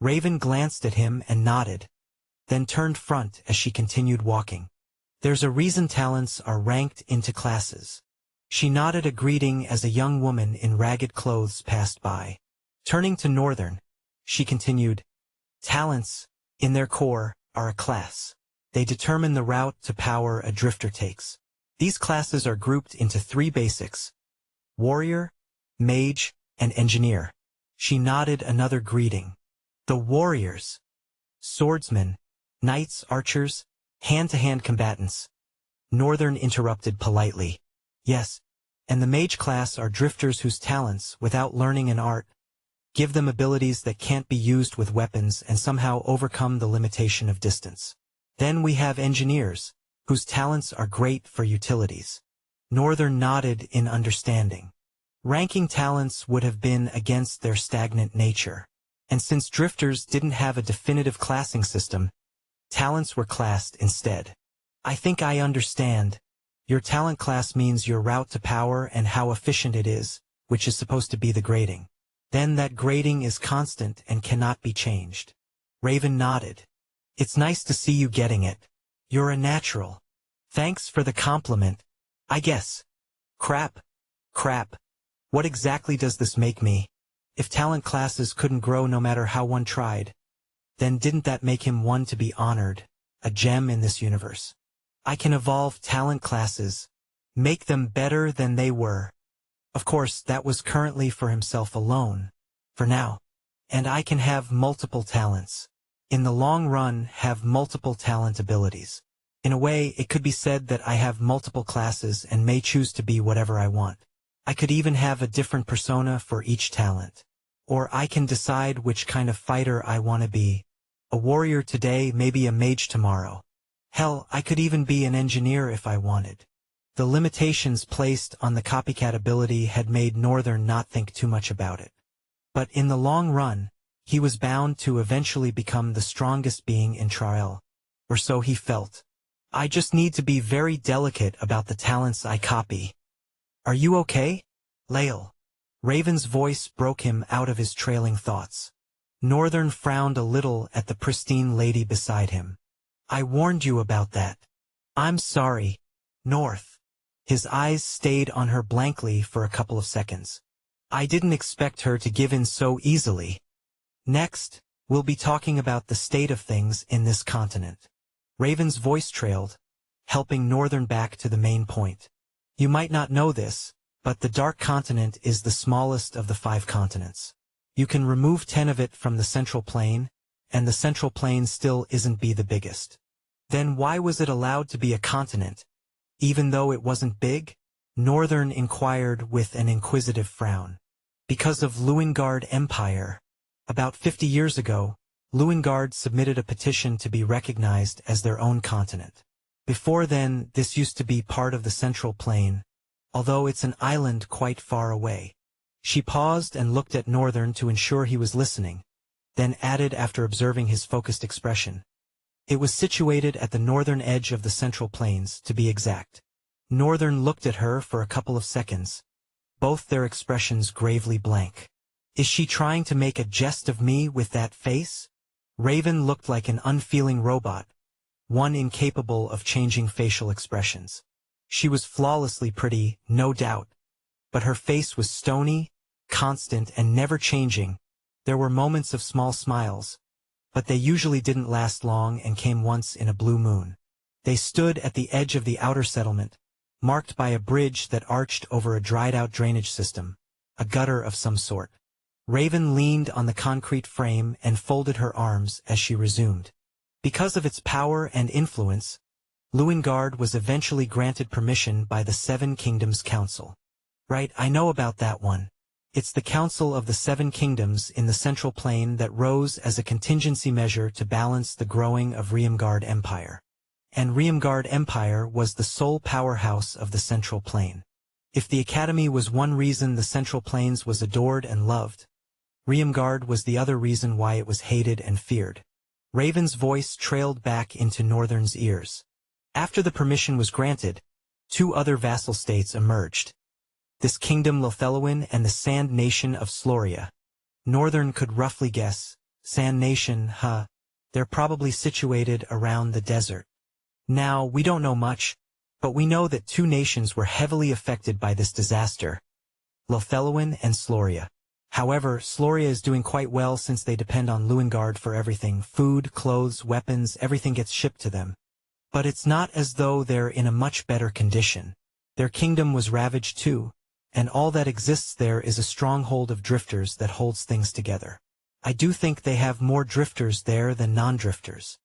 Raven glanced at him and nodded, then turned front as she continued walking. "There's a reason talents are ranked into classes." She nodded a greeting as a young woman in ragged clothes passed by. Turning to Northern, she continued, "Talents, in their core, are a class. They determine the route to power a drifter takes. These classes are grouped into 3 basics: warrior, mage, and engineer." She nodded another greeting. "The warriors. Swordsmen, knights, archers, hand-to-hand combatants." Northern interrupted politely. "Yes, and the mage class are drifters whose talents, without learning an art, give them abilities that can't be used with weapons and somehow overcome the limitation of distance. Then we have engineers, whose talents are great for utilities." Northern nodded in understanding. Ranking talents would have been against their stagnant nature. And since drifters didn't have a definitive classing system, talents were classed instead. "I think I understand. Your talent class means your route to power and how efficient it is, which is supposed to be the grading. Then that grading is constant and cannot be changed." Raven nodded. "It's nice to see you getting it. You're a natural. Thanks for the compliment, I guess." Crap. What exactly does this make me? If talent classes couldn't grow no matter how one tried, then didn't that make him one to be honored, a gem in this universe? I can evolve talent classes, make them better than they were. Of course, that was currently for himself alone, for now. And I can have multiple talents. In the long run, have multiple talent abilities. In a way, it could be said that I have multiple classes and may choose to be whatever I want. I could even have a different persona for each talent. Or I can decide which kind of fighter I want to be. A warrior today, maybe a mage tomorrow. Hell, I could even be an engineer if I wanted. The limitations placed on the copycat ability had made Northern not think too much about it. But in the long run, he was bound to eventually become the strongest being in Trial. Or so he felt. I just need to be very delicate about the talents I copy. Are you okay, Lael? Raven's voice broke him out of his trailing thoughts. Northern frowned a little at the pristine lady beside him. I warned you about that. I'm sorry, North. His eyes stayed on her blankly for a couple of seconds. I didn't expect her to give in so easily. Next, we'll be talking about the state of things in this continent. Raven's voice trailed, helping Northern back to the main point. You might not know this, but the Dark Continent is the smallest of the 5 continents. You can remove 10 of it from the Central Plain, and the Central Plain still isn't the biggest. Then why was it allowed to be a continent, even though it wasn't big? Northern inquired with an inquisitive frown. Because of Luingard Empire. About 50 years ago, Luingard submitted a petition to be recognized as their own continent. Before then, this used to be part of the Central Plain, although it's an island quite far away. She paused and looked at Northern to ensure he was listening, then added after observing his focused expression. It was situated at the northern edge of the Central Plains, to be exact. Northern looked at her for a couple of seconds, both their expressions gravely blank. Is she trying to make a jest of me with that face? Raven looked like an unfeeling robot, one incapable of changing facial expressions. She was flawlessly pretty, no doubt, but her face was stony, constant and never changing. There were moments of small smiles, but they usually didn't last long and came once in a blue moon. They stood at the edge of the outer settlement, marked by a bridge that arched over a dried-out drainage system, a gutter of some sort. Raven leaned on the concrete frame and folded her arms as she resumed. Because of its power and influence, Luingard was eventually granted permission by the 7 Kingdoms Council. Right, I know about that one. It's the Council of the 7 Kingdoms in the Central Plain that rose as a contingency measure to balance the growing of Riemgard Empire. And Riemgard Empire was the sole powerhouse of the Central Plain. If the Academy was one reason the Central Plains was adored and loved, Riemgard was the other reason why it was hated and feared. Raven's voice trailed back into Northern's ears. After the permission was granted, 2 other vassal states emerged. This kingdom Lothelowin and the Sand Nation of Sloria. Northern could roughly guess. Sand Nation, they're probably situated around the desert. Now, we don't know much, but we know that 2 nations were heavily affected by this disaster. Lothelowin and Sloria. However, Sloria is doing quite well since they depend on Luingard for everything. Food, clothes, weapons, everything gets shipped to them. But it's not as though they're in a much better condition. Their kingdom was ravaged too, and all that exists there is a stronghold of drifters that holds things together. I do think they have more drifters there than non-drifters.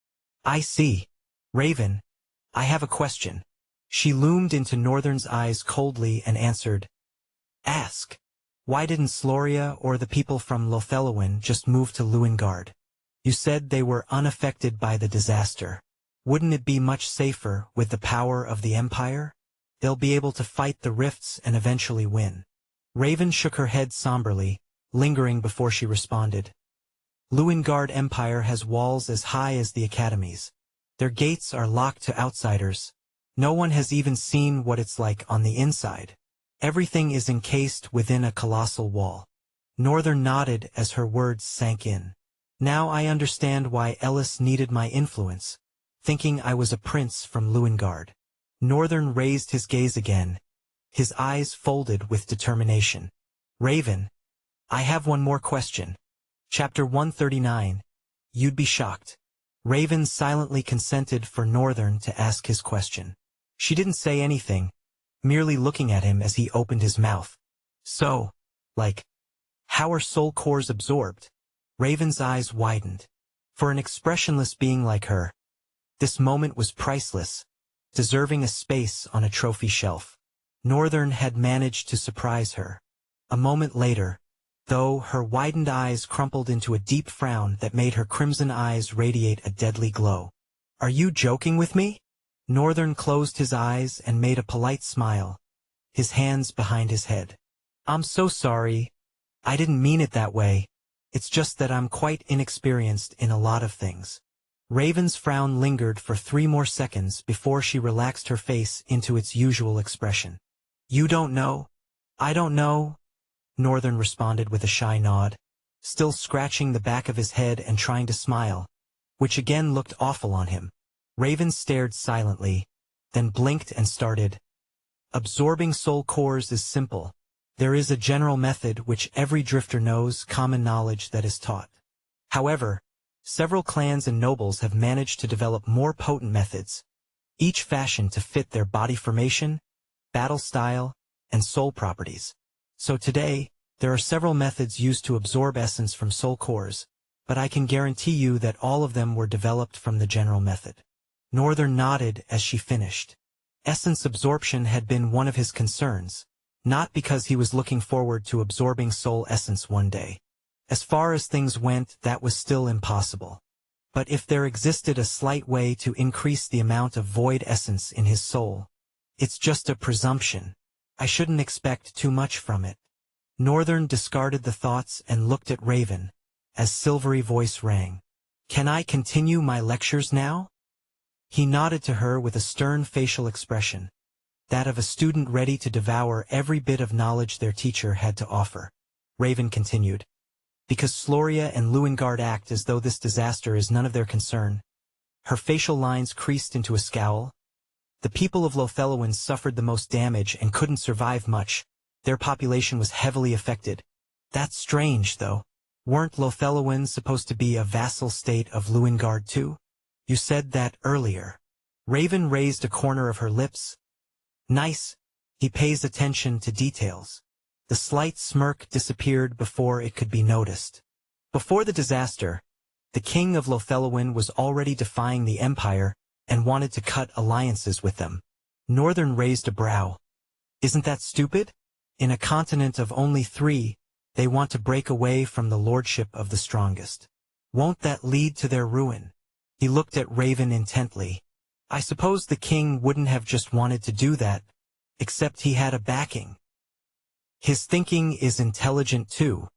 I see. Raven, I have a question. She loomed into Northern's eyes coldly and answered. Ask. Why didn't Sloria or the people from Lothelowin just move to Luingard? You said they were unaffected by the disaster. Wouldn't it be much safer with the power of the Empire? They'll be able to fight the rifts and eventually win. Raven shook her head somberly, lingering before she responded. Luingard Empire has walls as high as the academies. Their gates are locked to outsiders. No one has even seen what it's like on the inside. Everything is encased within a colossal wall. Northern nodded as her words sank in. Now I understand why Ellis needed my influence, thinking I was a prince from Luingard. Northern raised his gaze again, his eyes folded with determination. Raven, I have one more question. Chapter 139. You'd be shocked. Raven silently consented for Northern to ask his question. She didn't say anything, merely looking at him as he opened his mouth. So, how are soul cores absorbed? Raven's eyes widened. For an expressionless being like her, this moment was priceless, deserving a space on a trophy shelf. Northern had managed to surprise her. A moment later, though, her widened eyes crumpled into a deep frown that made her crimson eyes radiate a deadly glow. Are you joking with me? Northern closed his eyes and made a polite smile, his hands behind his head. I'm so sorry. I didn't mean it that way. It's just that I'm quite inexperienced in a lot of things. Raven's frown lingered for 3 more seconds before she relaxed her face into its usual expression. You don't know? I don't know, Northern responded with a shy nod, still scratching the back of his head and trying to smile, which again looked awful on him. Raven stared silently, then blinked and started. Absorbing soul cores is simple. There is a general method which every drifter knows, common knowledge that is taught. However, Several clans and nobles have managed to develop more potent methods, each fashioned to fit their body formation, battle style, and soul properties. So today, there are several methods used to absorb essence from soul cores, but I can guarantee you that all of them were developed from the general method. Northern nodded as she finished. Essence absorption had been one of his concerns, not because he was looking forward to absorbing soul essence one day. As far as things went, that was still impossible. But if there existed a slight way to increase the amount of void essence in his soul, it's just a presumption. I shouldn't expect too much from it. Northern discarded the thoughts and looked at Raven, as silvery voice rang. Can I continue my lectures now? He nodded to her with a stern facial expression, that of a student ready to devour every bit of knowledge their teacher had to offer. Raven continued. Because Sloria and Lewingard act as though this disaster is none of their concern. Her facial lines creased into a scowl. The people of Lothellowen suffered the most damage and couldn't survive much. Their population was heavily affected. That's strange, though. Weren't Lothellowen supposed to be a vassal state of Lewingard too? You said that earlier. Raven raised a corner of her lips. Nice. He pays attention to details. The slight smirk disappeared before it could be noticed. Before the disaster, the king of Lothellowen was already defying the empire and wanted to cut alliances with them. Northern raised a brow. Isn't that stupid? In a continent of only 3, they want to break away from the lordship of the strongest. Won't that lead to their ruin? He looked at Raven intently. I suppose the king wouldn't have just wanted to do that, except he had a backing. His thinking is intelligent too,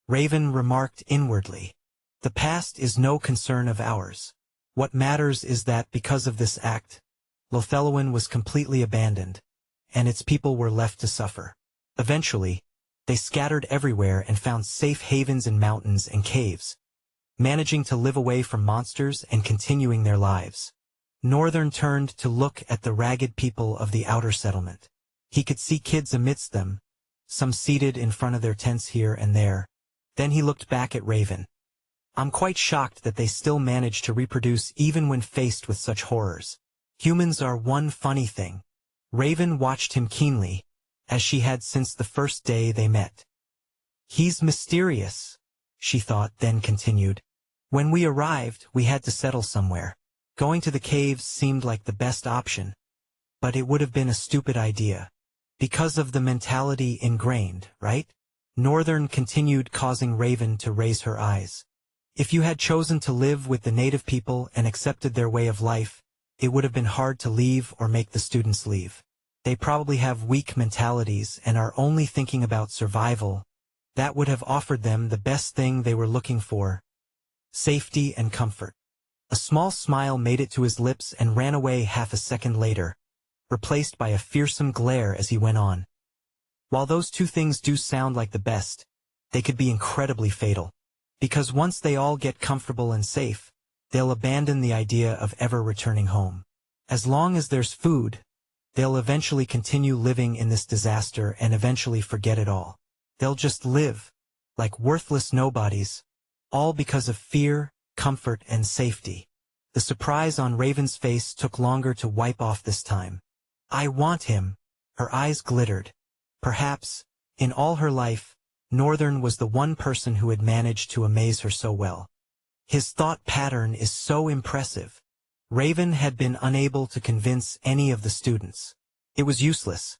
Raven remarked inwardly. The past is no concern of ours. What matters is that because of this act, Lothellowen was completely abandoned, and its people were left to suffer. Eventually, they scattered everywhere and found safe havens in mountains and caves, managing to live away from monsters and continuing their lives. Northern turned to look at the ragged people of the outer settlement. He could see kids amidst them, some seated in front of their tents here and there. Then he looked back at Raven. I'm quite shocked that they still manage to reproduce even when faced with such horrors. Humans are one funny thing. Raven watched him keenly, as she had since the first day they met. He's mysterious, she thought, then continued. When we arrived, we had to settle somewhere. Going to the caves seemed like the best option, but it would have been a stupid idea. Because of the mentality ingrained, right? Northern continued, causing Raven to raise her eyes. If you had chosen to live with the native people and accepted their way of life, it would have been hard to leave or make the students leave. They probably have weak mentalities and are only thinking about survival. That would have offered them the best thing they were looking for: safety and comfort. A small smile made it to his lips and ran away half a second later, replaced by a fearsome glare as he went on. While those two things do sound like the best, they could be incredibly fatal. Because once they all get comfortable and safe, they'll abandon the idea of ever returning home. As long as there's food, they'll eventually continue living in this disaster and eventually forget it all. They'll just live, like worthless nobodies, all because of fear, comfort, and safety. The surprise on Raven's face took longer to wipe off this time. I want him. Her eyes glittered. Perhaps, in all her life, Northern was the one person who had managed to amaze her so well. His thought pattern is so impressive. Raven had been unable to convince any of the students. It was useless.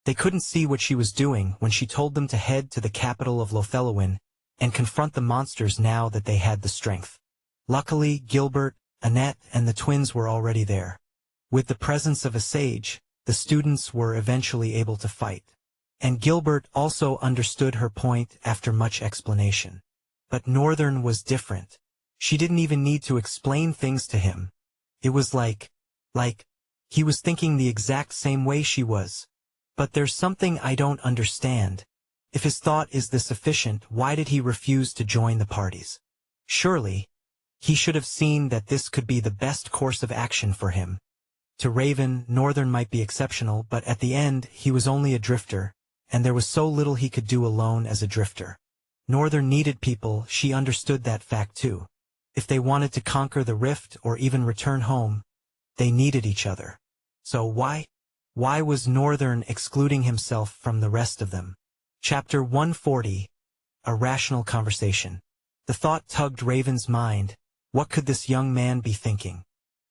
They couldn't see what she was doing when she told them to head to the capital of Lothellowen and confront the monsters now that they had the strength. Luckily, Gilbert, Annette, and the twins were already there. With the presence of a sage, the students were eventually able to fight. And Gilbert also understood her point after much explanation. But Northern was different. She didn't even need to explain things to him. It was like he was thinking the exact same way she was. But there's something I don't understand. If his thought is this efficient, why did he refuse to join the parties? Surely, he should have seen that this could be the best course of action for him. To Raven, Northern might be exceptional, but at the end, he was only a drifter, and there was so little he could do alone as a drifter. Northern needed people, she understood that fact too. If they wanted to conquer the rift or even return home, they needed each other. So why was Northern excluding himself from the rest of them? Chapter 140. A Rational Conversation. The thought tugged Raven's mind. What could this young man be thinking?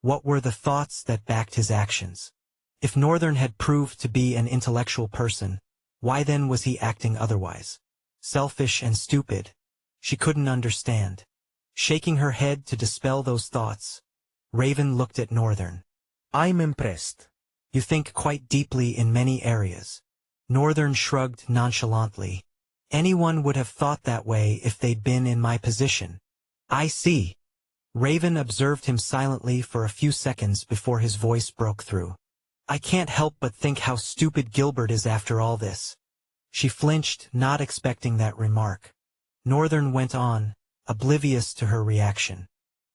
What were the thoughts that backed his actions? If Northern had proved to be an intellectual person, why then was he acting otherwise? Selfish and stupid. She couldn't understand. Shaking her head to dispel those thoughts, Raven looked at Northern. I'm impressed. You think quite deeply in many areas. Northern shrugged nonchalantly. Anyone would have thought that way if they'd been in my position. I see. Raven observed him silently for a few seconds before his voice broke through. I can't help but think how stupid Gilbert is after all this. She flinched, not expecting that remark. Northern went on, oblivious to her reaction.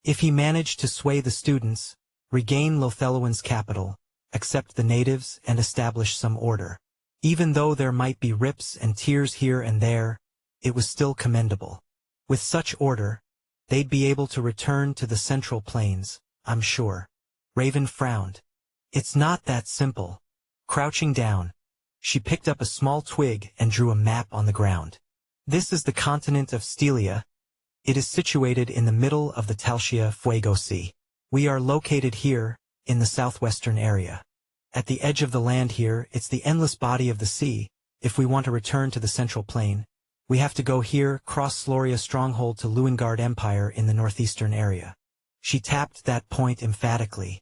If he managed to sway the students, regain Lotheloan's capital, accept the natives, and establish some order, even though there might be rips and tears here and there, it was still commendable. With such order, they'd be able to return to the Central Plains, I'm sure. Raven frowned. It's not that simple. Crouching down, she picked up a small twig and drew a map on the ground. This is the continent of Stelia. It is situated in the middle of the Talcia Fuego Sea. We are located here, in the southwestern area. At the edge of the land here, it's the endless body of the sea. If we want to return to the Central Plain, we have to go here, cross Sloria stronghold to Lewingard Empire in the northeastern area. She tapped that point emphatically.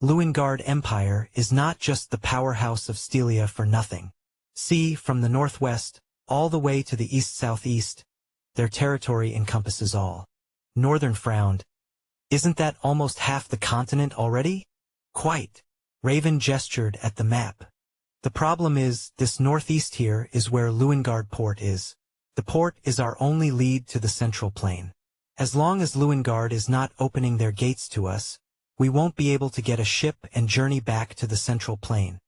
Lewingard Empire is not just the powerhouse of Stelia for nothing. See, from the northwest, all the way to the east-southeast, their territory encompasses all. Northern frowned. Isn't that almost half the continent already? Quite. Raven gestured at the map. The problem is, this northeast here is where Lewingard Port is. The port is our only lead to the Central Plain. As long as Lewingard is not opening their gates to us, we won't be able to get a ship and journey back to the Central Plain.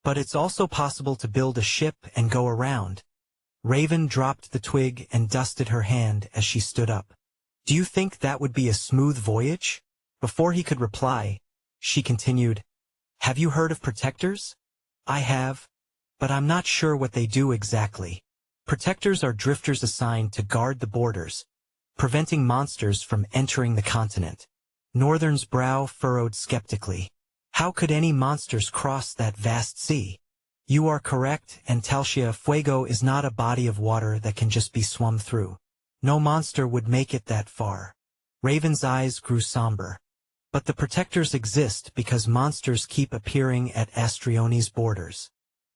But it's also possible to build a ship and go around. Raven dropped the twig and dusted her hand as she stood up. Do you think that would be a smooth voyage? Before he could reply, she continued, Have you heard of protectors? I have, but I'm not sure what they do exactly. Protectors are drifters assigned to guard the borders, preventing monsters from entering the continent. Northern's brow furrowed skeptically. How could any monsters cross that vast sea? You are correct, and Talcia Fuego is not a body of water that can just be swum through. No monster would make it that far. Raven's eyes grew somber. But the protectors exist because monsters keep appearing at Astrione's borders.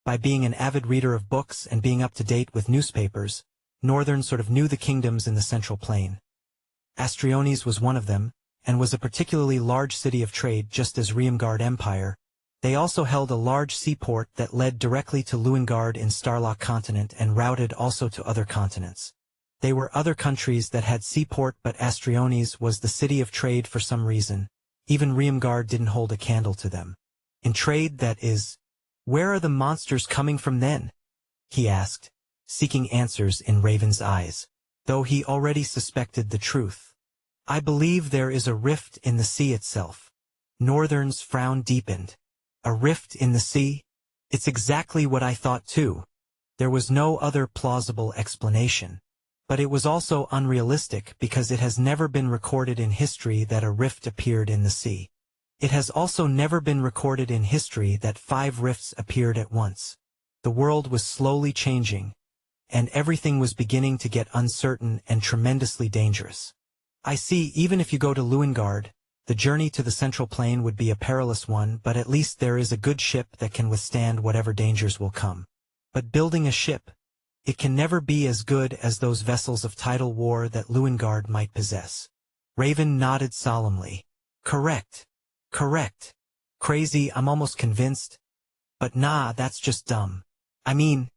By being an avid reader of books and being up to date with newspapers, Northern sort of knew the kingdoms in the Central Plain. Astrione's was one of them, and was a particularly large city of trade just as Lewingard Empire. They also held a large seaport that led directly to Lewingard in Starlock Continent and routed also to other continents. They were other countries that had seaport, but Astrione's was the city of trade for some reason. Even Lewingard didn't hold a candle to them. In trade, that is. Where are the monsters coming from then? He asked, seeking answers in Raven's eyes, though he already suspected the truth. I believe there is a rift in the sea itself. Northern's frown deepened. A rift in the sea? It's exactly what I thought too. There was no other plausible explanation. But it was also unrealistic because it has never been recorded in history that a rift appeared in the sea. It has also never been recorded in history that 5 rifts appeared at once. The world was slowly changing, and everything was beginning to get uncertain and tremendously dangerous. I see, even if you go to Lewingard, the journey to the Central Plain would be a perilous one, but at least there is a good ship that can withstand whatever dangers will come. But building a ship, it can never be as good as those vessels of tidal war that Lewingard might possess. Raven nodded solemnly. Correct. Correct. Crazy, I'm almost convinced. But nah, that's just dumb. I mean,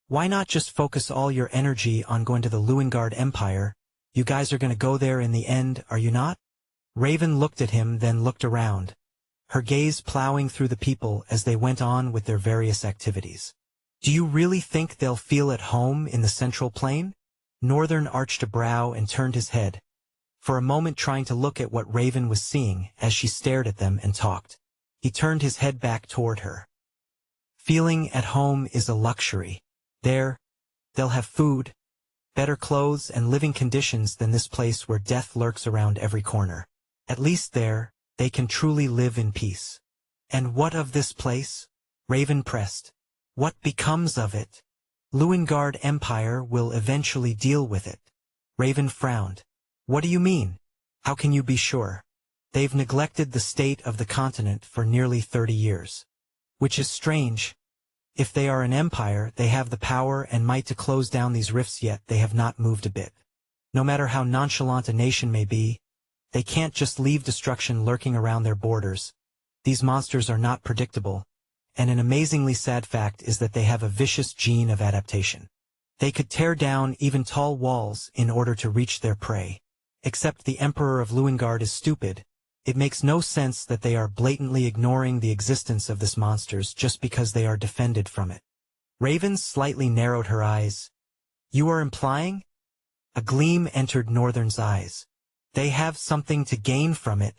why not just focus all your energy on going to the Lewingard Empire? You guys are gonna go there in the end, are you not? Raven looked at him, then looked around, her gaze plowing through the people as they went on with their various activities. Do you really think they'll feel at home in the Central Plain? Northern arched a brow and turned his head. for a moment trying to look at what Raven was seeing as she stared at them and talked. He turned his head back toward her. Feeling at home is a luxury. There, they'll have food, better clothes and living conditions than this place where death lurks around every corner. At least there, they can truly live in peace. And what of this place? Raven pressed. What becomes of it? Lewingard Empire will eventually deal with it. Raven frowned. What do you mean? How can you be sure? They've neglected the state of the continent for nearly 30 years. Which is strange. If they are an empire, they have the power and might to close down these rifts, yet they have not moved a bit. No matter how nonchalant a nation may be, they can't just leave destruction lurking around their borders. These monsters are not predictable, and an amazingly sad fact is that they have a vicious gene of adaptation. They could tear down even tall walls in order to reach their prey. Except the Emperor of Lewingard is stupid. It makes no sense that they are blatantly ignoring the existence of this monsters just because they are defended from it. Raven slightly narrowed her eyes. You are implying? A gleam entered Northern's eyes. They have something to gain from it.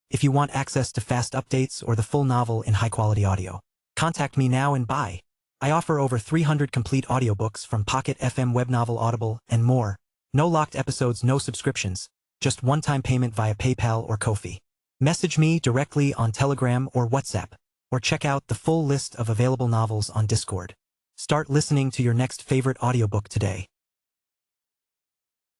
If you want access to fast updates or the full novel in high-quality audio, contact me now and buy. I offer over 300 complete audiobooks from Pocket FM, Webnovel, Audible, and more. No locked episodes, no subscriptions. Just one-time payment via PayPal or Ko-fi. Message me directly on Telegram or WhatsApp, or check out the full list of available novels on Discord. Start listening to your next favorite audiobook today.